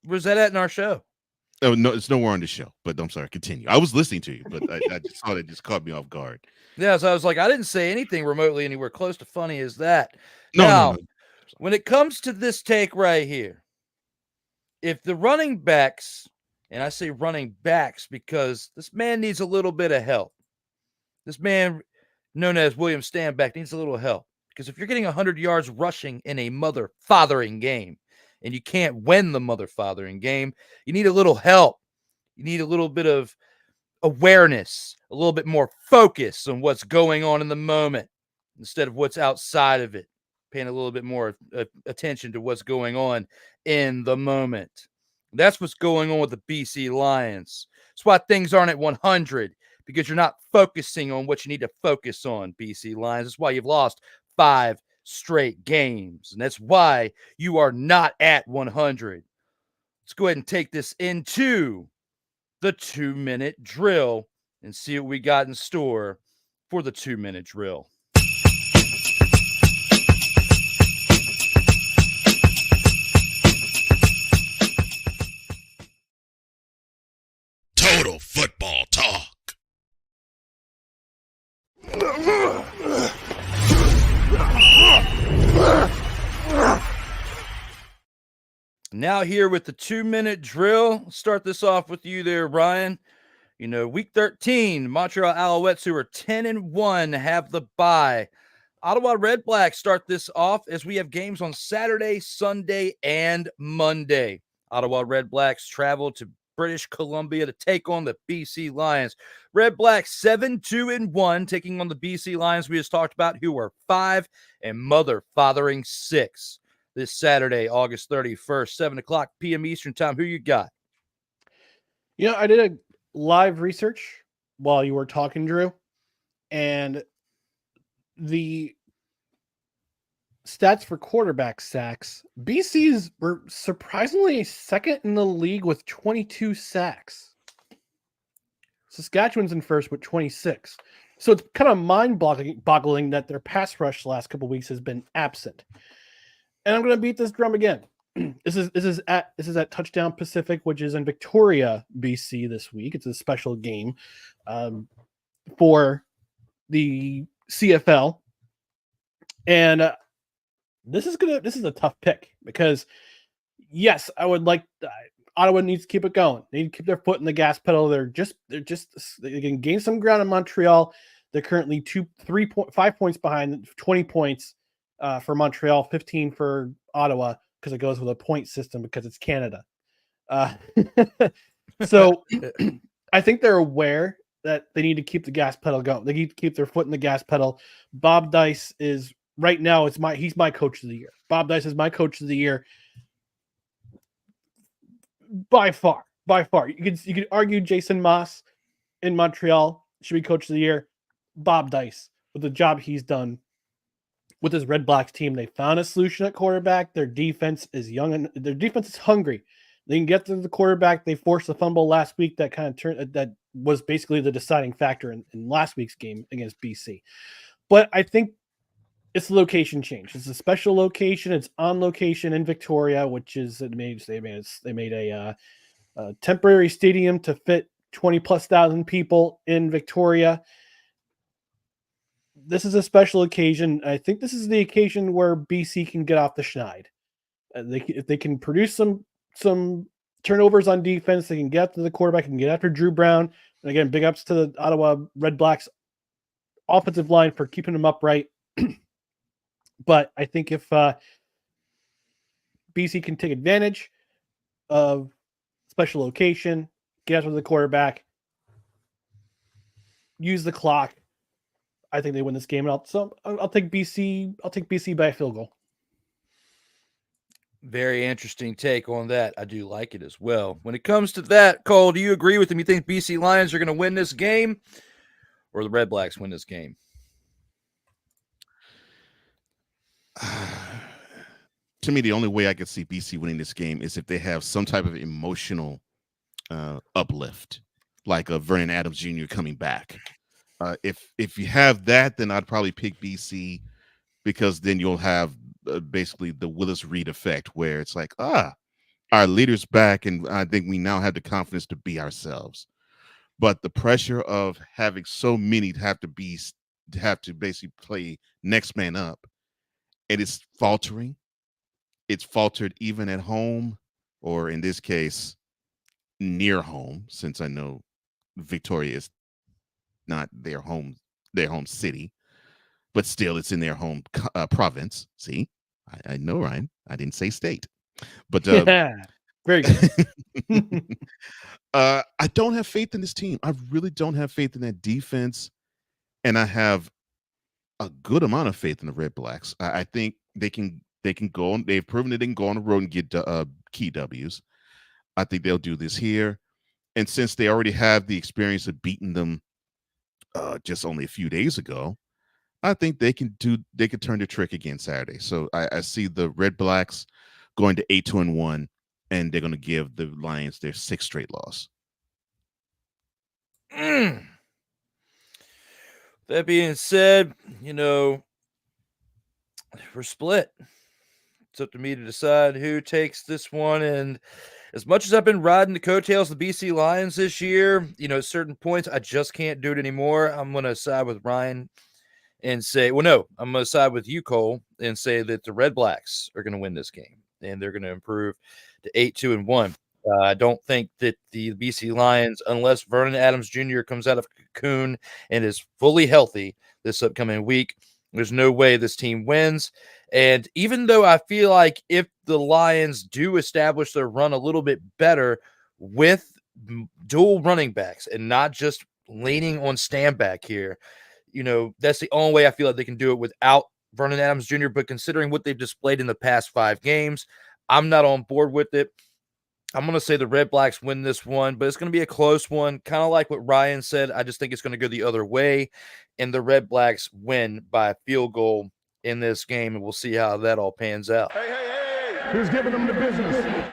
where's that at in our show? Oh no, it's nowhere on the show. But I'm sorry. Continue. I was listening to you, but I just thought it just caught me off guard. Yeah, so I was like, I didn't say anything remotely anywhere close to funny as that. No. When it comes to this take right here, if the running backs, and I say running backs because this man needs a little bit of help. This man, known as William Stanback, needs a little help. Because if you're getting 100 yards rushing in a mother-fathering game, and you can't win the mother-fathering game, you need a little help. You need a little bit of awareness, a little bit more focus on what's going on in the moment instead of what's outside of it, paying a little bit more attention to what's going on in the moment. That's what's going on with the BC Lions. That's why things aren't at 100, because you're not focusing on what you need to focus on, BC Lions. That's why you've lost 5 straight games, and that's why you are not at 100. Let's go ahead and take this into the 2-minute drill and see what we got in store for the 2-minute drill. Total football talk. Now here with the 2-minute drill. Start this off with you there, Ryan. You know, week 13, Montreal Alouettes, who are 10-1, have the bye. Ottawa Red Blacks start this off as we have games on Saturday, Sunday, and Monday. Ottawa Red Blacks travel to British Columbia to take on the BC Lions. Red Blacks 7-2-1, taking on the BC Lions we just talked about, who are 5 and mother-fathering 6. This Saturday, August 31st, 7 o'clock p.m. Eastern time. Who you got? You know, I did a live research while you were talking, Drew, and the stats for quarterback sacks, BC's were surprisingly second in the league with 22 sacks. Saskatchewan's in first with 26. So it's kind of mind-boggling that their pass rush the last couple of weeks has been absent. And I'm going to beat this drum again. This is at Touchdown Pacific, which is in Victoria, BC this week. It's a special game for the CFL. And this is a tough pick because, yes, I would like Ottawa needs to keep it going. They need to keep their foot in the gas pedal. They can gain some ground in Montreal. They're currently 5 points behind, 20 points for Montreal, 15 for Ottawa, because it goes with a point system because it's Canada. So I think they're aware that they need to keep the gas pedal going. They need to keep their foot in the gas pedal. Bob Dice is right now. He's my coach of the year. Bob Dice is my coach of the year by far. You could argue Jason Moss in Montreal should be coach of the year. Bob Dice, with the job he's done with his Red Blacks team, they found a solution at quarterback. Their defense is young and their defense is hungry. They can get to the quarterback. They forced a fumble last week that was basically the deciding factor in last week's game against BC. But I think it's a location change. It's a special location. It's on location in Victoria, which is they made a temporary stadium to fit 20,000+ people in Victoria. This is a special occasion. I think this is the occasion where BC can get off the schneid. If they can produce some turnovers on defense, they can get after the quarterback and get after Drew Brown. And again, big ups to the Ottawa Red Blacks offensive line for keeping them upright. But I think if BC can take advantage of special location, get after the quarterback, use the clock. I think they win this game. I'll take BC. I'll take BC by a field goal. Very interesting take on that. I do like it as well. When it comes to that, Cole, do you agree with him? You think BC Lions are going to win this game, or the Red Blacks win this game? To me, the only way I could see BC winning this game is if they have some type of emotional uplift, like a Vernon Adams Jr. coming back. If you have that, then I'd probably pick BC, because then you'll have basically the Willis Reed effect, where it's like, our leader's back, and I think we now have the confidence to be ourselves. But the pressure of having so many have to basically play next man up, and it's faltering. It's faltered even at home, or in this case, near home, since I know Victoria is not their home city, but still it's in their home province. See, I know, Ryan. I didn't say state, but yeah, very good. I don't have faith in this team. I really don't have faith in that defense, and I have a good amount of faith in the Red Blacks. I think they can go on. They've proven that they can go on the road and get key W's. I think they'll do this here, and since they already have the experience of beating them just only a few days ago, I think they can turn the trick again Saturday. So I see the Red Blacks going to 8-1, and they're going to give the Lions their 6th straight loss. That being said, we're split. It's up to me to decide who takes this one. And as much as I've been riding the coattails of the BC Lions this year, at certain points, I just can't do it anymore. I'm going to side with Ryan and say, I'm going to side with you, Cole, and say that the Red Blacks are going to win this game, and they're going to improve to 8-1. I don't think that the BC Lions, unless Vernon Adams Jr. comes out of cocoon and is fully healthy this upcoming week, there's no way this team wins. And even though I feel like if the Lions do establish their run a little bit better with dual running backs and not just leaning on stand back here, that's the only way I feel like they can do it without Vernon Adams Jr. But considering what they've displayed in the past 5 games, I'm not on board with it. I'm going to say the Red Blacks win this one, but it's going to be a close one. Kind of like what Ryan said. I just think it's going to go the other way, and the Red Blacks win by a field goal in this game, and we'll see how that all pans out. Hey, who's giving them the business?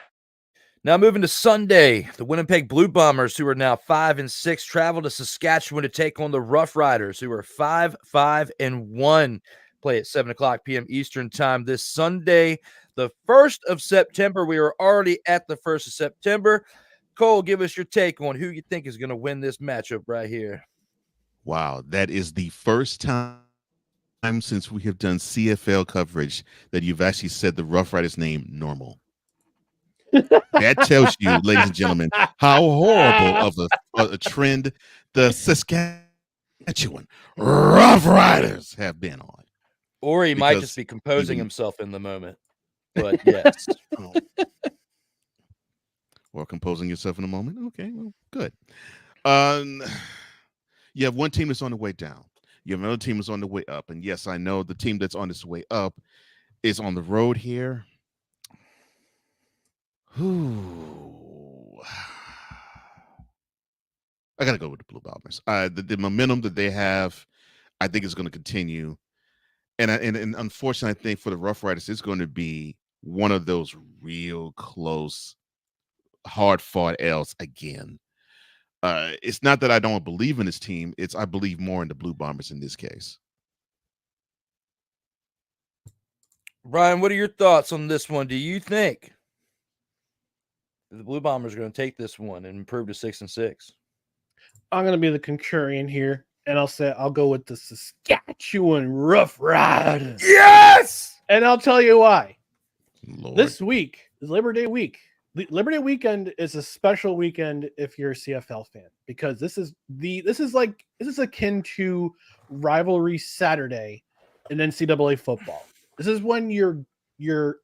Now moving to Sunday, the Winnipeg Blue Bombers, who are now 5-6, travel to Saskatchewan to take on the Rough Riders, who are 5-5-1. Play at 7:00 p.m. Eastern time this Sunday, the 1st of September. We are already at the 1st of September. Cole, give us your take on who you think is going to win this matchup right here. Wow, that is the first time since we have done CFL coverage that you've actually said the Rough Riders name normal. That tells you, ladies and gentlemen, how horrible of a trend the Saskatchewan Rough Riders have been on. Or he might just be composing himself in the moment. But yes. Or composing yourself in a moment. Okay, well, good. You have one team that's on the way down. You have another team that's on the way up. And yes, I know the team that's on its way up is on the road here. Ooh. I got to go with the Blue Bombers. The momentum that they have, I think, is going to continue. And unfortunately, I think for the Rough Riders, it's going to be one of those real close, hard-fought L's again. It's not that I don't believe in this team. It's I believe more in the Blue Bombers in this case. Ryan, what are your thoughts on this one? Do you think the Blue Bombers are going to take this one and improve to 6-6? I'm going to be the contrarian here, and I'll go with the Saskatchewan Rough Riders. Yes! And I'll tell you why. Lord. This week is Labor Day week. Labor Day weekend is a special weekend if you're a CFL fan, because this is akin to rivalry Saturday in NCAA football. This is when your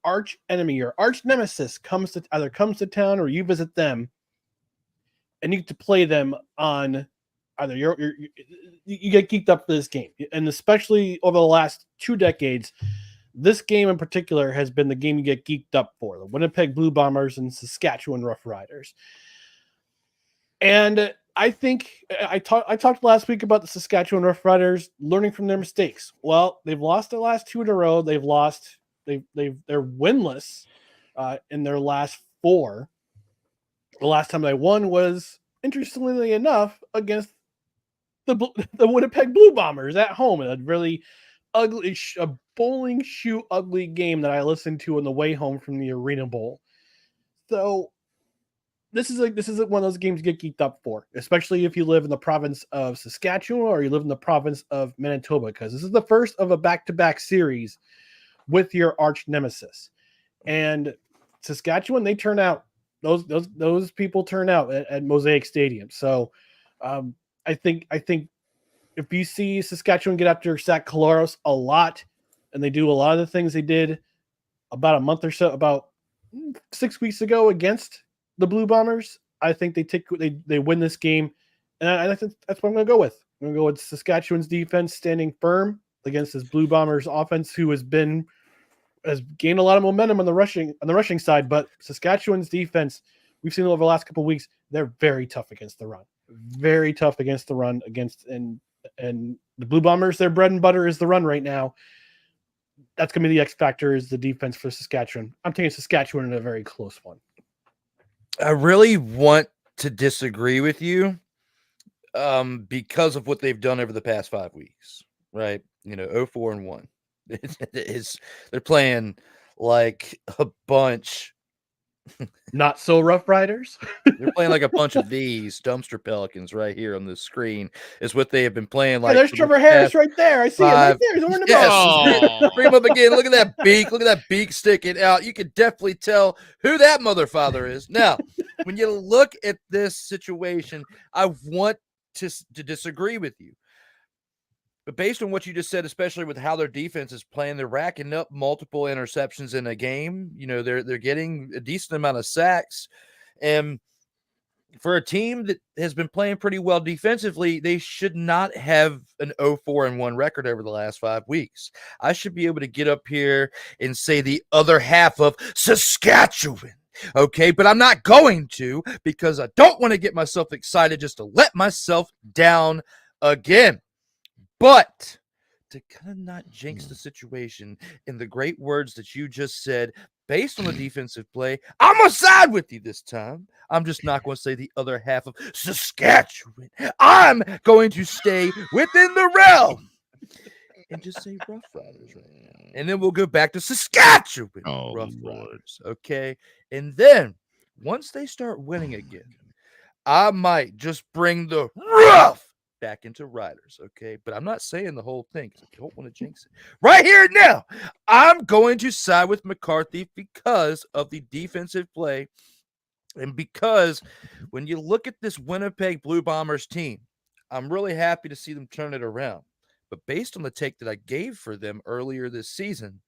arch enemy, your arch nemesis comes to town, or you visit them, and you get to play them on either you get geeked up for this game. And especially over the last 2 decades, this game in particular has been the game you get geeked up for, the Winnipeg Blue Bombers and Saskatchewan Roughriders. And I think I talked last week about the Saskatchewan Roughriders learning from their mistakes. Well, they've lost their last 2 in a row. They're winless in their last 4. The last time they won was, interestingly enough, against the Winnipeg Blue Bombers at home in a really ugly, a bowling shoe ugly game that I listened to on the way home from the Arena Bowl. So this is one of those games you get geeked up for, especially if you live in the province of Saskatchewan or you live in the province of Manitoba, because this is the first of a back-to-back series with your arch nemesis. And Saskatchewan, they turn out. Those people turn out at Mosaic Stadium. So I think if you see Saskatchewan get after Zach Collaros a lot, and they do a lot of the things they did about 6 weeks ago against the Blue Bombers, I think they win this game, and I think that's what I'm going to go with. I'm going to go with Saskatchewan's defense standing firm against this Blue Bombers offense, who has gained a lot of momentum on the rushing side, but Saskatchewan's defense, we've seen over the last couple of weeks, they're very tough against the run. Very tough against the run and the Blue Bombers, their bread and butter is the run right now. That's going to be the X factor, is the defense for Saskatchewan. I'm taking Saskatchewan in a very close one. I really want to disagree with you because of what they've done over the past 5 weeks, right? 0-4-1. They're playing like a bunch. Not so Rough Riders. They're playing like a bunch of these dumpster pelicans right here on the screen is what they have been playing. Like, there's Trevor Harris right there. I see him right there. He's wearing the ball. Bring him up again. Look at that beak. Look at that beak sticking out. You can definitely tell who that mother father is. Now, when you look at this situation, I want to disagree with you. But based on what you just said, especially with how their defense is playing, they're racking up multiple interceptions in a game. They're getting a decent amount of sacks. And for a team that has been playing pretty well defensively, they should not have an 0-4-1 record over the last 5 weeks. I should be able to get up here and say the other half of Saskatchewan. Okay, but I'm not going to, because I don't want to get myself excited just to let myself down again. But to kind of not jinx the situation in the great words that you just said, based on the defensive play, I'm going to side with you this time. I'm just not going to say the other half of Saskatchewan. I'm going to stay within the realm and just say Rough Riders right now. And then we'll go back to Saskatchewan Rough Riders, okay? And then once they start winning again, I might just bring the rough back into Riders, okay? But I'm not saying the whole thing because I don't want to jinx it. Right here and now, I'm going to side with McCarthy because of the defensive play and because when you look at this Winnipeg Blue Bombers team, I'm really happy to see them turn it around. But based on the take that I gave for them earlier this season,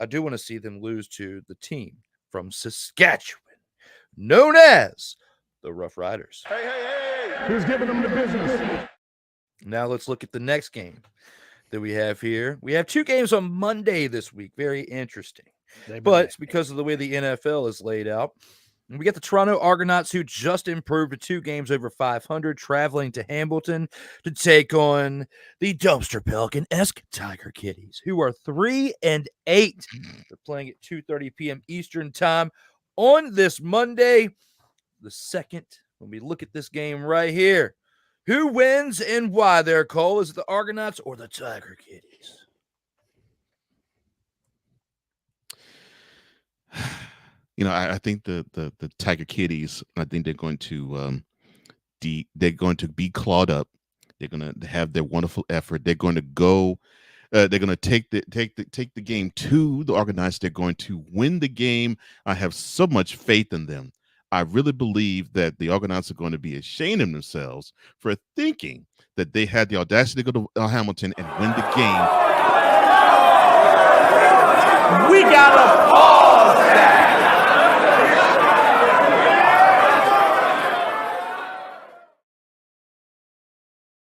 I do want to see them lose to the team from Saskatchewan, known as the Rough Riders. Hey. Who's giving them the business? Now let's look at the next game that we have here. We have 2 games on Monday this week. Very interesting. But it's because of the way the NFL is laid out. And we got the Toronto Argonauts, who just improved to 2 games over 500, traveling to Hamilton to take on the Dumpster Pelican-esque Tiger Kitties, who are 3-8. They're playing at 2:30 p.m. Eastern time on this Monday, the 2nd. When we look at this game right here, who wins and why there, Cole? Is it the Argonauts or the Tiger Kitties? I think the Tiger Kitties, I think they're going to be clawed up. They're going to have their wonderful effort. They're going to go. They're going to take the game to the Argonauts. They're going to win the game. I have so much faith in them. I really believe that the Argonauts are going to be ashamed of themselves for thinking that they had the audacity to go to Hamilton and win the game. We got to pause that.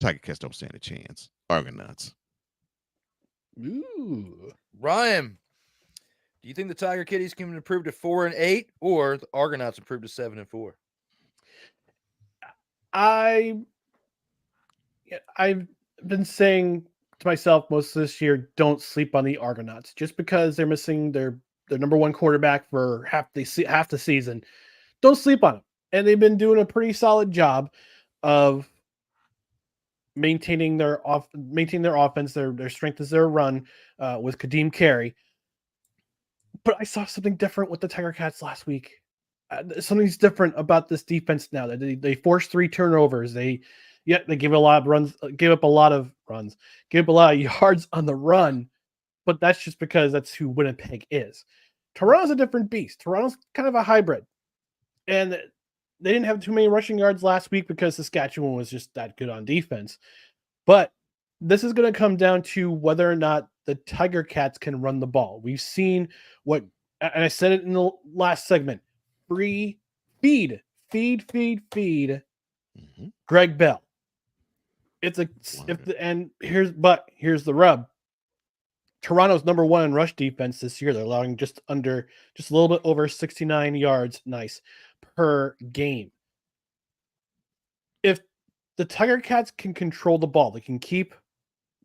Tiger Cats don't stand a chance. Argonauts. Ooh. Ryan, do you think the Tiger Kitties can improve to 4-8, or the Argonauts improve to 7-4? I've been saying to myself most of this year, don't sleep on the Argonauts just because they're missing their number one quarterback for half the season. Don't sleep on them, and they've been doing a pretty solid job of maintaining their offense. Their strength is their run with Kadeem Carey. But I saw something different with the Tiger Cats last week. Something's different about this defense now. That they forced 3 turnovers. They gave a lot of runs, gave up a lot of yards on the run. But that's just because that's who Winnipeg is. Toronto's a different beast. Toronto's kind of a hybrid, and they didn't have too many rushing yards last week because Saskatchewan was just that good on defense. But this is going to come down to whether or not the Tiger Cats can run the ball. We've seen and I said it in the last segment, feed Greg Bell. Here's the rub. Toronto's number 1 in rush defense this year. They're allowing just a little bit over 69 yards, per game. If the Tiger Cats can control the ball, they can keep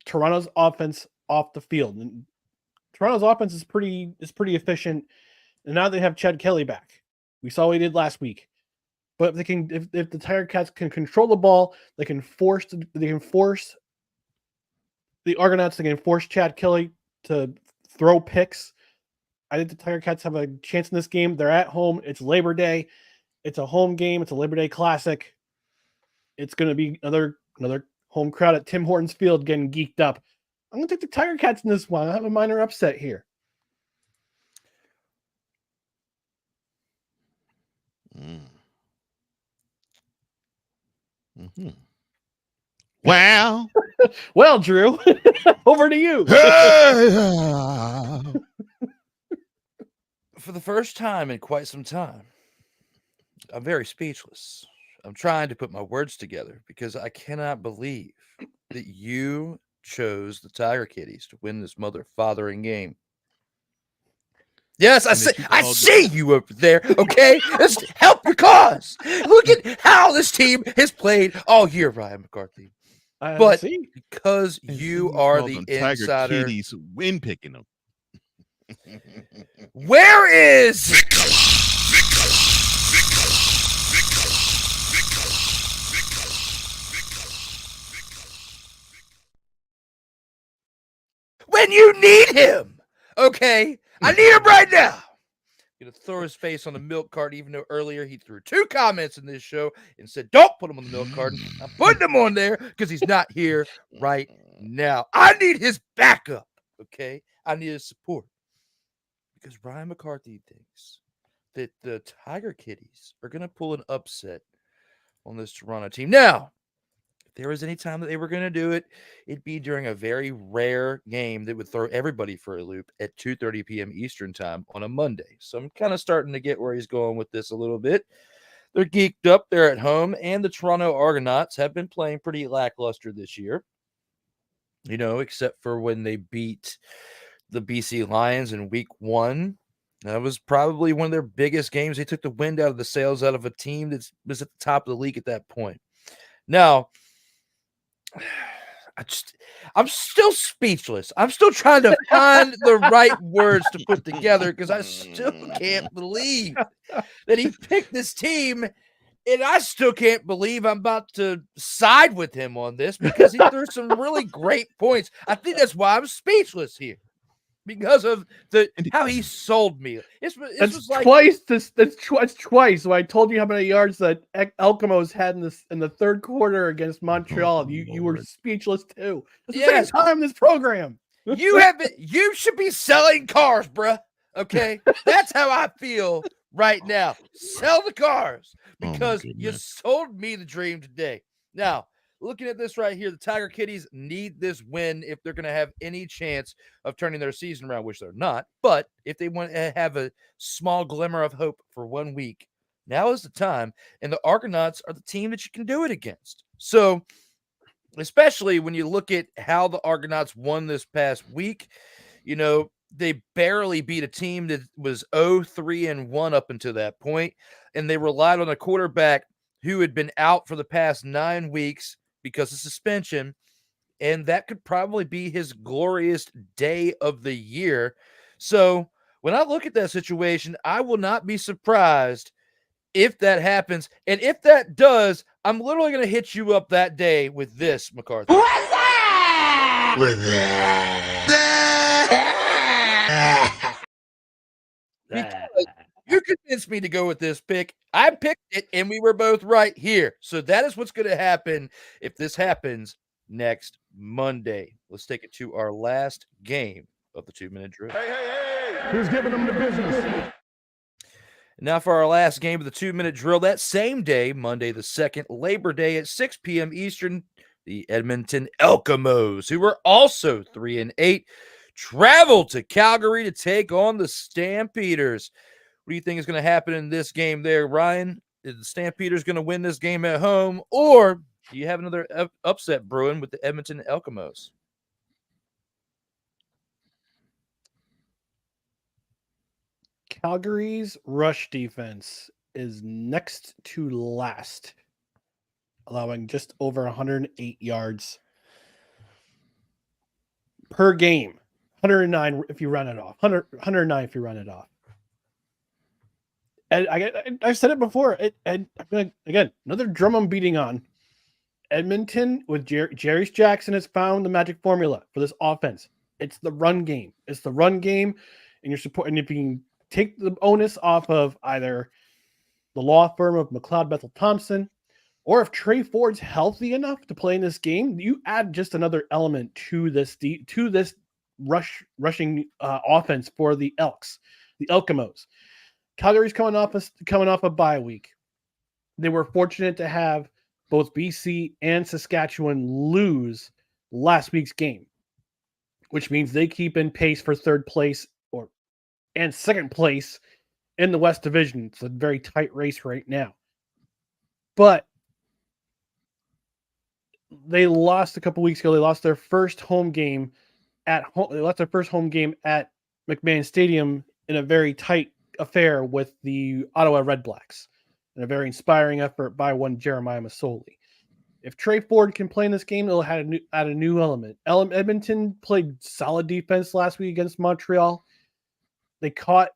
Toronto's offense off the field. And Toronto's offense is pretty efficient. And now they have Chad Kelly back. We saw what he did last week. But if the Tiger Cats can control the ball, they can force the Argonauts. They can force Chad Kelly to throw picks. I think the Tiger Cats have a chance in this game. They're at home. It's Labor Day. It's a home game. It's a Labor Day classic. It's going to be another home crowd at Tim Hortons Field getting geeked up. I'm going to take the Tiger Cats in this one. I have a minor upset here. Mm-hmm. Well, well, Drew, over to you. For the first time in quite some time, I'm very speechless. I'm trying to put my words together because I cannot believe that you chose the Tiger Kitties to win this mother-fathering game. Yes, I see you over there, okay? Let's help your cause. Look at how this team has played all year, Ryan McCarthy. But because you are the insider. Tiger Kitties win picking them. Where is when you need him? Okay, I need him right now. I'm gonna throw his face on the milk carton, even though earlier he threw 2 comments in this show and said, "Don't put him on the milk carton." I'm putting him on there because he's not here right now. I need his backup. Okay, I need his support. Because Ryan McCarthy thinks that the Tiger Kitties are going to pull an upset on this Toronto team. Now, if there was any time that they were going to do it, it'd be during a very rare game that would throw everybody for a loop at 2:30 p.m. Eastern time on a Monday. So I'm kind of starting to get where he's going with this a little bit. They're geeked up. They're at home. And the Toronto Argonauts have been playing pretty lackluster this year, except for when they beat the BC Lions in week 1. That was probably one of their biggest games. They took the wind out of the sails out of a team that was at the top of the league at that point. Now, I'm still speechless. I'm still trying to find the right words to put together because I still can't believe that he picked this team. And I still can't believe I'm about to side with him on this because he threw some really great points. I think that's why I'm speechless here. Because of how he sold me. It's twice. That's twice. So I told you how many yards that Elkamos had in the third quarter against Montreal. You were speechless too. It's the second time in this program. You should be selling cars, bruh. Okay, that's how I feel right now. Sell the cars because you sold me the dream today. Now, looking at this right here, the Tiger Kitties need this win if they're going to have any chance of turning their season around, which they're not. But if they want to have a small glimmer of hope for 1 week, now is the time. And the Argonauts are the team that you can do it against. So especially when you look at how the Argonauts won this past week. You know, they barely beat a team that was 0-3-1 up until that point, and they relied on a quarterback who had been out for the past 9 weeks because of suspension, and that could probably be his glorious day of the year. So when I look at that situation, I will not be surprised if that happens. And if that does, I'm literally going to hit you up that day with this, McCarthy. What's that? With that. Because you convinced me to go with this pick. I picked it, and we were both right here. So that is what's going to happen if this happens next Monday. Let's take it to our last game of the 2-minute drill. Who's giving them the business? Now for our last game of the 2-minute drill, that same day, Monday the 2nd, Labor Day at 6 p.m. Eastern, the Edmonton Elkamos, who were also 3-8, traveled to Calgary to take on the Stampeders. What do you think is going to happen in this game there, Ryan? Is the Stampeders going to win this game at home, or do you have another upset brewing with the Edmonton Elkamos? Calgary's rush defense is next to last, allowing just over 108 yards per game. 109 if you run it off. 109 if you run it off. And I've said it before. And again, another drum I'm beating on. Edmonton with Jerry Jackson has found the magic formula for this offense. It's the run game. It's the run game, and you're supporting. If you can take the onus off of either the law firm of McLeod Bethel Thompson, or if Trey Ford's healthy enough to play in this game, you add just another element to this rushing offense for the Elks, the Elkamos. Calgary's coming off a bye week. They were fortunate to have both BC and Saskatchewan lose last week's game, which means they keep in pace for third place and second place in the West Division. It's a very tight race right now. But they lost a couple weeks ago. They lost their first home game at home. They lost their first home game at McMahon Stadium in a very tight affair with the Ottawa Red Blacks, and a very inspiring effort by one Jeremiah Masoli. If Trey Ford can play in this game, it'll add a new element. Edmonton played solid defense last week against Montreal. They caught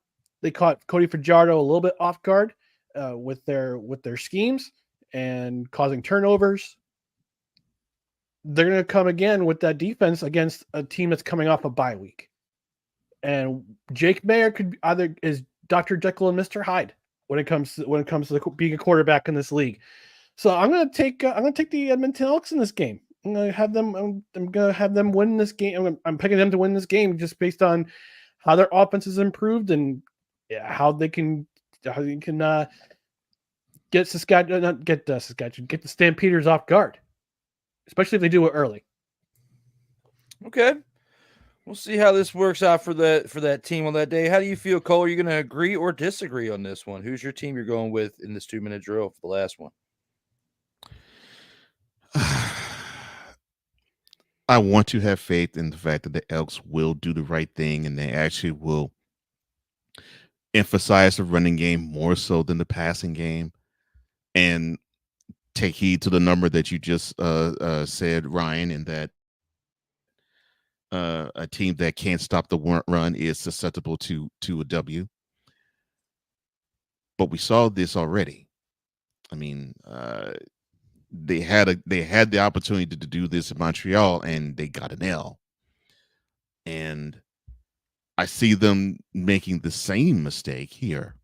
Cody Fajardo a little bit off guard with their schemes and causing turnovers. They're going to come again with that defense against a team that's coming off a bye week. And Jake Mayer could either is Dr. Jekyll and Mr. Hyde when it comes to being a quarterback in this league. So I'm going to take the Edmonton Elks in this game. I'm going to have them win this game. I'm picking them to win this game just based on how their offense has improved and how they can get the Stampeders off guard, especially if they do it early. Okay. We'll see how this works out for that team on that day. How do you feel, Cole? Are you going to agree or disagree on this one? Who's your team you're going with in this 2-minute drill for the last one? I want to have faith in the fact that the Elks will do the right thing and they actually will emphasize the running game more so than the passing game, and take heed to the number that you just said, Ryan, and that a team that can't stop the run is susceptible to a W. But we saw this already. I mean, they had the opportunity to do this in Montreal, and they got an L. And I see them making the same mistake here.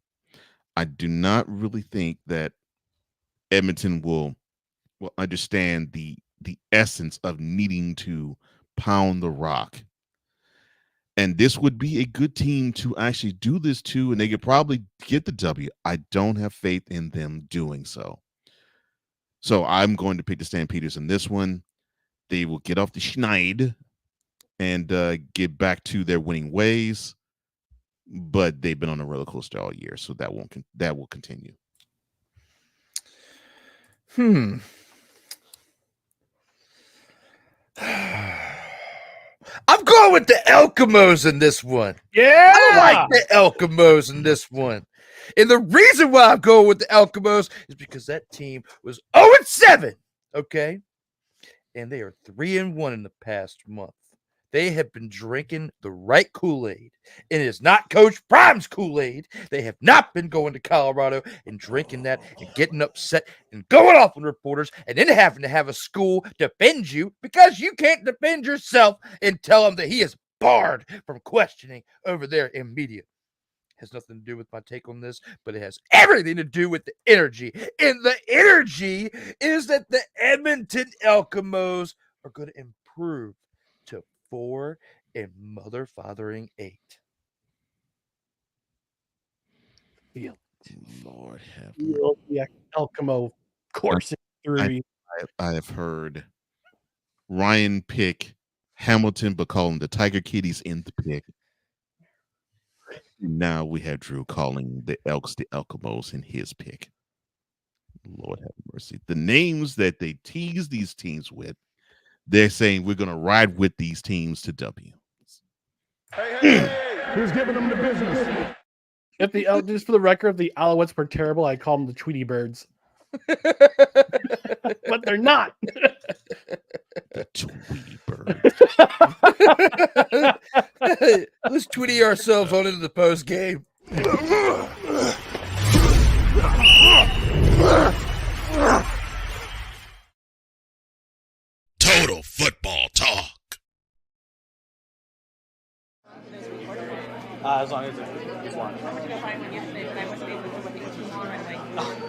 I do not really think that Edmonton will understand the essence of needing to pound the rock. And this would be a good team to actually do this to, and they could probably get the W. I don't have faith in them doing so. So I'm going to pick the Stampeders in this one. They will get off the schneid and get back to their winning ways, but they've been on a roller coaster all year, so that will continue. going with the Elkamos in this one. Yeah. I like the Elkamos in this one. And the reason why I'm going with the Elkamos is because that team was 0-7, okay? And they are 3-1 in the past month. They have been drinking the right Kool-Aid. And it is not Coach Prime's Kool-Aid. They have not been going to Colorado and drinking that and getting upset and going off on reporters and then having to have a school defend you because you can't defend yourself and tell him that he is barred from questioning over there in media. Has nothing to do with my take on this, but it has everything to do with the energy. And the energy is that the Edmonton Elkamos are going to improve to 4-8. Feel Lord have feel the Elkamo coursing through. I have heard Ryan pick Hamilton, but call him the Tiger Kitties in the pick. Now we have Drew calling the Elks the Elkamos in his pick. Lord have mercy. The names that they tease these teams with, they're saying we're going to ride with these teams to W. Who's giving them the business? If the just for the record, if the Alouettes were terrible, I call them the Tweety Birds. But they're not. The Tweety Bird. Let's Tweety ourselves on into the post game. Total football talk. As long as it's one.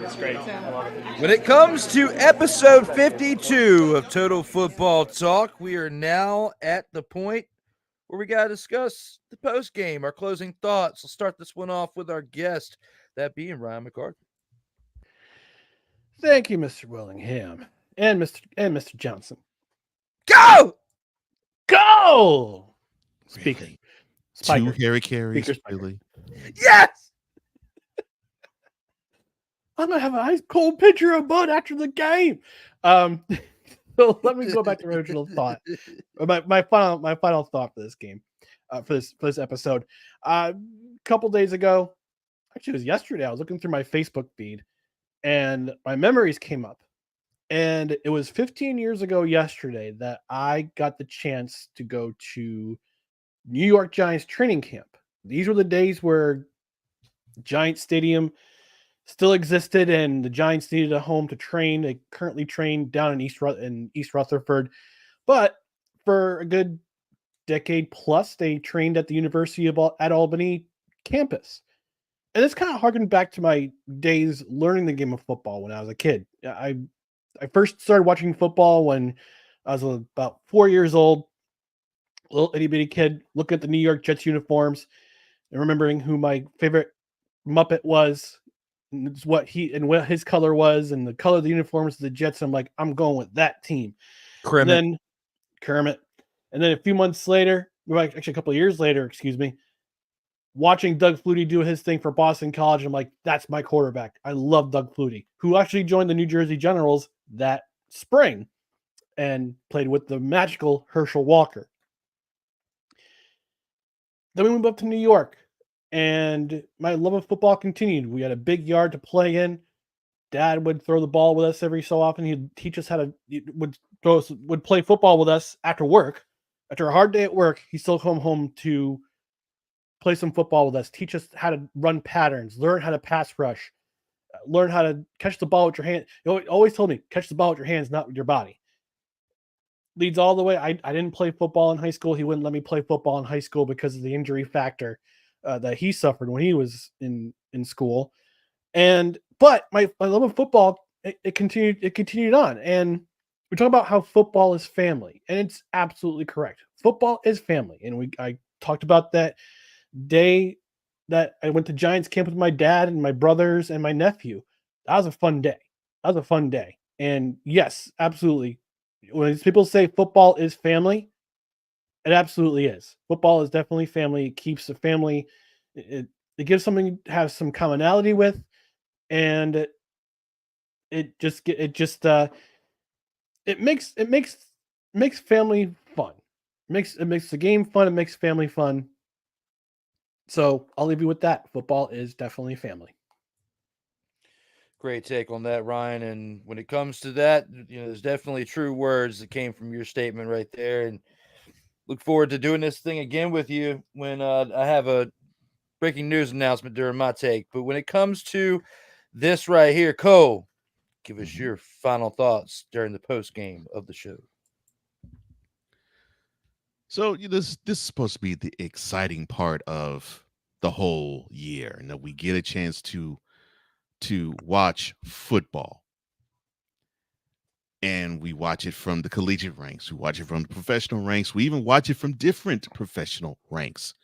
It's great. I love it. When it comes to episode 52 of Total Football Talk, we are now at the point where we got to discuss the post game, our closing thoughts. Let's start this one off with our guest, that being Ryan McCarthy. Thank you, Mr. Willingham and Mr. Johnson. Go! Speaking. Two Harry Carries, really? Yes! I'm going to have an ice cold pitcher of Bud after the game. So let me go back to original thought. My final thought for this game, for this episode. A couple days ago, actually it was yesterday, I was looking through my Facebook feed and my memories came up. And it was 15 years ago yesterday that I got the chance to go to New York Giants training camp. These were the days where Giants Stadium still existed and the Giants needed a home to train. They currently train down in East Rutherford. But for a good decade plus, they trained at the University at Albany campus. And this kind of harkened back to my days learning the game of football when I was a kid. I first started watching football when I was about 4 years old. Little itty bitty kid looking at the New York Jets uniforms and remembering who my favorite Muppet was, and what his color was, and the color of the uniforms of the Jets. I'm like, I'm going with that team. Kermit. And then a few months later, actually a couple of years later, excuse me, watching Doug Flutie do his thing for Boston College. I'm like, that's my quarterback. I love Doug Flutie, who actually joined the New Jersey Generals that spring and played with the magical Herschel Walker. Then we moved up to New York, and my love of football continued. We had a big yard to play in. Dad would throw the ball with us every so often. He'd teach us would play football with us after work. After a hard day at work, he'd still come home to play some football with us, teach us how to run patterns, learn how to pass rush, learn how to catch the ball with your hand. He always told me, catch the ball with your hands, not with your body. Leads all the way. I didn't play football in high school. He wouldn't let me play football in high school because of the injury factor that he suffered when he was in school. But my love of football, it continued on. And we talk about how football is family, and it's absolutely correct. Football is family. And I talked about that day that I went to Giants camp with my dad and my brothers and my nephew. That was a fun day. And yes, absolutely. When people say football is family, it absolutely is. Football is definitely family. It keeps the family. It gives something to have some commonality with, and it makes family fun. It makes the game fun. It makes family fun. So I'll leave you with that. Football is definitely family. Great take on that, Ryan. And when it comes to that, there's definitely true words that came from your statement right there. And look forward to doing this thing again with you when I have a breaking news announcement during my take. But when it comes to this right here, Cole, give us your final thoughts during the post game of the show. So this is supposed to be the exciting part of the whole year, and that we get a chance to watch football. And we watch it from the collegiate ranks. We watch it from the professional ranks. We even watch it from different professional ranks.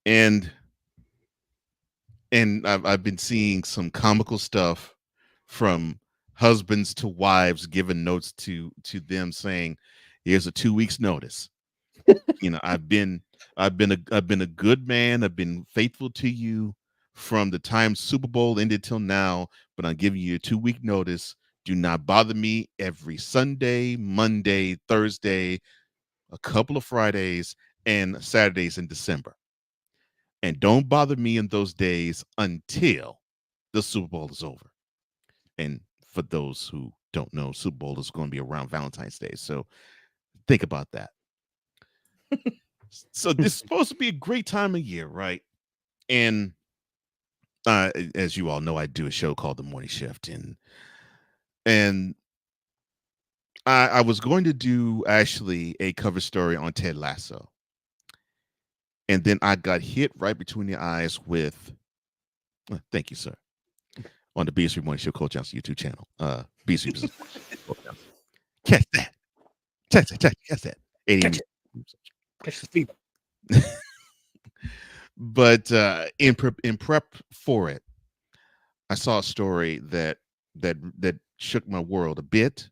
And I've been seeing some comical stuff from husbands to wives giving notes to them saying, "Here's a 2 weeks notice." I've been a good man. I've been faithful to you from the time Super Bowl ended till now, but I'm giving you a 2-week notice. Do not bother me every Sunday, Monday, Thursday, a couple of Fridays, and Saturdays in December. And don't bother me in those days until the Super Bowl is over. And for those who don't know, Super Bowl is going to be around Valentine's Day. So think about that. So this is supposed to be a great time of year, right? And as you all know, I do a show called The Morning Shift, and I was going to do actually a cover story on Ted Lasso, and then I got hit right between the eyes with, thank you, sir, on the B3 Morning Show Coach Johnson YouTube channel. B3 Business. Catch that. Catch that. Catch the fever. But in prep for it, I saw a story that shook my world a bit,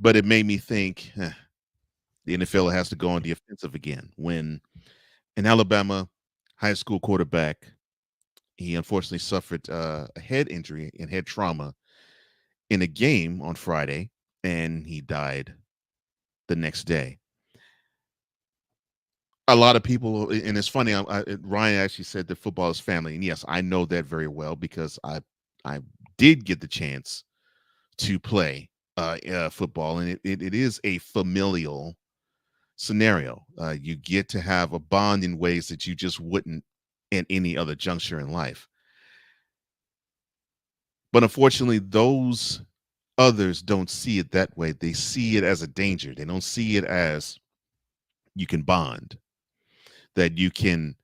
but it made me think the NFL has to go on the offensive again. When an Alabama high school quarterback, he unfortunately suffered a head injury and head trauma in a game on Friday, and he died the next day. A lot of people, and it's funny, Ryan actually said that football is family. And yes, I know that very well because I did get the chance to play football, and it is a familial scenario. You get to have a bond in ways that you just wouldn't at any other juncture in life. But unfortunately, those others don't see it that way. They see it as a danger. They don't see it as you can bond, that you can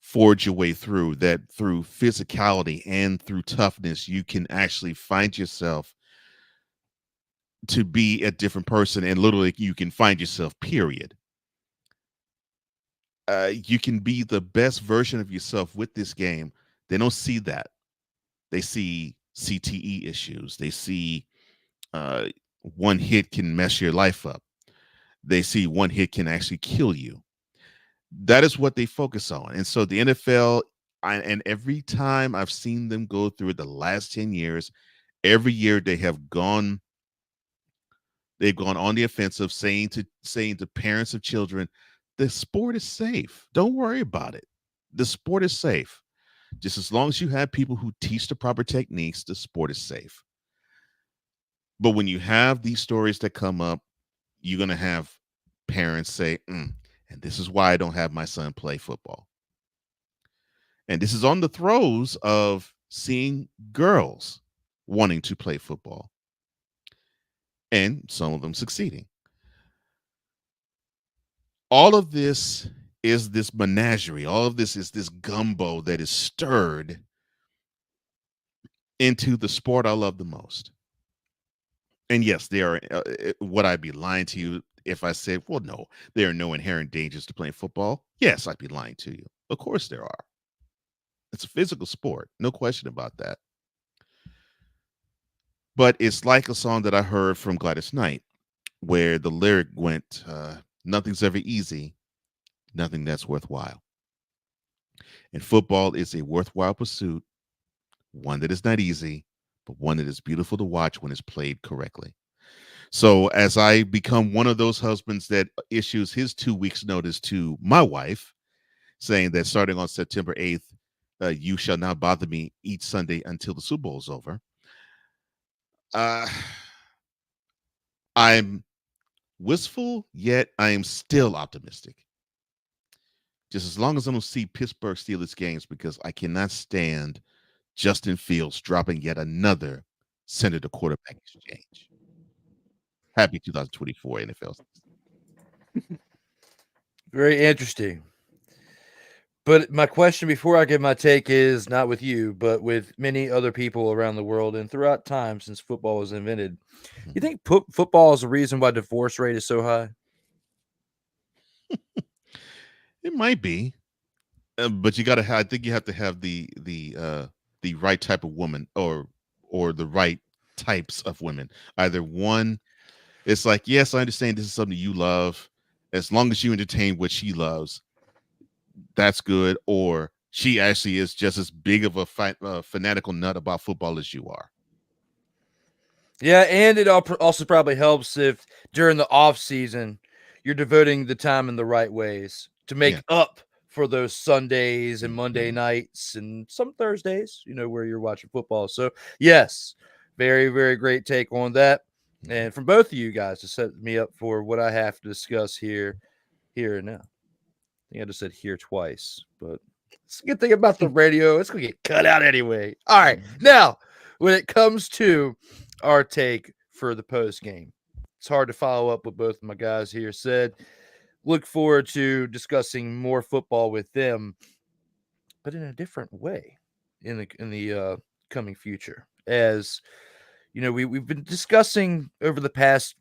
forge your way through, that through physicality and through toughness, you can actually find yourself to be a different person, and literally you can find yourself, period. You can be the best version of yourself with this game. They don't see that. They see CTE issues. They see one hit can mess your life up. They see one hit can actually kill you. That is what they focus on. And so the NFL, and every time I've seen them go through it the last 10 years, every year they've gone on the offensive, saying to parents of children, the sport is safe. Don't worry about it. The sport is safe. Just as long as you have people who teach the proper techniques, the sport is safe. But when you have these stories that come up, you're going to have parents say, and this is why I don't have my son play football. And this is on the throes of seeing girls wanting to play football, and some of them succeeding. All of this is this menagerie. All of this is this gumbo that is stirred into the sport I love the most. And yes, there are, would I be lying to you if I said, well, no, there are no inherent dangers to playing football? Yes, I'd be lying to you. Of course there are. It's a physical sport. No question about that. But it's like a song that I heard from Gladys Knight, where the lyric went, nothing's ever easy, nothing that's worthwhile. And football is a worthwhile pursuit, one that is not easy, but one that is beautiful to watch when it's played correctly. So as I become one of those husbands that issues his 2 weeks notice to my wife, saying that starting on September 8th, you shall not bother me each Sunday until the Super Bowl is over. I'm wistful, yet I am still optimistic. Just as long as I don't see Pittsburgh Steelers games, because I cannot stand Justin Fields dropping yet another center to quarterback exchange. Happy 2024 NFL. Very interesting. But my question before I give my take is not with you, but with many other people around the world and throughout time since football was invented. You think football is the reason why divorce rate is so high? It might be, but you got to. I think you have to have the right type of woman, or the right types of women. Either one, it's like, yes, I understand this is something you love. As long as you entertain what she loves, that's good. Or she actually is just as big of a fanatical nut about football as you are. Yeah, and it also probably helps if during the off season you're devoting the time in the right ways to make up for those Sundays and Monday nights and some Thursdays, where you're watching football. So yes, very, very great take on that. And from both of you guys to set me up for what I have to discuss here and now. I think I just said here twice, but it's a good thing about the radio. It's going to get cut out anyway. All right. Now, when it comes to our take for the post game, it's hard to follow up what both of my guys here said. Look forward to discussing more football with them, but in a different way in the coming future. As we've been discussing over the past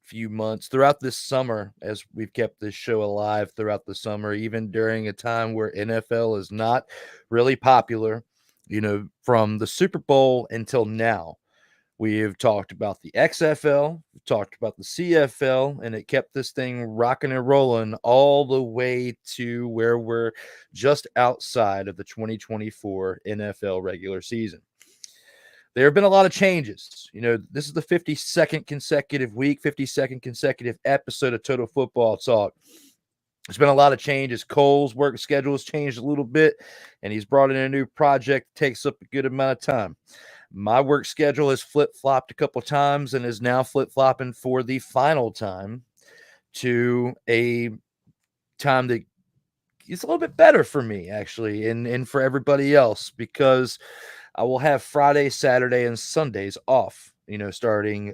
few months throughout this summer, as we've kept this show alive throughout the summer, even during a time where NFL is not really popular, from the Super Bowl until now. We have talked about the XFL, we've talked about the CFL, and it kept this thing rocking and rolling all the way to where we're just outside of the 2024 NFL regular season. There have been a lot of changes. This is the 52nd consecutive week, 52nd consecutive episode of Total Football Talk. There's been a lot of changes. Cole's work schedule has changed a little bit, and he's brought in a new project that takes up a good amount of time. My work schedule has flip-flopped a couple times and is now flip-flopping for the final time to a time that is a little bit better for me, actually, and for everybody else, because I will have Friday, Saturday, and Sundays off, starting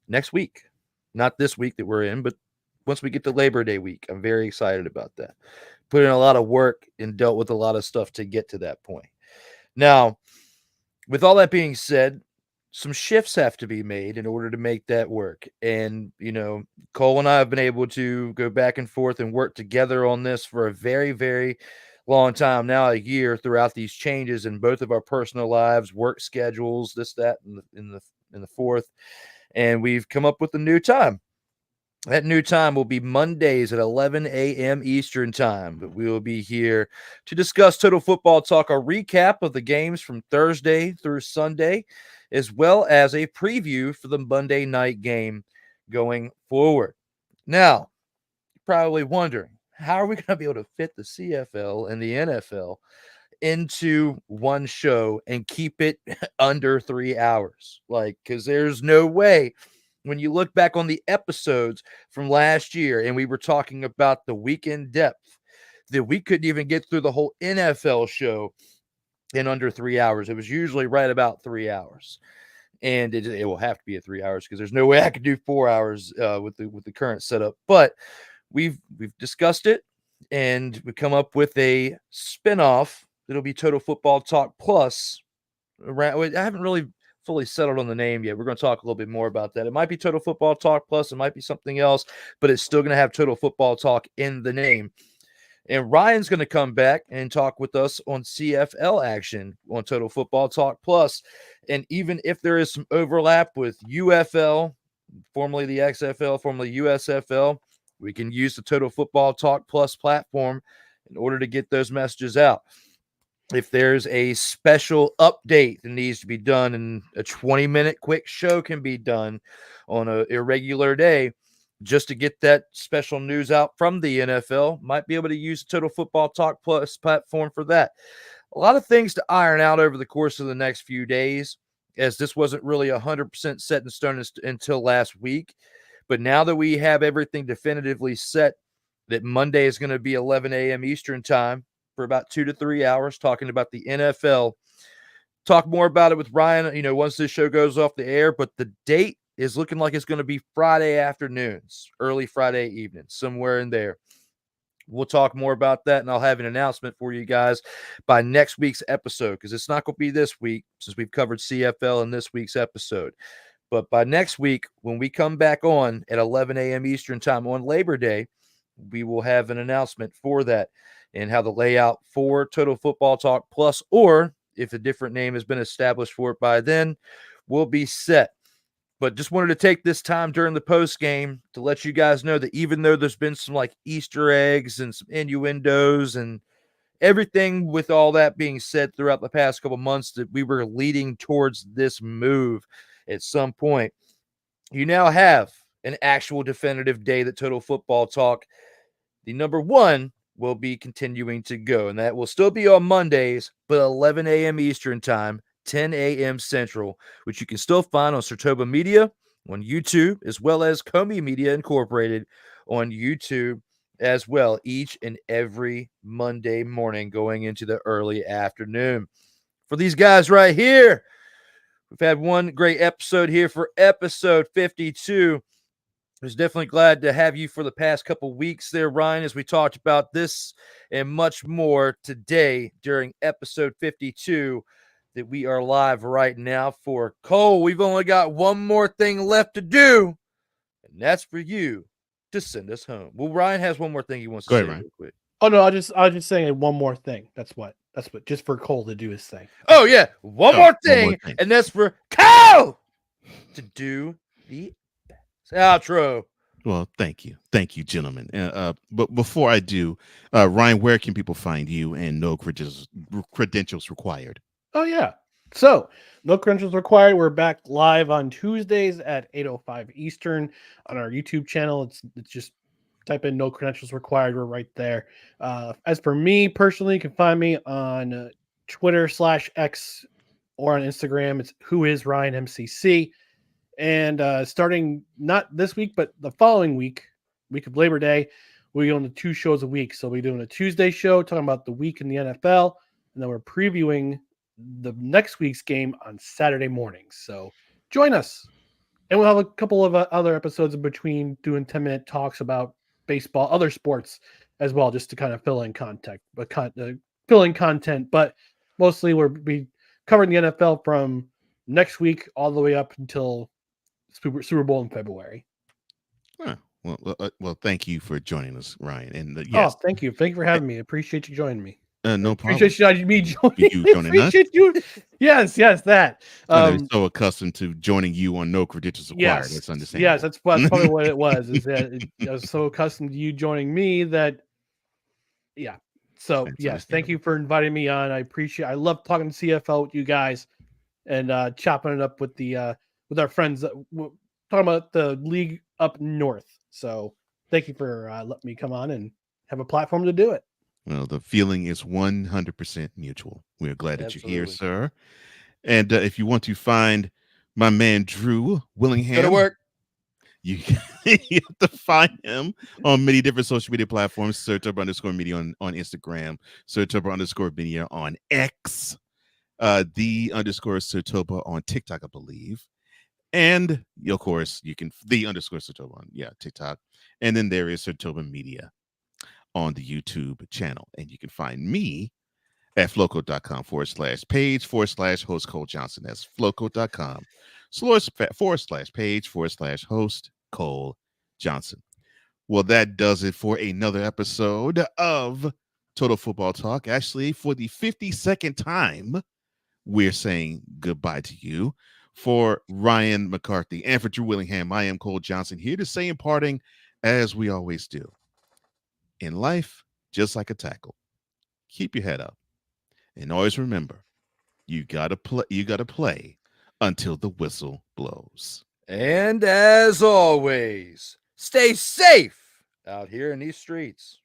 next week. Not this week that we're in, but once we get to Labor Day week. I'm very excited about that. Put in a lot of work and dealt with a lot of stuff to get to that point. Now, with all that being said, some shifts have to be made in order to make that work. And, Cole and I have been able to go back and forth and work together on this for a very, very long time now, a year, throughout these changes in both of our personal lives, work schedules, this, that, and in the fourth. And we've come up with a new time. That new time will be Mondays at 11 a.m. Eastern time, but we will be here to discuss Total Football Talk, a recap of the games from Thursday through Sunday, as well as a preview for the Monday night game going forward. Now, you're probably wondering, how are we going to be able to fit the CFL and the NFL into one show and keep it under 3 hours? Because there's no way. When you look back on the episodes from last year, and we were talking about the weekend depth, that we couldn't even get through the whole NFL show in under 3 hours. It was usually right about 3 hours, and it will have to be at 3 hours because there's no way I could do 4 hours with the current setup. But we've discussed it, and we come up with a spinoff that'll be Total Football Talk Plus. I haven't really fully settled on the name yet. We're going to talk a little bit more about that. It might be Total Football Talk Plus, it might be something else, but it's still going to have Total Football Talk in the name. And Ryan's going to come back and talk with us on CFL action on Total Football Talk Plus. And even if there is some overlap with UFL, formerly the XFL, formerly USFL, we can use the Total Football Talk Plus platform in order to get those messages out. if there's a special update that needs to be done and a 20-minute quick show can be done on an irregular day just to get that special news out from the NFL, might be able to use Total Football Talk Plus platform for that. A lot of things to iron out over the course of the next few days, as this wasn't really 100% set in stone until last week. But now that we have everything definitively set, that Monday is going to be 11 a.m. Eastern time for about 2 to 3 hours talking about the NFL. Talk more about it with Ryan, once this show goes off the air, but the date is looking like it's going to be Friday afternoons, early Friday evening, somewhere in there. We'll talk more about that, and I'll have an announcement for you guys by next week's episode, because it's not going to be this week since we've covered CFL in this week's episode. But by next week, when we come back on at 11 a.m. Eastern time on Labor Day, we will have an announcement for that and how the layout for Total Football Talk Plus, or if a different name has been established for it by then, will be set. But just wanted to take this time during the post game to let you guys know that even though there's been some like Easter eggs and some innuendos and everything with all that being said throughout the past couple months, that we were leading towards this move at some point, you now have an actual definitive day that Total Football Talk, the number one, will be continuing to go. And that will still be on Mondays, but 11 a.m. Eastern time, 10 a.m. Central, which you can still find on Sertoba Media on YouTube, as well as Comey Media Incorporated on YouTube as well, each and every Monday morning going into the early afternoon. For these guys right here, we've had one great episode here for episode 52. I was definitely glad to have you for the past couple weeks there, Ryan, as we talked about this and much more today during episode 52 that we are live right now for. Cole, we've only got one more thing left to do, and that's for you to send us home. Well, Ryan has one more thing he wants to say real quick. Oh no, I was just saying one more thing. That's what just for Cole to do his thing. Oh yeah, one more thing, and that's for Cole to do the outro. Well, thank you, gentlemen. But before I do, Ryan, where can people find you and no credentials required? Oh yeah. So no credentials required. We're back live on Tuesdays at 8:05 Eastern on our YouTube channel. It's just type in no credentials required. We're right there. As for me personally, you can find me on Twitter/X or on Instagram. It's whoisRyanMCC. And starting not this week, but the following week of Labor Day, we're going to 2 shows a week. So we're doing a Tuesday show talking about the week in the NFL, and then we're previewing the next week's game on Saturday mornings. So join us. And we'll have a couple of other episodes in between doing 10-minute talks about baseball, other sports as well, just to kind of fill in content. But mostly we'll be covering the NFL from next week all the way up until Super Bowl in February. Huh. Well, thank you for joining us, Ryan. And yes, thank you for having me. I appreciate you joining me. No problem. Appreciate me joining us. You. Yes, that. I'm so accustomed to joining you on no credentials required. Yes, that's understandable. Yes, that's probably what it was. Is that I was so accustomed to you joining me that, yeah. So yes, thank you for inviting me on. I love talking CFL with you guys and chopping it up with the with our friends talking about the league up north. So thank you for letting me come on and have a platform to do it. Well, the feeling is 100% mutual. We're glad that you're here, sir. And if you want to find my man Drew Willingham, go to work. You have to find him on many different social media platforms. Sertoba_media on Instagram, Sertoba_media on X, _Sertoba on TikTok, I believe. And of course, you can _Sertoba on TikTok. And then there is Sertoba Media on the YouTube channel. And you can find me at floco.com/page/host Cole Johnson. That's floco.com/page/host Cole Johnson. Well, that does it for another episode of Total Football Talk. Actually, for the 52nd time, we're saying goodbye to you. For Ryan McCarthy and for Drew Willingham, I am Cole Johnson, here to say in parting, as we always do, in life, just like a tackle, keep your head up And always remember, you gotta play until the whistle blows. And as always, stay safe out here in these streets.